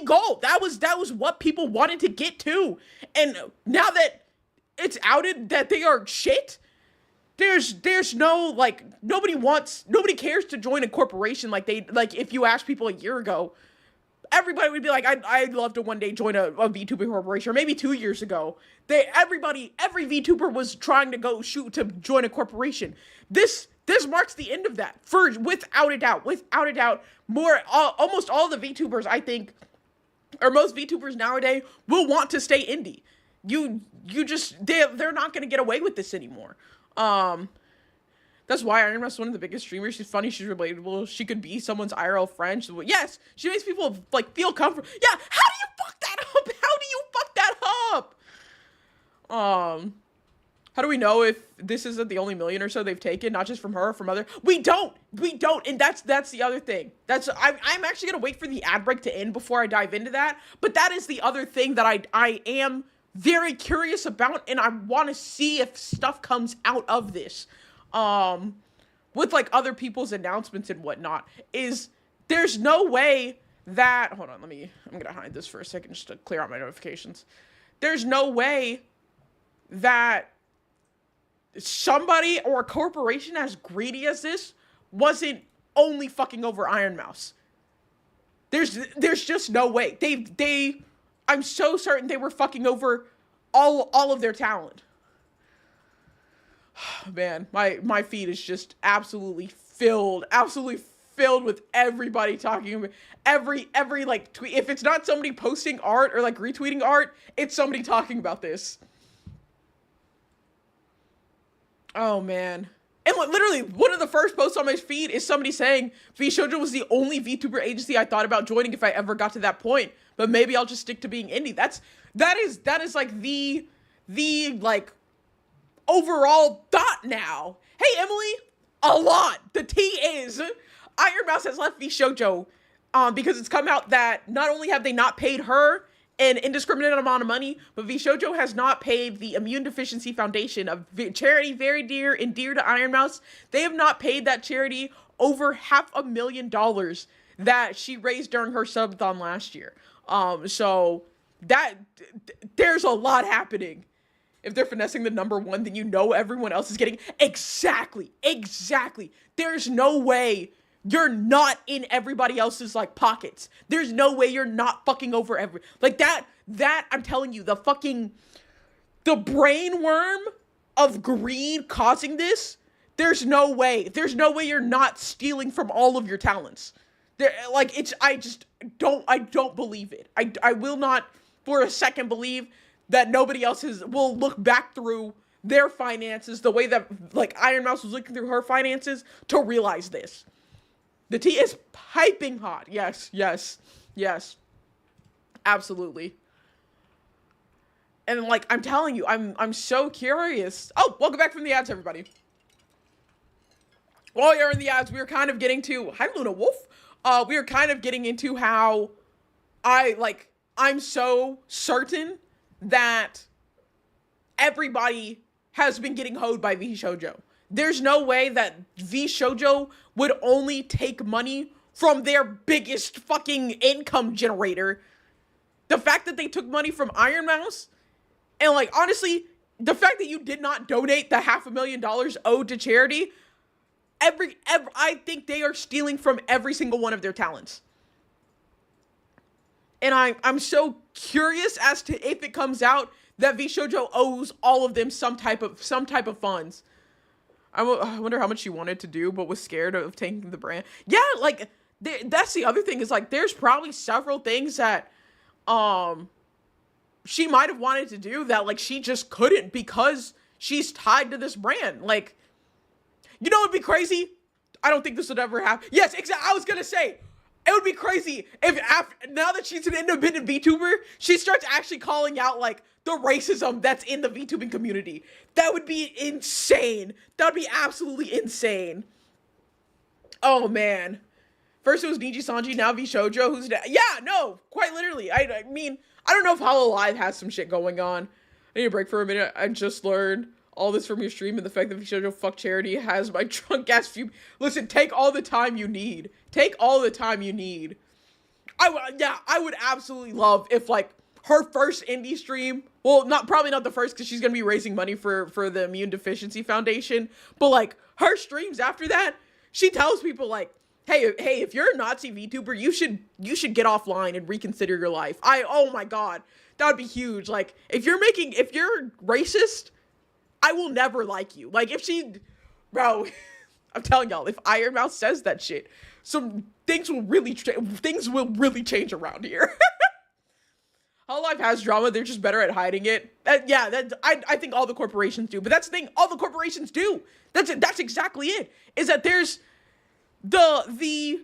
Speaker 1: goal. That was what people wanted to get to. And now that it's outed that they are shit, there's no like nobody cares to join a corporation like if you ask people a year ago, everybody would be like, I'd love to one day join a VTuber corporation. Or maybe 2 years ago, every VTuber was trying to go shoot to join a corporation. This marks the end of that, without a doubt. Almost all the VTubers, I think, or most VTubers nowadays will want to stay indie. They're not going to get away with this anymore. That's why Iron Mouse is one of the biggest streamers. She's funny, she's relatable. She could be someone's IRL friend. Yes, she makes people like feel comfortable. Yeah, how do you fuck that up? How do we know if this isn't the only million or so they've taken, not just from her, from other? We don't, and that's the other thing. I'm actually gonna wait for the ad break to end before I dive into that. But that is the other thing that I am very curious about, and I want to see if stuff comes out of this. With like other people's announcements and whatnot, is there's no way that, hold on, I'm gonna hide this for a second just to clear out my notifications. There's no way that somebody or a corporation as greedy as this wasn't only fucking over Iron Mouse. There's just no way. I'm so certain they were fucking over all of their talent. Man, my feed is just absolutely filled with everybody talking about every like tweet. If it's not somebody posting art or like retweeting art, it's somebody talking about this. Oh man. And literally one of the first posts on my feed is somebody saying VSHOJO was the only VTuber agency I thought about joining if I ever got to that point, but maybe I'll just stick to being indie. That is like the like overall thought now. Hey Emily, a lot. The tea is Iron Mouse has left VSHOJO because it's come out that not only have they not paid her an indiscriminate amount of money, but VSHOJO has not paid the Immune Deficiency Foundation, a charity very dear and dear to Iron Mouse. They have not paid that charity over $500,000 that she raised during her subathon last year. So that there's a lot happening. If they're finessing the number one, then you know everyone else is getting exactly. There's no way you're not in everybody else's like pockets. There's no way you're not fucking over like that I'm telling you, the brain worm of greed causing this. There's no way you're not stealing from all of your talents. I don't believe it. I will not for a second believe that nobody else will look back through their finances the way that like Iron Mouse was looking through her finances to realize this. The tea is piping hot. Yes. Absolutely. And like I'm telling you, I'm so curious. Oh, welcome back from the ads, everybody. While you're in the ads, we are kind of getting to hi Luna Wolf. We are kind of getting into how I'm so certain that everybody has been getting hoed by VSHOJO. There's no way that VSHOJO would only take money from their biggest fucking income generator the fact that they took money from Iron Mouse, and like, honestly, the fact that you did not donate the $500,000 owed to charity, I think they are stealing from every single one of their talents. And I'm so curious as to if it comes out that VSHOJO owes all of them some type of funds. I wonder how much she wanted to do, but was scared of tanking the brand. Yeah, like, that's the other thing, is like, there's probably several things that she might have wanted to do that, like, she just couldn't because she's tied to this brand. Like, you know, it'd be crazy. I don't think this would ever happen. Yes, exactly. I was gonna say, it would be crazy if now that she's an independent VTuber, she starts actually calling out, like, the racism that's in the VTubing community. That would be insane. That would be absolutely insane. Oh, man. First it was Niji Sanji, now VSHOJO, who's dead. Yeah, no, quite literally. I mean, I don't know if Hololive has some shit going on. I need a break for a minute. I just learned all this from your stream, and the fact that VSHOJO fuck charity has my drunk ass few. Listen, take all the time you need. Take all the time you need. I would absolutely love if, like, her first indie stream, well, probably not the first, because she's gonna be raising money for the Immune Deficiency Foundation, but like, her streams after that, she tells people, like, hey, if you're a Nazi VTuber, you should get offline and reconsider your life. Oh my god, that would be huge. Like, if you're racist, I will never like you. Like, bro, I'm telling y'all, if Iron Mouse says that shit, some things will really change around here. Hololive has drama, they're just better at hiding it. I think all the corporations do, but that's the thing, all the corporations do. That's exactly it, is that there's the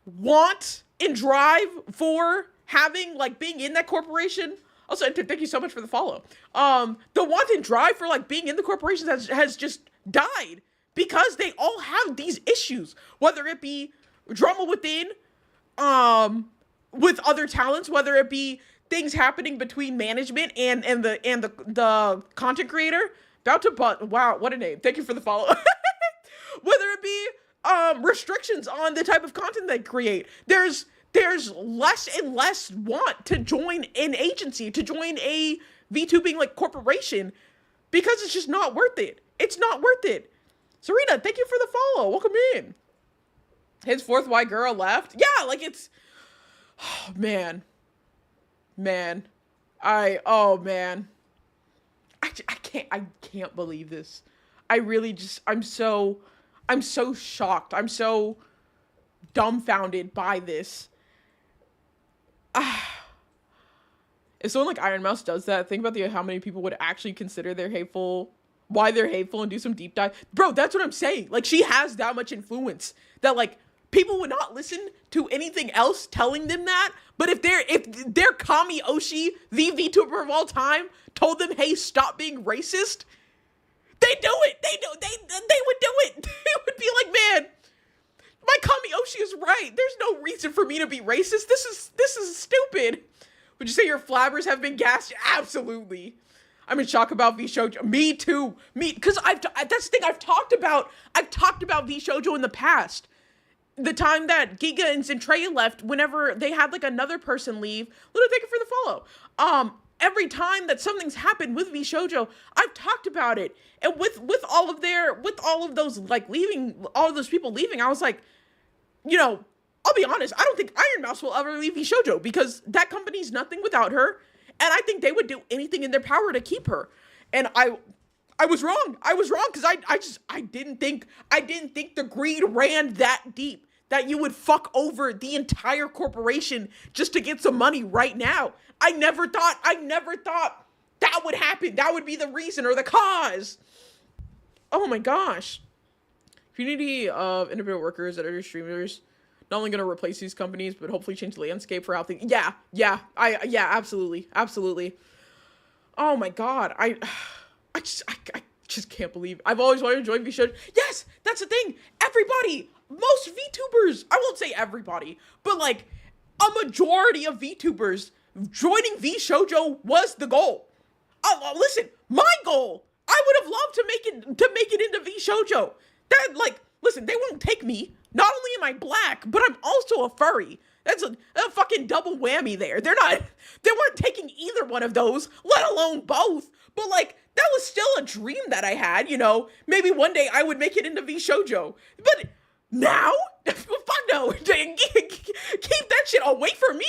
Speaker 1: want and drive for having, like, being in that corporation. Also, thank you so much for the follow. The want and drive for, like, being in the corporation has just died because they all have these issues, whether it be drama within, with other talents, whether it be things happening between management and the content creator. Wow, what a name. Thank you for the follow. Whether it be restrictions on the type of content they create. There's less and less want to join an agency, to join a VTubing, like, corporation, because it's just not worth it. It's not worth it. Serena, thank you for the follow. Welcome in. His fourth white girl left. Yeah, like, it's, oh, man. I can't believe this. I'm so shocked. I'm so dumbfounded by this. If someone like Iron Mouse does that, think about how many people would actually consider why they're hateful, and do some deep dive. Bro, that's what I'm saying. Like, she has that much influence that, like, people would not listen to anything else telling them that. But if their Kami Oshi, the VTuber of all time, told them, hey, stop being racist, they do it. They would do it. They would be like, man, my Kami Oshi is right. There's no reason for me to be racist. This is stupid. Would you say your flabbers have been gassed? Absolutely. I'm in shock about VSHOJO. Me too. Because that's the thing. I've talked about VSHOJO in the past. The time that Giga and Zentreya left, whenever they had, like, another person leave. Lulu, thank you for the follow. Every time that something's happened with VSHOJO, I've talked about it. And with all of those, like, leaving, all of those people leaving, I was like, you know, I'll be honest, I don't think Iron Mouse will ever leave VSHOJO, because that company's nothing without her. And I think they would do anything in their power to keep her. And I was wrong. I was wrong, because I didn't think the greed ran that deep, that you would fuck over the entire corporation just to get some money right now. I never thought that would happen. That would be the reason or the cause. Oh my gosh. Community of independent workers that are streamers, not only going to replace these companies, but hopefully change the landscape for how things. Yeah, absolutely. Oh my god. I just can't believe. I've always wanted to join VSHOJO. Yes, that's the thing. Everybody, most VTubers, I won't say everybody, but, like, a majority of VTubers joining VSHOJO was the goal. Listen, my goal, I would have loved to make it into VSHOJO. That, like, listen, they won't take me. Not only am I black, but I'm also a furry. That's a fucking double whammy there. They weren't taking either one of those, let alone both. But like, that was still a dream that I had, you know. Maybe one day I would make it into VSHOJO. But now? Fuck no. Keep that shit away from me.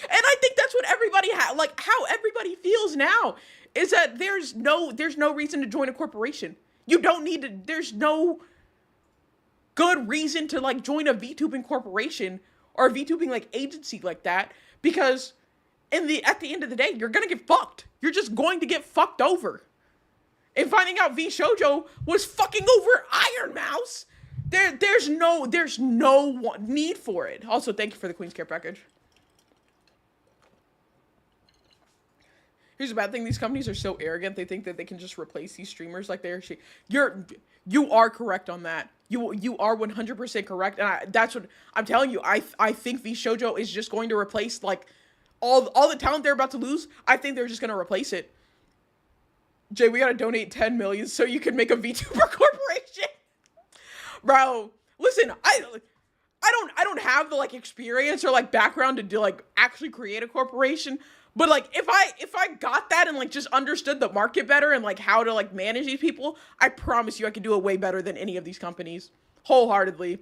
Speaker 1: And I think that's what everybody like how everybody feels now is that there's no reason to join a corporation. You don't need to, there's no good reason to like join a VTubing corporation or a VTubing like agency like that, because at the end of the day, you're gonna get fucked. You're just going to get fucked over. And finding out VSHOJO was fucking over Iron Mouse, there's no need for it. Also, thank you for the Queen's Care package. Here's the bad thing: these companies are so arrogant. They think that they can just replace these streamers like they're shit. You are correct on that. You are 100% correct, and that's what I'm telling you. I think VSHOJO is just going to replace like all the talent they're about to lose. I think they're just gonna replace it. Jay, we gotta donate 10 million so you can make a VTuber corporation. Bro, listen, I don't have the like experience or like background to do like actually create a corporation. But like if I got that and like just understood the market better and like how to like manage these people, I promise you I could do it way better than any of these companies, wholeheartedly.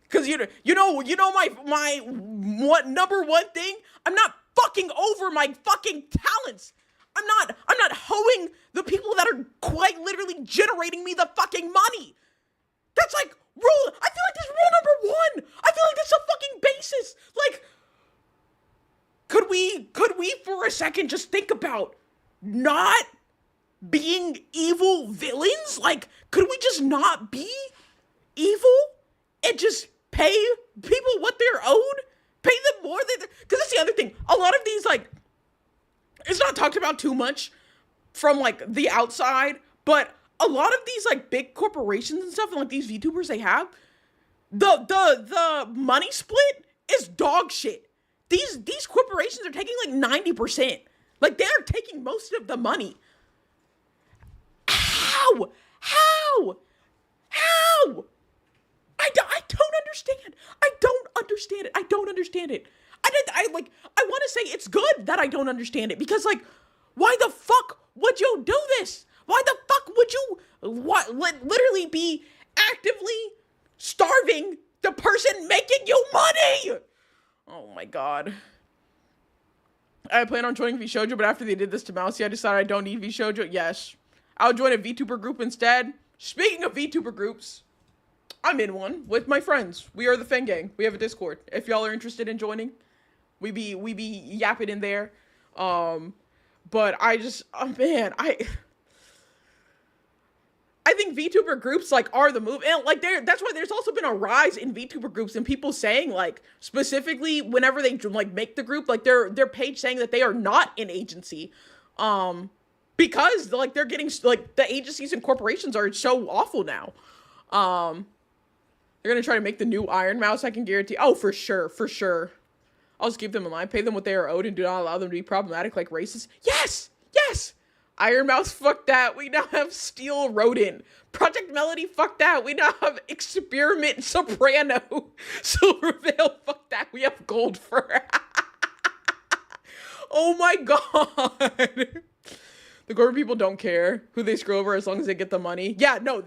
Speaker 1: Cause you know my what number one thing? I'm not fucking over my fucking talents. I'm not hoeing the people that are quite literally generating me the fucking money. That's like rule. I feel like that's rule number one. I feel like that's a fucking basis. Like, could we for a second just think about not being evil villains? Like, could we just not be evil and just pay people what they're owed? Pay them more than, because that's the other thing. A lot of these, like, it's not talked about too much from like the outside, but a lot of these like big corporations and stuff and like these VTubers they have, the money split is dog shit. These corporations are taking like 90%. Like they're taking most of the money. How? I don't understand. I don't understand it. I don't understand it. I want to say it's good that I don't understand it, because like, why the fuck would you do this? Why the fuck would you literally be actively starving the person making you money? Oh my god. I plan on joining VSHOJO, but after they did this to Mousy, I decided I don't need VSHOJO. Yes. I'll join a VTuber group instead. Speaking of VTuber groups, I'm in one with my friends. We are the Fen Gang. We have a Discord. If y'all are interested in joining, we be yapping in there. But I just, oh man, I think VTuber groups like are the move, and like that's why there's also been a rise in VTuber groups and people saying like specifically whenever they like make the group, like their page saying that they are not an agency, because like they're getting like the agencies and corporations are so awful now. They're gonna try to make the new Iron Mouse, I can guarantee. Oh, for sure. I'll just keep them in line, pay them what they are owed, and do not allow them to be problematic like racist. Yes! Iron Mouse, fuck that. We now have Steel Rodent. Project Melody, fuck that. We now have Experiment Soprano. Silverveil, fuck that. We have Gold Fur. Oh my god. The corporate people don't care who they screw over as long as they get the money. Yeah, no,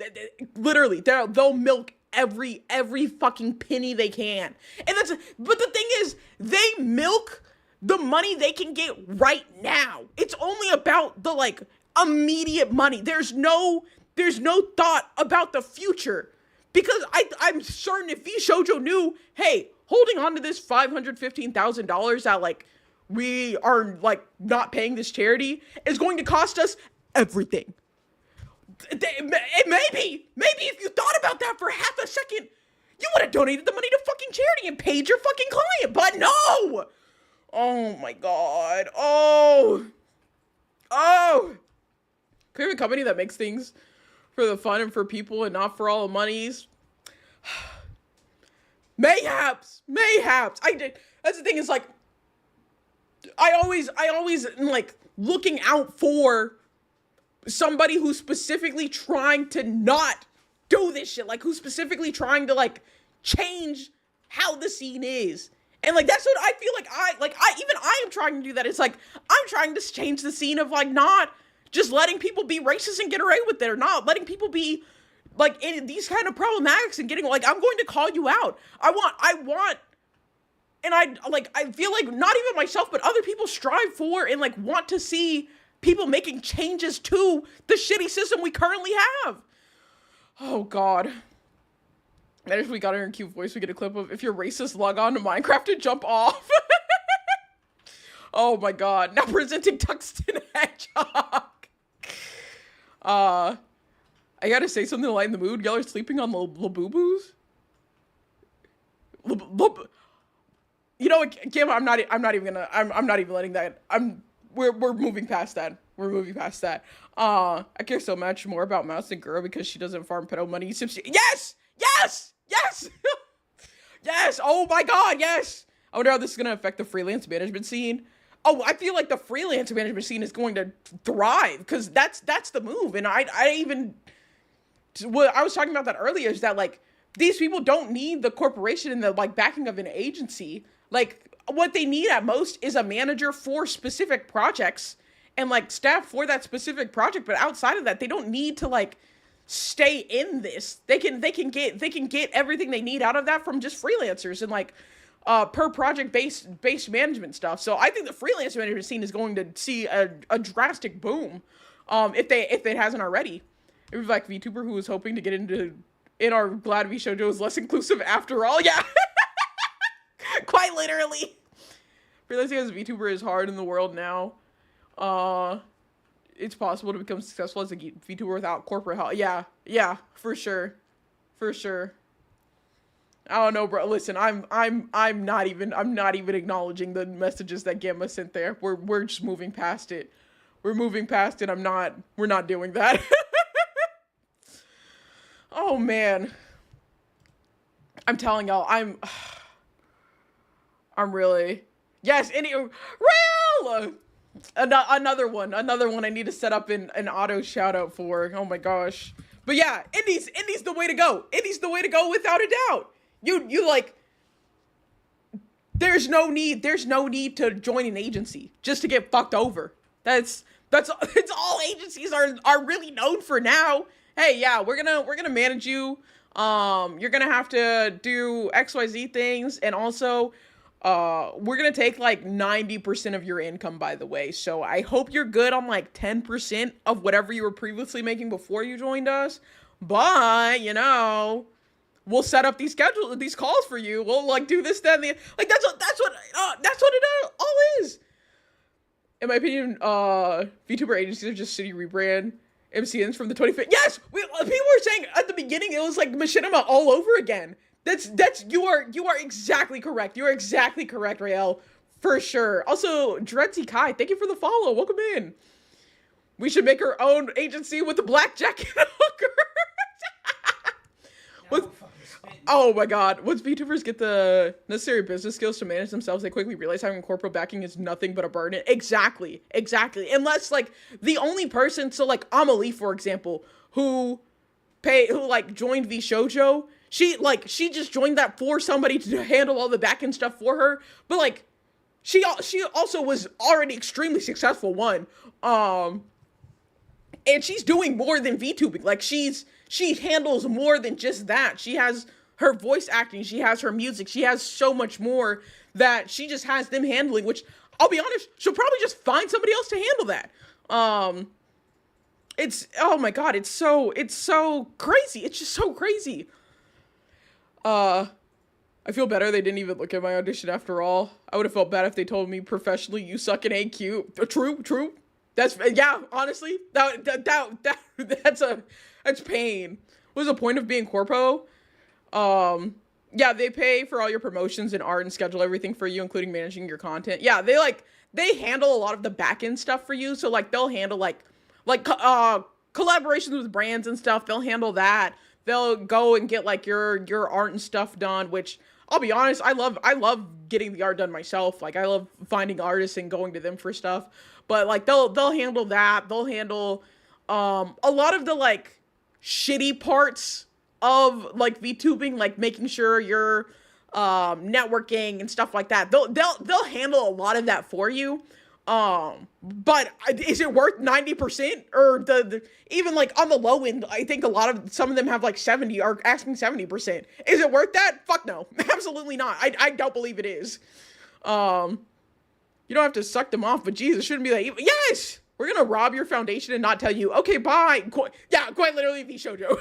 Speaker 1: literally, they'll milk every fucking penny they can. And but the thing is, they milk the money they can get right now. It's only about the like immediate money. There's no thought about the future, because I'm certain if VSHOJO knew, hey, holding on to this $515,000 that like we are like not paying this charity is going to cost us everything. Maybe if you thought about that for half a second, you would have donated the money to fucking charity and paid your fucking client, but no! Oh my god. Oh! Could we have a company that makes things for the fun and for people and not for all the monies? Mayhaps! That's the thing, is like, I always am like looking out for somebody who's specifically trying to not do this shit, like who's specifically trying to like change how the scene is. And like, that's what I feel like I am trying to do that. It's like, I'm trying to change the scene of like, not just letting people be racist and get away with it, or not letting people be like in these kind of problematics and getting like, I'm going to call you out. I want, and I feel like not even myself, but other people strive for and like want to see people making changes to the shitty system we currently have. Oh God. And if we got her in cute voice, we get a clip of, if you're racist, log on to Minecraft and jump off. Oh my God. Now presenting Tungsten Hedgehog. I gotta say something to lighten the mood. Y'all are sleeping on Labubu's? You know what, Kim, I'm not even letting that. We're moving past that. We're moving past that. I care so much more about Mouse than Girl because she doesn't farm pedo money. Yes! Yes! Yes! Yes! Oh my God, yes! I wonder how this is going to affect the freelance management scene. Oh, I feel like the freelance management scene is going to thrive because that's the move. And I was talking about that earlier, is that like, these people don't need the corporation and the like backing of an agency. Like, what they need at most is a manager for specific projects and like staff for that specific project. But outside of that, they don't need to like stay in this. They can get everything they need out of that from just freelancers and like per project based management stuff. So I think the freelance management scene is going to see a drastic boom if it hasn't already. It was like VTuber who was hoping to get in our glad VSHOJO is less inclusive after all. Yeah. Quite literally. Freelancing as a VTuber is hard in the world now. It's possible to become successful as a VTuber without corporate help. Yeah, for sure. For sure. I don't know, bro. Listen, I'm not even acknowledging the messages that Gamma sent there. We're just moving past it. We're moving past it. We're not doing that. Oh man. I'm telling y'all, I'm really, yes, real! Another one I need to set up an auto shout out for. Oh my gosh. But yeah, Indies the way to go. Indies the way to go without a doubt. You like, there's no need to join an agency just to get fucked over. That's all agencies are really known for now. Hey, yeah, we're gonna manage you. You're gonna have to do XYZ things, and also we're gonna take like 90% of your income, by the way. So I hope you're good on like 10% of whatever you were previously making before you joined us. But you know, we'll set up these calls for you. We'll like do this, that, and the like. That's what it all is. In my opinion, VTuber agencies are just shitty rebrand MCNs from the 25th. Yes, people were saying at the beginning it was like machinima all over again. You are exactly correct. You are exactly correct, Rael, for sure. Also, Dredzy Kai, thank you for the follow. Welcome in. We should make our own agency with the blackjack and hooker. Oh my God. Once VTubers get the necessary business skills to manage themselves, they quickly realize having corporate backing is nothing but a burden. Exactly. Unless like the only person, so like Amelie, for example, who like joined VSHOJO, she just joined that for somebody to handle all the back end stuff for her. But like, she also was already extremely successful and she's doing more than VTubing. Like she handles more than just that. She has her voice acting, she has her music, she has so much more that she just has them handling, which I'll be honest, she'll probably just find somebody else to handle that. It's, oh my God, it's so crazy. It's just so crazy. I feel better they didn't even look at my audition after all. I would have felt bad if they told me professionally, you suck in AQ. True. That's, yeah, honestly, that's pain. What was the point of being corpo? Yeah, they pay for all your promotions and art and schedule everything for you, including managing your content. Yeah, they handle a lot of the back end stuff for you. So like they'll handle like collaborations with brands and stuff. They'll handle that. They'll go and get like your art and stuff done, which I'll be honest, I love getting the art done myself. Like I love finding artists and going to them for stuff. But like they'll handle that. They'll handle a lot of the like shitty parts of like VTubing, like making sure your networking and stuff like that. They'll handle a lot of that for you. But is it worth 90%? Or the even like on the low end, I think some of them have like 70 are asking 70%. Is it worth that? Fuck no. Absolutely not. I don't believe it is. You don't have to suck them off, but Jesus, shouldn't be that evil. Yes! We're gonna rob your foundation and not tell you, okay, bye. Quite literally VSHOJO.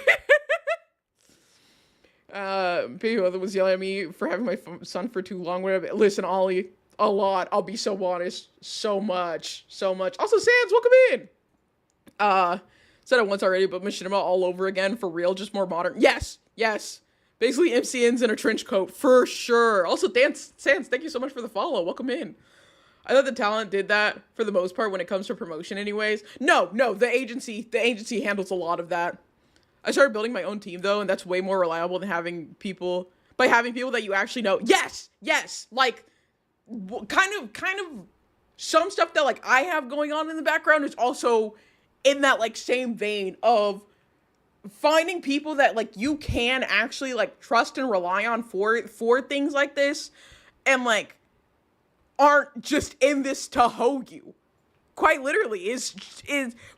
Speaker 1: People was yelling at me for having my son for too long. Whatever. Listen, Ollie, a lot. I'll be so honest. So much. Also, Sans, welcome in. Said it once already, but Machinima all over again, for real, just more modern. Yes. Basically, MCNs in a trench coat, for sure. Also, Sans, thank you so much for the follow. Welcome in. I thought the talent did that for the most part when it comes to promotion anyways. No, the agency handles a lot of that. I started building my own team though, and that's way more reliable than having people that you actually know. Yes, like kind of some stuff that like I have going on in the background is also in that like same vein of finding people that like you can actually like trust and rely on for things like this, and like aren't just in this to hoe you. Quite literally is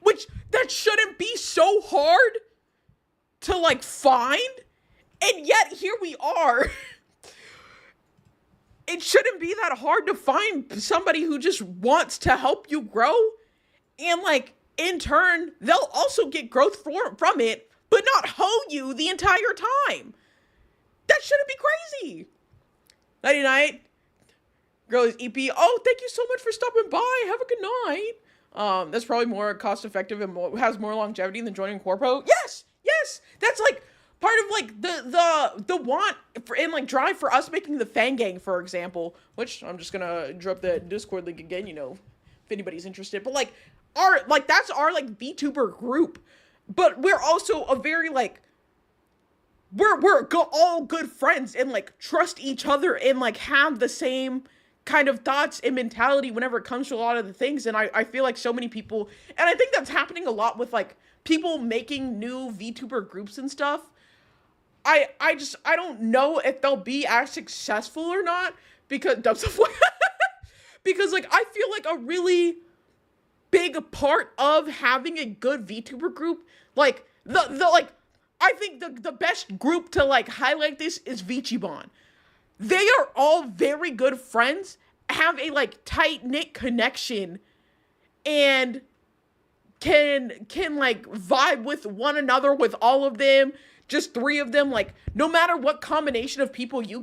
Speaker 1: which that shouldn't be so hard to like find, and yet here we are. It shouldn't be that hard to find somebody who just wants to help you grow, and like in turn they'll also get growth from it, but not hoe you the entire time. That shouldn't be crazy. Nighty night. Girlies EP. Oh, thank you so much for stopping by. Have a good night. That's probably more cost effective and has more longevity than joining Corpo. Yes. That's like part of like the want for and like drive for us making the Fang Gang, for example. Which I'm just gonna drop the Discord link again. You know, if anybody's interested. But like that's our like VTuber group. But we're also a very like we're all good friends and like trust each other and like have the same kind of thoughts and mentality whenever it comes to a lot of the things. And I feel like so many people, and I think that's happening a lot with like people making new VTuber groups and stuff. I don't know if they'll be as successful or not because because like I feel like a really big part of having a good VTuber group, like the like I think the best group to like highlight this is Vichibon. They are all very good friends, have a like tight-knit connection, and can like vibe with one another with all of them. Just three of them, like no matter what combination of people you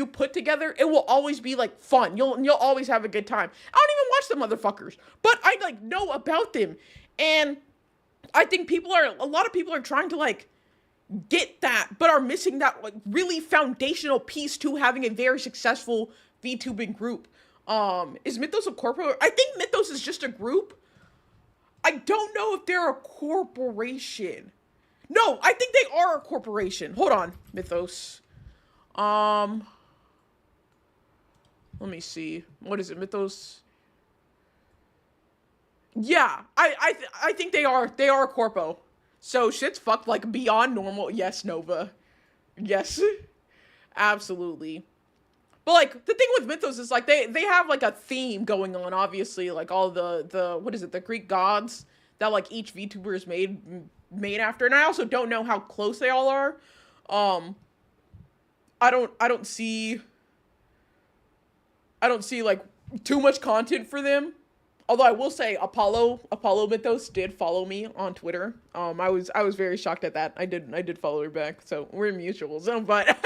Speaker 1: put together, it will always be like fun. You'll always have a good time. I don't even watch them motherfuckers, but I like know about them, and I think a lot of people are trying to like get that, but are missing that like really foundational piece to having a very successful VTubing group. Is Mythos a corporate? I think Mythos is just a group. I don't know if they're a corporation. No, I think they are a corporation. Hold on, Mythos. Let me see. What is it, Mythos? Yeah, I think they are a corpo. So shit's fucked like beyond normal. Yes, Nova. Yes. Absolutely. But like the thing with Mythos is like they have like a theme going on, obviously, like all the what is it, the Greek gods that like each VTuber is made after. And I also don't know how close they all are. I don't see like too much content for them. Although I will say Apollo Mythos did follow me on Twitter. I was very shocked at that. I did follow her back, so we're mutuals. But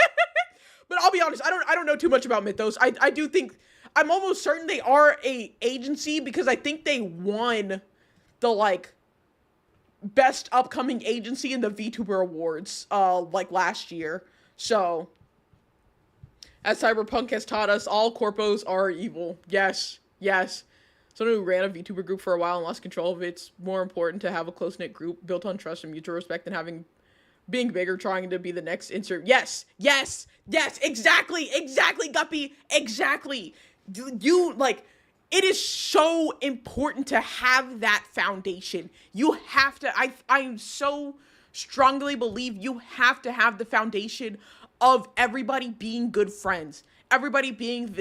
Speaker 1: but I'll be honest, I don't know too much about Mythos. I do think I'm almost certain they are a agency because I think they won the like best upcoming agency in the VTuber Awards like last year. So as Cyberpunk has taught us, all corpos are evil. Yes. Someone who ran a VTuber group for a while and lost control of it. It's more important to have a close-knit group built on trust and mutual respect than being bigger, trying to be the next insert. Yes, exactly, Guppy, exactly. You, like, it is so important to have that foundation. You have to, I so strongly believe you have to have the foundation of everybody being good friends, everybody being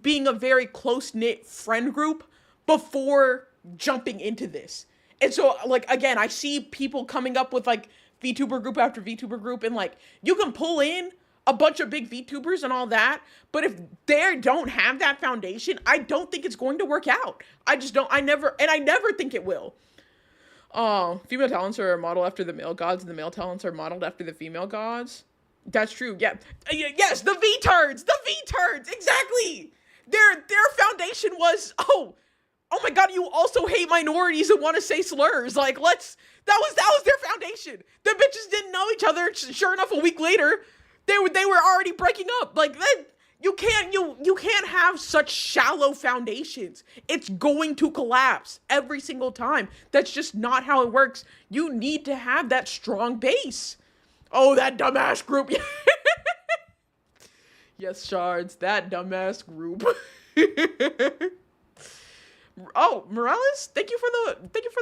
Speaker 1: being a very close-knit friend group before jumping into this. And so, like, again, I see people coming up with, like, VTuber group after VTuber group, and, like, you can pull in a bunch of big VTubers and all that, but if they don't have that foundation, I don't think it's going to work out. I never think it will. Female talents are modeled after the male gods, and the male talents are modeled after the female gods. That's true, yeah. Yes, the V-turds, exactly! Their foundation was, oh my god, you also hate minorities and want to say slurs. Like, that was their foundation. The bitches didn't know each other. Sure enough, a week later, they were already breaking up. Like, that, you can't have such shallow foundations. It's going to collapse every single time. That's just not how it works. You need to have that strong base. Oh, that dumbass group. Yes, Shards, that dumbass group. Oh, Morales, thank you for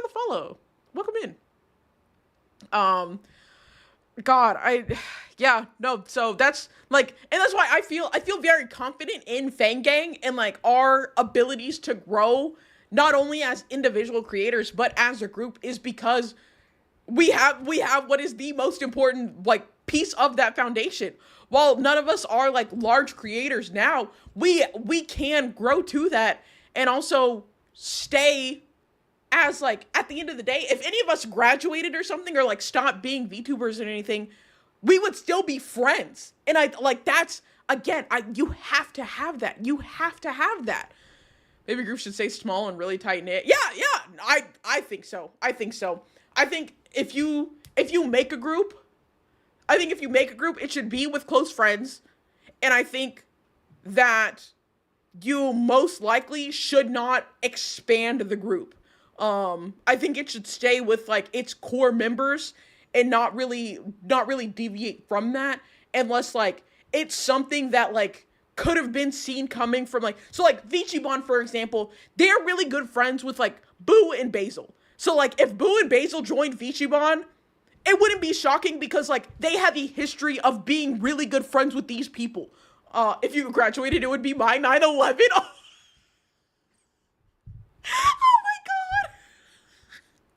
Speaker 1: the follow. Welcome in. So that's like, and that's why I feel very confident in Fangang and like our abilities to grow not only as individual creators but as a group is because we have what is the most important like piece of that foundation. While none of us are like large creators now, we can grow to that and also stay as like at the end of the day, if any of us graduated or something or like stopped being VTubers or anything, we would still be friends. And I like that's again, you have to have that. You have to have that. Maybe groups should stay small and really tight knit. Yeah, I think so. I think if you make a group, it should be with close friends. And I think that you most likely should not expand the group. I think it should stay with like its core members and not really deviate from that unless like it's something that like could have been seen coming from like, so like Vichibon, for example, they're really good friends with like Boo and Basil. So like if Boo and Basil joined Vichibon, it wouldn't be shocking because like they have a history of being really good friends with these people. If you graduated, it would be my 9/11. Oh. Oh my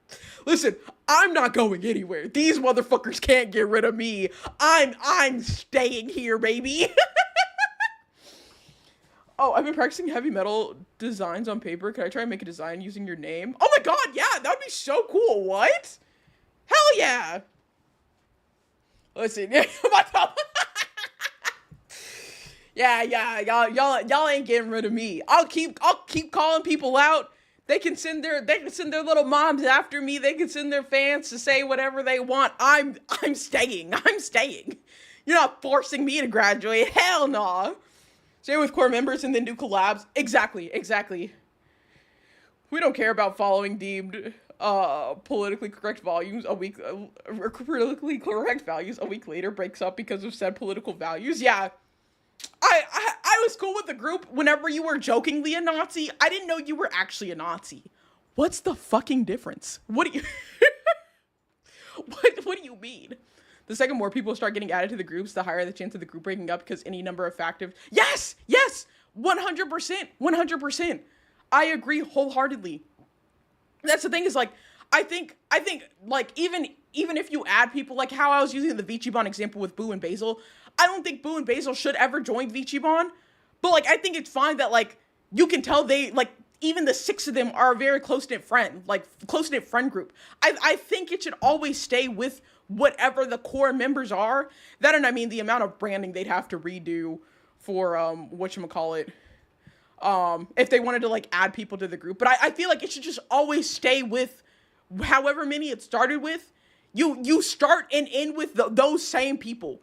Speaker 1: god. Listen, I'm not going anywhere. These motherfuckers can't get rid of me. I'm staying here, baby. Oh, I've been practicing heavy metal designs on paper. Can I try and make a design using your name? Oh my god, yeah, that would be so cool. What? Hell yeah. Listen, yeah, y'all ain't getting rid of me. I'll keep calling people out. They can send their little moms after me. They can send their fans to say whatever they want. I'm staying. You're not forcing me to graduate. Hell no. Nah. Stay with core members and then do collabs. Exactly. We don't care about following deemed politically correct values a week politically correct values a week later breaks up because of said political values. Yeah. I was cool with the group whenever you were jokingly a Nazi. I didn't know you were actually a Nazi. What's the fucking difference? What do you what do you mean? The second more people start getting added to the groups, the higher the chance of the group breaking up because any number of factors. Yes! 100%. I agree wholeheartedly. That's the thing is like, I think like even if you add people, like how I was using the Vichibon example with Boo and Basil, I don't think Boo and Basil should ever join Vichibon, but like I think it's fine that like you can tell they like even the 6 of them are a very close-knit friend group. I think it should always stay with whatever the core members are. That and I mean the amount of branding they'd have to redo for whatchamacallit. If they wanted to like add people to the group. But I feel like it should just always stay with however many it started with. You start and end with those same people.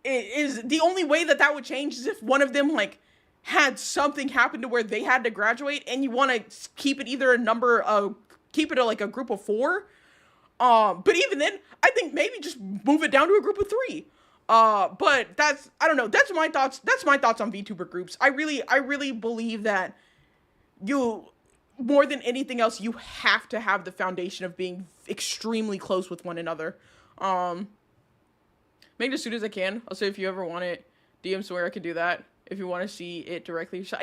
Speaker 1: It is the only way that would change is if one of them like had something happen to where they had to graduate and you want to keep it either keep it like a group of 4. But even then, I think maybe just move it down to a group of 3. But I don't know. That's my thoughts. That's my thoughts on VTuber groups. I really believe that more than anything else, you have to have the foundation of being extremely close with one another. Make it as soon as I can. Also, if you ever want it, DM somewhere I could do that. If you want to see it directly. Yeah,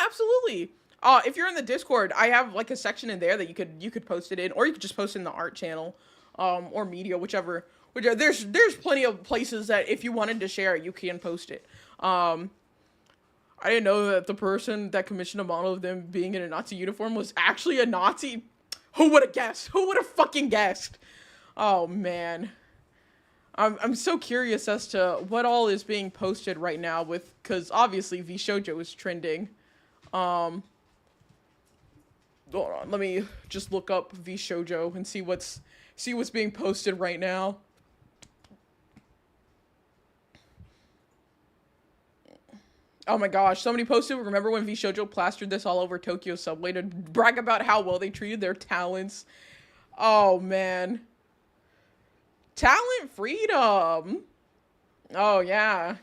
Speaker 1: absolutely. If you're in the Discord, I have like a section in there that you could post it in, or you could just post it in the art channel, or media, whichever. There's plenty of places that if you wanted to share it, you can post it. I didn't know that the person that commissioned a model of them being in a Nazi uniform was actually a Nazi. Who would have guessed? Who would have fucking guessed? Oh man. I'm so curious as to what all is being posted right now because obviously VSHOJO is trending. Hold on, let me just look up VSHOJO and see what's being posted right now. Oh my gosh, somebody posted, remember when VSHOJO plastered this all over Tokyo subway to brag about how well they treated their talents? Oh man. Talent freedom. Oh yeah.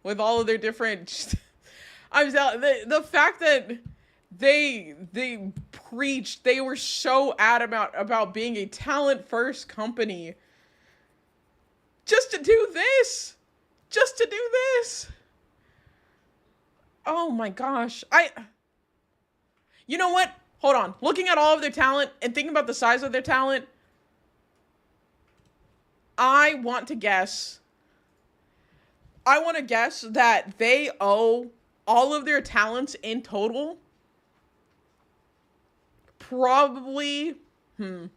Speaker 1: With all of their different the fact that they preached, they were so adamant about being a talent first company. Just to do this. Oh my gosh. You know what? Hold on. Looking at all of their talent and thinking about the size of their talent, I want to guess that they owe all of their talents in total probably, because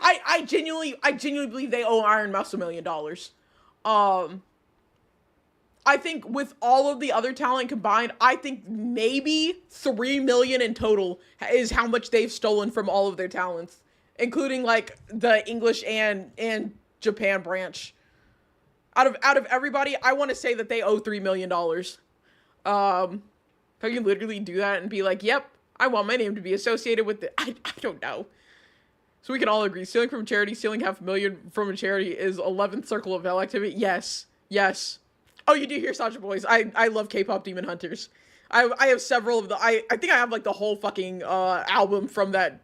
Speaker 1: I genuinely believe they owe Iron Mouse $1 million. I think with all of the other talent combined, I think maybe 3 million in total is how much they've stolen from all of their talents, including like the English and Japan branch. Out of everybody, I want to say that they owe $3 million. If I can literally do that and be like, yep, I want my name to be associated with it. I don't know. So we can all agree, stealing from charity, stealing $500,000 from a charity is 11th circle of hell activity. Yes. Oh, you do hear Sasha Boys. I love K-pop Demon Hunters. I have several of the, I think I have like the whole fucking album from that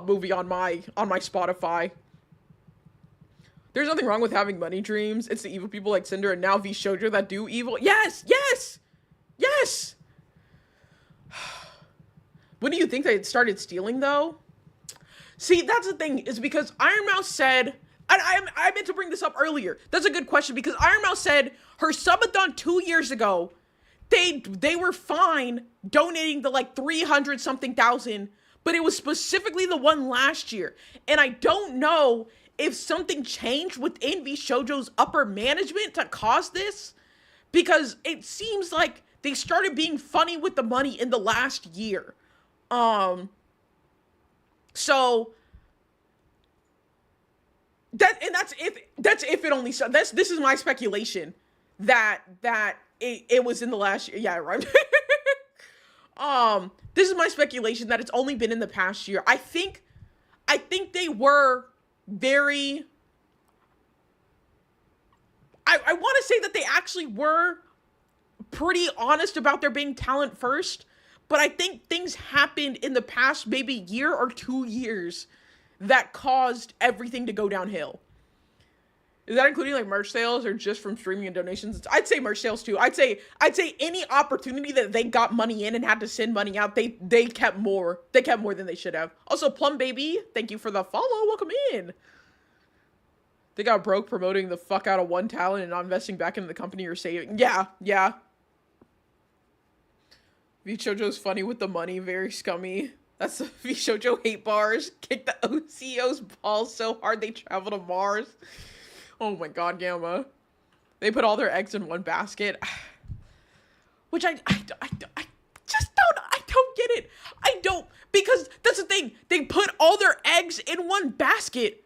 Speaker 1: movie on my Spotify. There's nothing wrong with having money dreams. It's the evil people like Cinder and now VSHOJO that do evil. Yes. When do you think they started stealing though? See, that's the thing, is because Iron Mouse said, I meant to bring this up earlier. That's a good question, because Iron Mouse said her subathon 2 years ago, they were fine donating the like 300 something thousand, but it was specifically the one last year. And I don't know if something changed within VSHOJO's upper management to cause this, because it seems like they started being funny with the money in the last year. So that's if it only, this is my speculation that it was in the last year. Yeah, right. This is my speculation that it's only been in the past year. I think they were very, I want to say that they actually were pretty honest about their being talent first, but I think things happened in the past maybe year or 2 years that caused everything to go downhill. Is that including like merch sales or just from streaming and donations? I'd say merch sales too. I'd say any opportunity that they got money in and had to send money out, they kept more. They kept more than they should have. Also, Plum Baby, thank you for the follow. Welcome in. They got broke promoting the fuck out of one talent and not investing back into the company or saving. Yeah. VSHOJO's funny with the money, very scummy. That's the VSHOJO hate bars. Kick the OCO's balls so hard they travel to Mars. Oh my god, Gamma. They put all their eggs in one basket. Which I just don't get it. I don't, because that's the thing. They put all their eggs in one basket,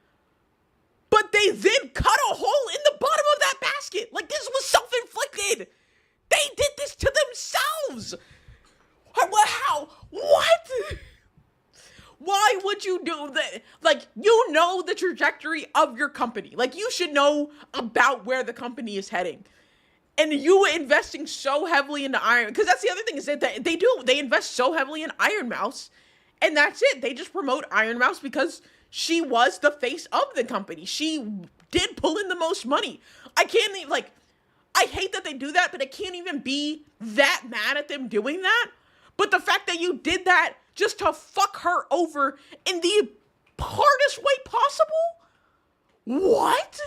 Speaker 1: but they then cut a hole in the bottom of that basket. Like, this was self-inflicted. They did this to themselves. How? What? Why would you do that? Like, you know the trajectory of your company. Like, you should know about where the company is heading. And you investing so heavily into Iron... Because that's the other thing, is that they invest so heavily in Iron Mouse. And that's it. They just promote Iron Mouse because she was the face of the company. She did pull in the most money. I can't even, like, I hate that they do that, but I can't even be that mad at them doing that. But the fact that you did that just to fuck her over in the hardest way possible? What?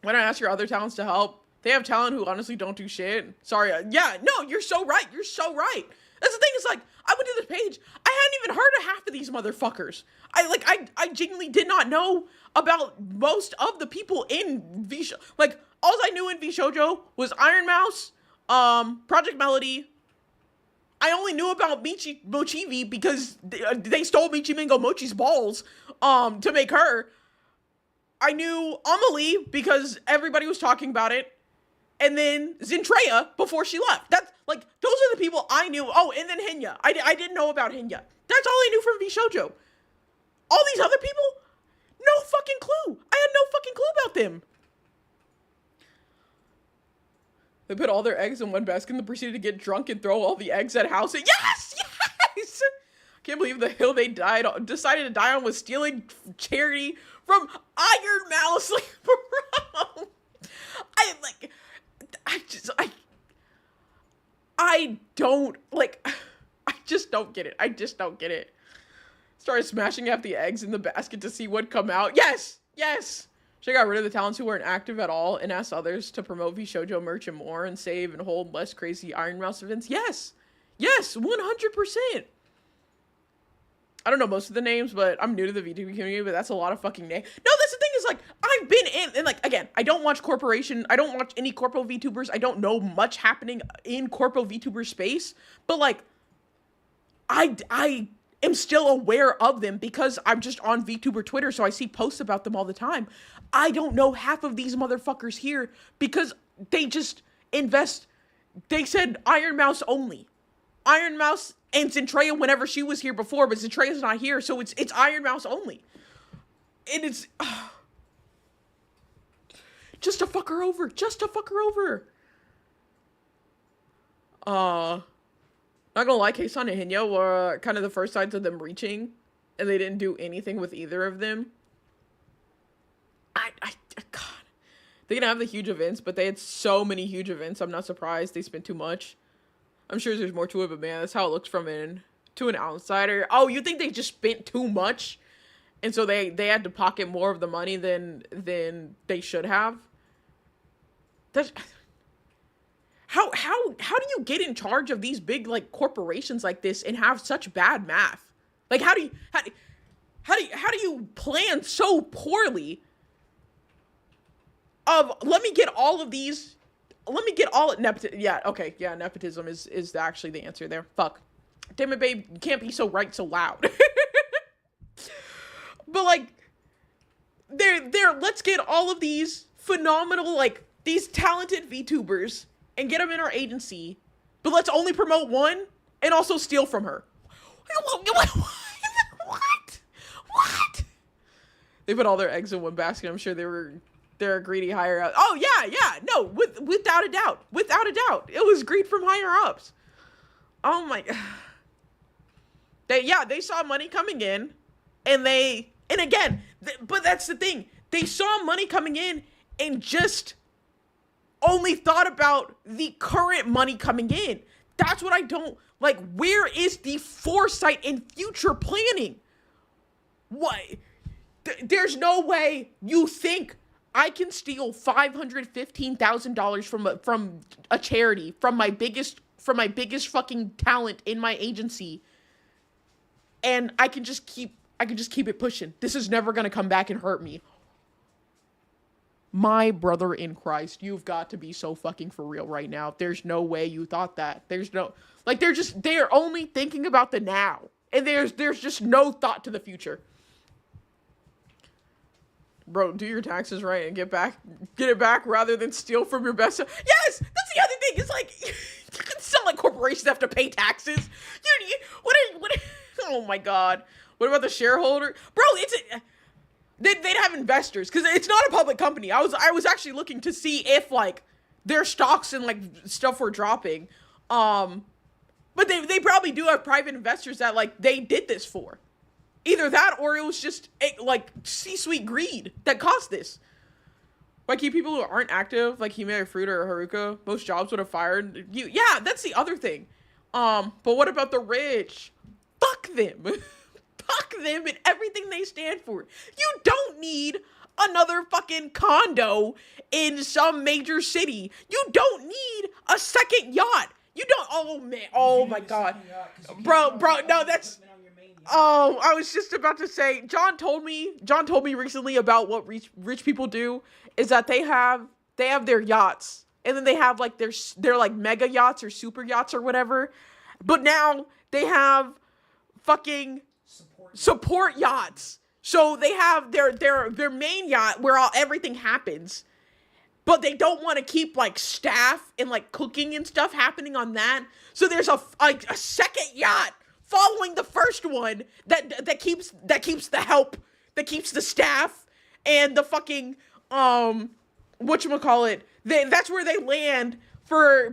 Speaker 1: When I ask your other talents to help, they have talent who honestly don't do shit. Sorry. Yeah, no, you're so right. You're so right. That's the thing, is like, I went to this page, I hadn't even heard of half of these motherfuckers. I genuinely did not know about most of the people in VSHOJO. Like, all I knew in VSHOJO was Iron Mouse, Project Melody. I only knew about Mochivi because they stole Michimingo Mochi's balls, to make her. I knew Amelie because everybody was talking about it. And then Zentreya before she left. That's, like, those are the people I knew. Oh, and then Hinya. I didn't know about Hinya. That's all I knew from VSHOJO. All these other people? No fucking clue. I had no fucking clue about them. They put all their eggs in one basket and then proceeded to get drunk and throw all the eggs at houses. Yes! Yes! I can't believe the hill they decided to die on was stealing charity from Iron Mouse. Like, bro. I just don't get it. I just don't get it. Started smashing up the eggs in the basket to see what come out. Yes! Yes! Should have got rid of the talents who weren't active at all and asked others to promote VSHOJO merch and more and save and hold less crazy Iron Mouse events. Yes! Yes! 100%! I don't know most of the names, but I'm new to the VTuber community, but that's a lot of fucking names. No, that's the thing, is like, I've been in, and like, again, I don't watch I don't watch any corpo VTubers, I don't know much happening in corpo VTuber space, but like, I am still aware of them because I'm just on VTuber Twitter, so I see posts about them all the time. I don't know half of these motherfuckers here because they just invest, they said Iron Mouse only. Iron Mouse and Zentreya whenever she was here before, but Zentreya's not here, so it's Iron Mouse only. And it's just to fuck her over. Just to fuck her over. Not gonna lie, Keisan and Hinya were kind of the first signs of them reaching, and they didn't do anything with either of them. God. They can have the huge events, but they had so many huge events, I'm not surprised they spent too much. I'm sure there's more to it, but man, that's how it looks from an outsider. Oh, you think they just spent too much? And so they had to pocket more of the money than they should have? That's... How do you get in charge of these big, like, corporations like this and have such bad math? Like, how do you plan so poorly of, let me get all nepotism. Yeah, okay, yeah, nepotism is actually the answer there. Fuck. Damn it, babe, you can't be so right so loud. But, like, let's get all of these phenomenal, like, these talented VTubers and get them in our agency, but let's only promote one and also steal from her. What? They put all their eggs in one basket. I'm sure they're a greedy higher up. Oh yeah, no, without a doubt, it was greed from higher ups. Oh my, they saw money coming in, and but that's the thing, they saw money coming in and just only thought about the current money coming in. That's what I don't like. Where is the foresight and future planning? What? There's no way you think I can steal $515,000 from a charity, from my biggest fucking talent in my agency, and I can just keep it pushing. This is never gonna come back and hurt me. My brother in Christ, you've got to be so fucking for real right now. There's no way you thought that. There's no, like, they're only thinking about the now, and there's just no thought to the future. Bro, do your taxes right and get it back rather than steal from your best. Yes, that's the other thing. It's like, it's not like corporations have to pay taxes. Oh my God. What about the shareholder? Bro, they'd have investors because it's not a public company. I was actually looking to see if, like, their stocks and, like, stuff were dropping. But they probably do have private investors that, like, they did this for. Either that or it was just like C-suite greed that caused this. Like, people who aren't active, like Hime or Fruta or Haruka, most jobs would have fired you. Yeah, that's the other thing. But what about the rich? Fuck them. Fuck them and everything they stand for. You don't need another fucking condo in some major city. You don't need a second yacht. You don't. Oh man. Oh my god. Bro. No, that's. Oh, I was just about to say. John told me recently about what rich people do is that they have their yachts, and then they have like their like mega yachts or super yachts or whatever. But now they have fucking support yachts. So they have their main yacht where everything happens, but they don't want to keep like staff and like cooking and stuff happening on that. So there's a second yacht following the first one that keeps the help, that keeps the staff and the fucking whatchamacallit. That's where they land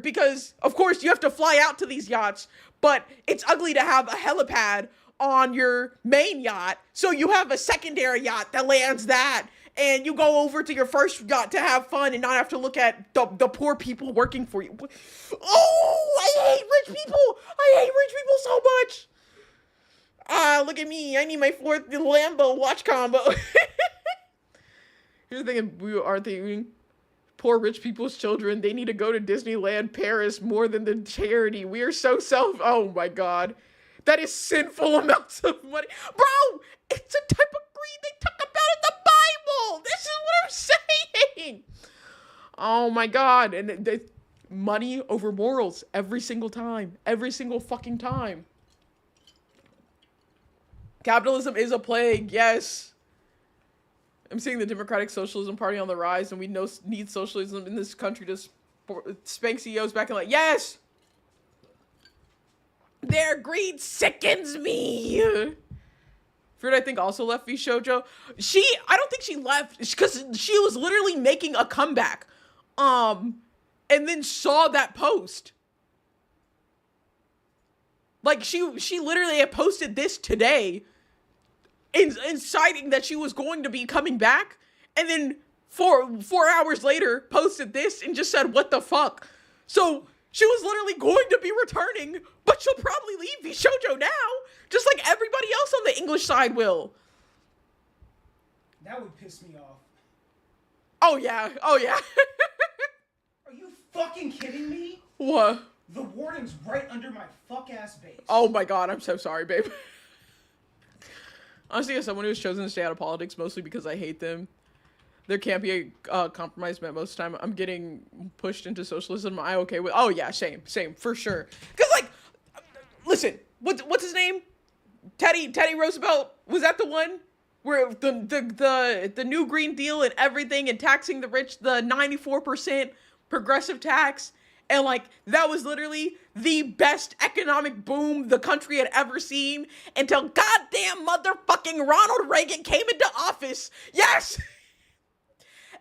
Speaker 1: because of course you have to fly out to these yachts, but it's ugly to have a helipad on your main yacht, so you have a secondary yacht that lands that, and you go over to your first yacht to have fun and not have to look at the poor people working for you. Oh, I hate rich people so much. Look at me, I need my 4th Lambo watch combo. Here's the thing we are thinking. Poor rich people's children, they need to go to Disneyland Paris more than the charity. We are so oh my god. That is sinful amounts of money. Bro, it's a type of greed they talk about in the Bible. This is what I'm saying. Oh my god. And money over morals every single time. Every single fucking time. Capitalism is a plague, yes. I'm seeing the Democratic Socialism Party on the rise, and we need socialism in this country to spank CEOs back and like, yes! Their greed sickens me. Fruit, I think, also left VSHOJO. I don't think she left because she was literally making a comeback. And then saw that post. Like, she literally had posted this today, inciting that she was going to be coming back, and then 4 hours later posted this and just said, what the fuck? So she was literally going to be returning, but she'll probably leave VSHOJO now, just like everybody else on the English side will.
Speaker 4: That would piss me off.
Speaker 1: Oh yeah.
Speaker 4: Are you fucking kidding me?
Speaker 1: What?
Speaker 4: The warden's right under my fuck-ass base.
Speaker 1: Oh my god, I'm so sorry, babe. Honestly, as someone who has chosen to stay out of politics mostly because I hate them, there can't be a compromise met most of the time. I'm getting pushed into socialism. I okay with? Oh yeah, same, for sure. Cause like, listen, what's his name? Teddy Roosevelt, was that the one where the new Green Deal and everything and taxing the rich, the 94% progressive tax, and like that was literally the best economic boom the country had ever seen until goddamn motherfucking Ronald Reagan came into office. Yes.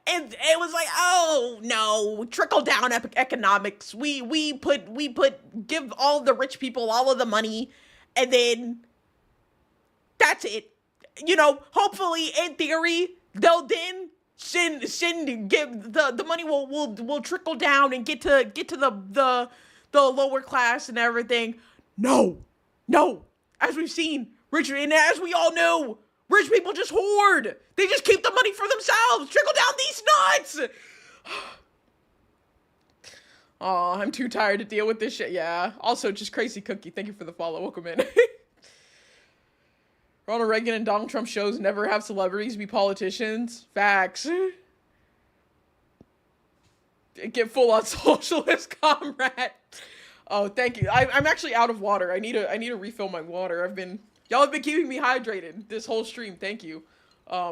Speaker 1: And it was like, oh no, trickle down economics. We give all the rich people all of the money, and then that's it. You know, hopefully in theory they'll then give the money will trickle down and get to the lower class and everything. No, as we've seen, rich, and as we all know, rich people just hoard. They just keep the money for themselves. Trickle down these nuts. Oh, I'm too tired to deal with this shit. Yeah. Also, just Crazy Cookie. Thank you for the follow. Welcome in. Ronald Reagan and Donald Trump shows never have celebrities be politicians. Facts. Get full on socialist, comrade. Oh, thank you. I'm actually out of water. I need to refill my water. Y'all have been keeping me hydrated this whole stream. Thank you.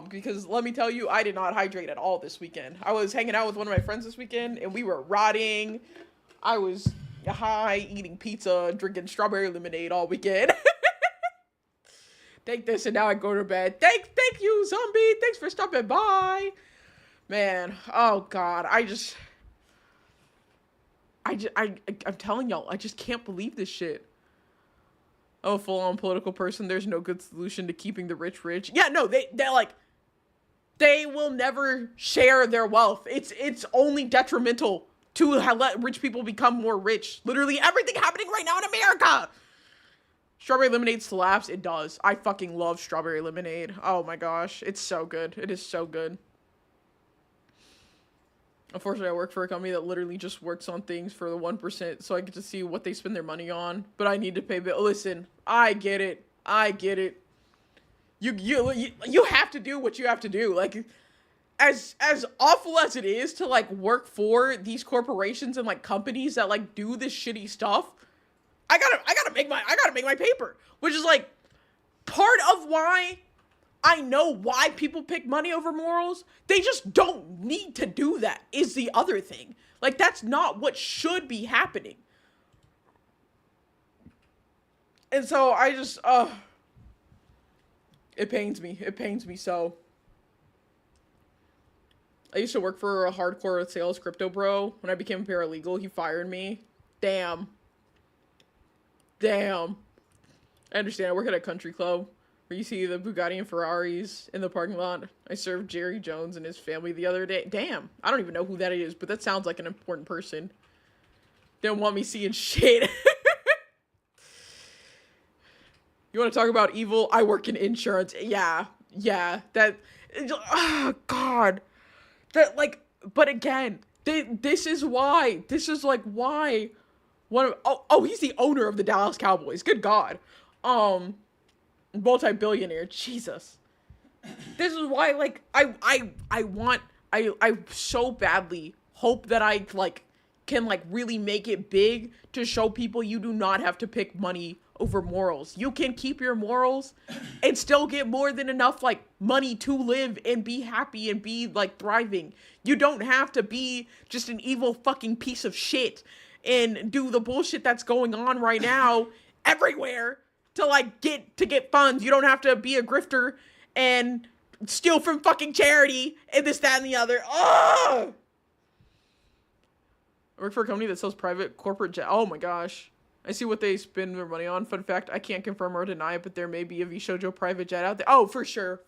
Speaker 1: Because let me tell you, I did not hydrate at all this weekend. I was hanging out with one of my friends this weekend, and we were rotting. I was high, eating pizza, drinking strawberry lemonade all weekend. Take this, and now I go to bed. Thank you, Zombie. Thanks for stopping by. Man, oh God, I'm telling y'all, I just can't believe this shit. I'm a full-on political person. There's no good solution to keeping the rich rich. Yeah, no, they're like, they will never share their wealth. It's only detrimental to let rich people become more rich. Literally everything happening right now in America. Strawberry lemonade slaps. It does. I fucking love strawberry lemonade. Oh my gosh. It's so good. It is so good. Unfortunately, I work for a company that literally just works on things for the 1%, so I get to see what they spend their money on. But I need to pay bill. Listen, I get it. I get it. You have to do what you have to do. Like, as awful as it is to like work for these corporations and like companies that like do this shitty stuff, I gotta make my paper, which is like part of why I know why people pick money over morals. They just don't need to do that, is the other thing. Like, that's not what should be happening. And so I just, it pains me. It pains me so. I used to work for a hardcore sales crypto bro. When I became a paralegal, he fired me. Damn. I understand. I work at a country club where you see the Bugatti and Ferraris in the parking lot. I served Jerry Jones and his family the other day. Damn. I don't even know who that is, but that sounds like an important person. They don't want me seeing shit. You want to talk about evil? I work in insurance. Yeah. That, oh, God. That, like, but again, this is why. This is, like, why. He's the owner of the Dallas Cowboys. Good God. Multi-billionaire. Jesus. This is why, like, I so badly hope that I, like, can, like, really make it big to show people you do not have to pick money over morals. You can keep your morals and still get more than enough, like, money to live and be happy and be, like, thriving. You don't have to be just an evil fucking piece of shit and do the bullshit that's going on right now everywhere to, like, get funds. You don't have to be a grifter and steal from fucking charity and this, that, and the other. Ugh! I work for a company that sells private corporate jet. Oh my gosh. I see what they spend their money on. Fun fact, I can't confirm or deny it, but there may be a VSHOJO private jet out there. Oh, for sure.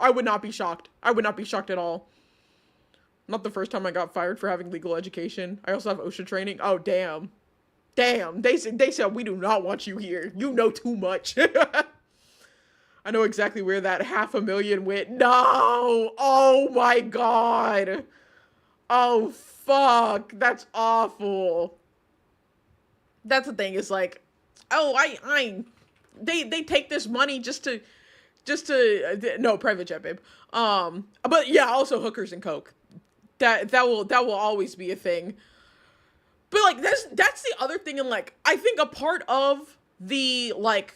Speaker 1: I would not be shocked. I would not be shocked at all. Not the first time I got fired for having legal education. I also have OSHA training. Oh, damn. They said, we do not want you here. You know too much. I know exactly where that $500,000 went. No! Oh my God. Oh, fuck. That's awful. That's the thing, is like, they take this money just to no, private jet, babe. But yeah, also hookers and coke. That will always be a thing. But like, that's the other thing, and like, I think a part of the, like,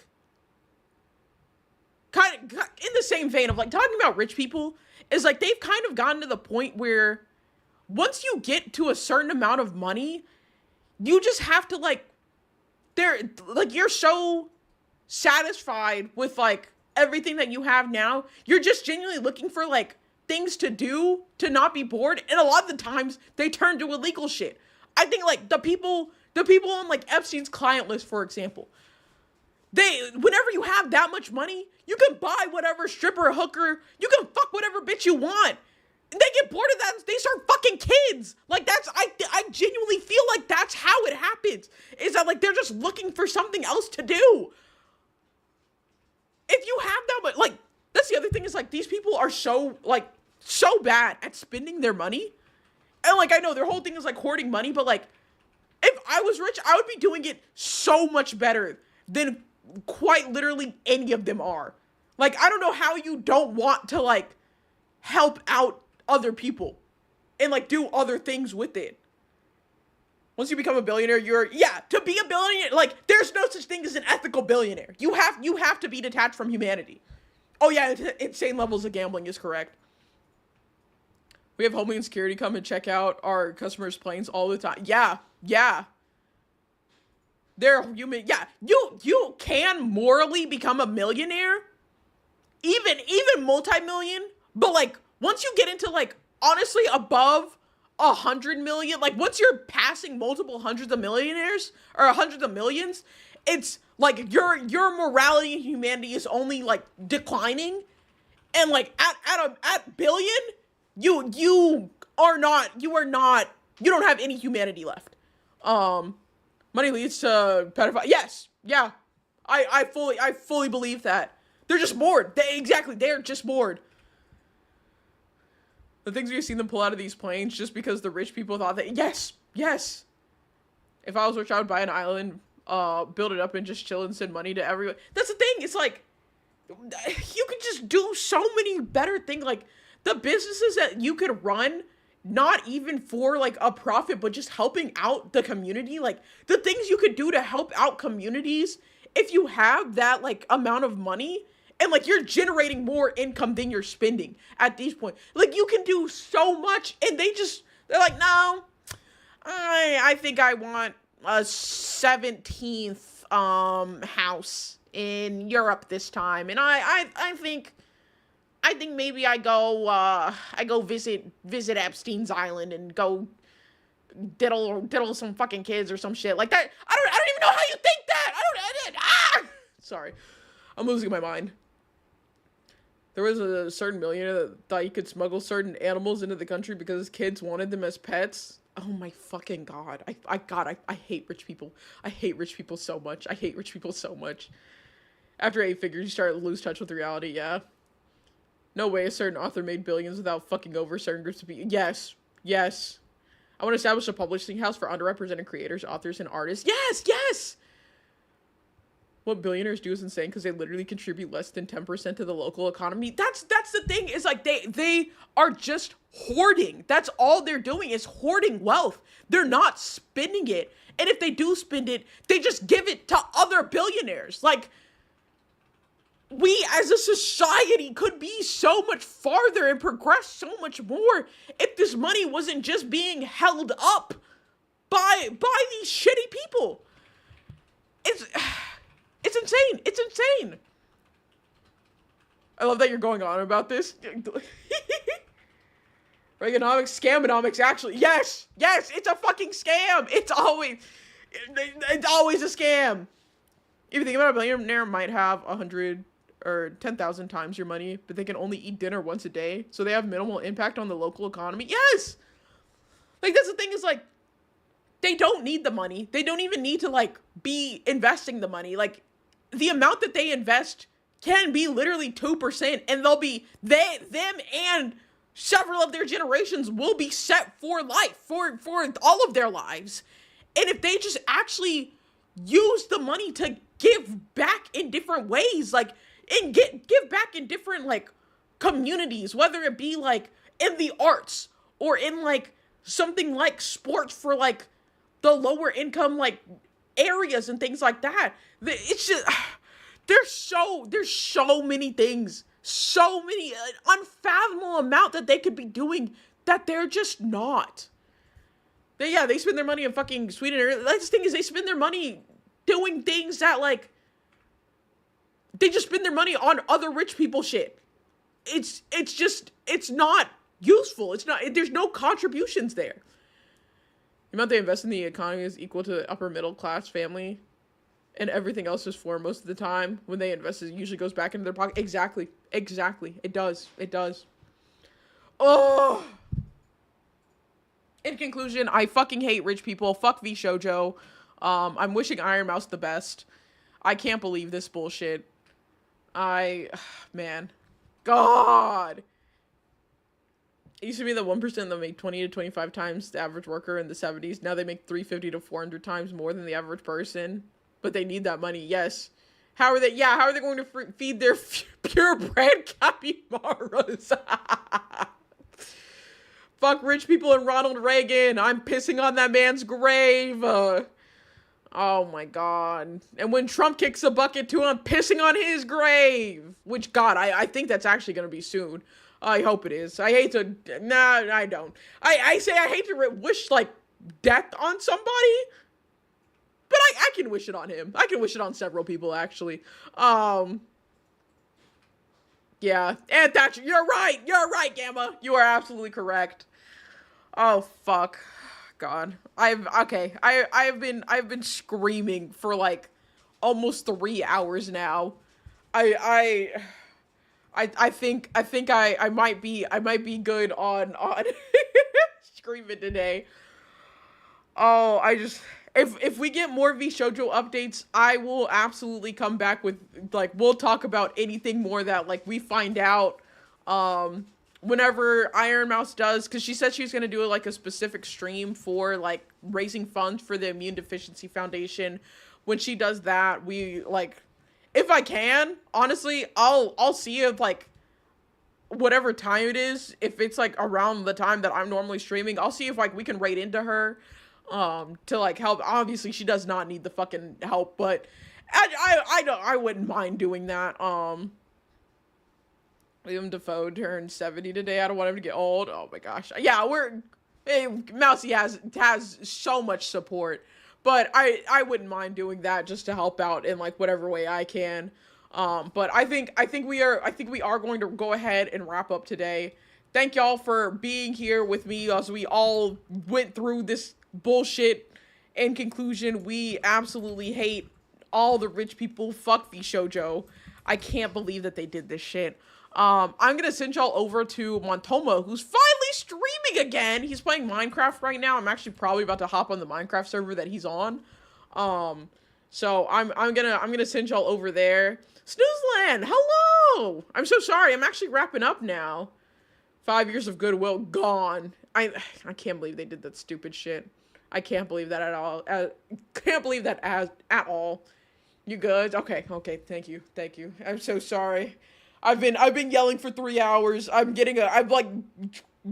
Speaker 1: kind of in the same vein of like talking about rich people is like, they've kind of gotten to the point where once you get to a certain amount of money, you just have to like, you're so satisfied with like everything that you have now. You're just genuinely looking for like things to do to not be bored. And a lot of the times they turn to illegal shit. I think like the people on like Epstein's client list, for example, whenever you have that much money, you can buy whatever stripper or hooker, you can fuck whatever bitch you want. And they get bored of that and they start fucking kids. Like, I genuinely feel like that's how it happens. Is that, like, they're just looking for something else to do. If you have that much, like, that's the other thing, is, like, these people are so bad at spending their money. And, like, I know their whole thing is, like, hoarding money, but, like, if I was rich, I would be doing it so much better than quite literally any of them are. Like, I don't know how you don't want to, like, help out other people and like do other things with it. Once you become a billionaire, to be a billionaire, like, there's no such thing as an ethical billionaire. You have to be detached from humanity. Oh yeah, insane levels of gambling is correct. We have Homeland Security come and check out our customers' planes all the time. Yeah. They're human. Yeah, you can morally become a millionaire, even multi-million, but like, once you get into, like, honestly, above 100 million, like, once you're passing multiple hundreds of millionaires, or hundreds of millions, it's Like, your morality and humanity is only, like, declining. And, like, at billion, you don't have any humanity left. Money leads to pedophilia. Yes. Yeah. I fully believe that. They're just bored. They're just bored. The things we've seen them pull out of these planes just because the rich people thought that, yes. If I was rich, I would buy an island, build it up and just chill and send money to everyone. That's the thing. It's like, you could just do so many better things. Like, the businesses that you could run, not even for, like, a profit, but just helping out the community. Like, the things you could do to help out communities, if you have that, like, amount of money, and, like, you're generating more income than you're spending at these points. Like, you can do so much, and they're like, no, I think I want a 17th, house in Europe this time, and I think maybe I go visit Epstein's Island and go diddle some fucking kids or some shit like that. I don't even know how you think that. Sorry, I'm losing my mind. There was a certain millionaire that thought he could smuggle certain animals into the country because his kids wanted them as pets. Oh my fucking god. I hate rich people. I hate rich people so much. After 8 figures, you start to lose touch with reality, yeah. No way a certain author made billions without fucking over certain groups of people. Yes. I want to establish a publishing house for underrepresented creators, authors, and artists. Yes! What billionaires do is insane because they literally contribute less than 10% to the local economy. That's the thing, is like they are just hoarding. That's all they're doing, is hoarding wealth. They're not spending it. And if they do spend it, they just give it to other billionaires. Like, we as a society could be so much farther and progress so much more if this money wasn't just being held up by these shitty people. It's insane. I love that you're going on about this. Reaganomics, scamonomics, actually. Yes, it's a fucking scam. It's always a scam. If you think about it, a billionaire might have 100 or 10,000 times your money, but they can only eat dinner once a day, so they have minimal impact on the local economy. Yes! Like, that's the thing, is like, they don't need the money. They don't even need to, like, be investing the money. Like, the amount that they invest can be literally 2%, and they'll be, them and several of their generations will be set for life, for all of their lives. And if they just actually use the money to give back in different ways, like, and give back in different, like, communities, whether it be, like, in the arts, or in, like, something like sports for, like, the lower income, like, areas and things like that. It's just, there's so many things, so many, unfathomable amount that they could be doing that they're just not. They spend their money in fucking Sweden. That's the thing, is they spend their money doing things that, like, they just spend their money on other rich people shit. It's not useful. There's no contributions there. The amount they invest in the economy is equal to the upper middle class family, and everything else is for most of the time. When they invest, it usually goes back into their pocket. Exactly. It does. Oh. In conclusion, I fucking hate rich people. Fuck VSHOJO. I'm wishing Iron Mouse the best. I can't believe this bullshit. Man. God. It used to be the 1% that make 20 to 25 times the average worker in the 70s. Now they make 350 to 400 times more than the average person. But they need that money, yes. How are they going to feed their purebred capybaras? Fuck rich people and Ronald Reagan. I'm pissing on that man's grave. Oh my god. And when Trump kicks a bucket too, I'm pissing on his grave. Which, god, I think that's actually going to be soon. I hope it is. I hate to... Nah, I don't. I say I hate to wish, like, death on somebody. But I can wish it on him. I can wish it on several people, actually. Yeah. And Thatcher, you're right. You're right, Gamma. You are absolutely correct. Oh, fuck. God. I've been screaming for, like, almost 3 hours now. I think I might be good on screaming today. Oh, if we get more VSHOJO updates, I will absolutely come back with, like, we'll talk about anything more that, like, we find out, whenever Iron Mouse does, because she said she's going to do, like, a specific stream for, like, raising funds for the Immune Deficiency Foundation. When she does that, we, like, if I can, honestly, I'll see if, like, whatever time it is, if it's, like, around the time that I'm normally streaming, I'll see if, like, we can raid into her, to, like, help. Obviously, she does not need the fucking help, but I wouldn't mind doing that. William Dafoe turned 70 today. I don't want him to get old. Oh my gosh. Yeah, Mousy has so much support, but I wouldn't mind doing that just to help out in, like, whatever way I can. But I think we are going to go ahead and wrap up today. Thank y'all for being here with me as we all went through this bullshit. In conclusion, we absolutely hate all the rich people. Fuck VSHOJO. I can't believe that they did this shit. I'm gonna send y'all over to Montoma, who's finally streaming again. He's playing Minecraft right now. I'm actually probably about to hop on the Minecraft server that he's on. So I'm gonna send y'all over there. Snoozland, hello! I'm so sorry. I'm actually wrapping up now. 5 years of goodwill gone. I can't believe they did that stupid shit. I can't believe that at all. Can't believe that at all. You good? Okay, thank you. I'm so sorry. I've been yelling for 3 hours. I've like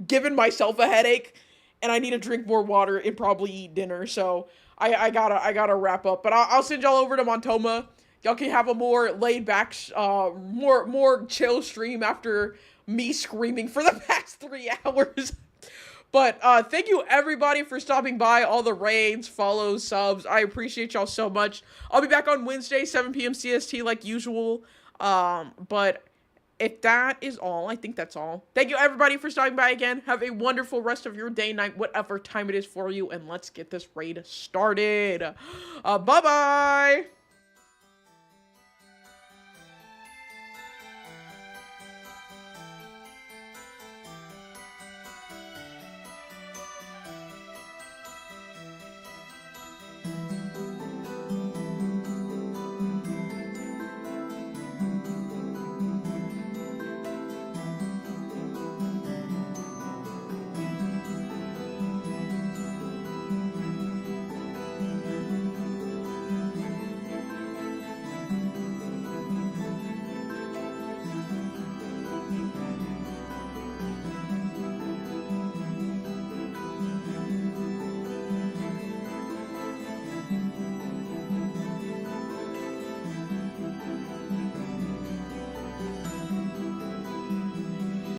Speaker 1: given myself a headache, and I need to drink more water and probably eat dinner. So I gotta wrap up. But I'll send y'all over to Montoma. Y'all can have a more laid back, more chill stream after me screaming for the past 3 hours. But thank you everybody for stopping by, all the raids, follows, subs. I appreciate y'all so much. I'll be back on Wednesday, 7 p.m. CST like usual. But if that is all, I think that's all. Thank you everybody for stopping by again. Have a wonderful rest of your day, night, whatever time it is for you, and let's get this raid started. Bye-bye!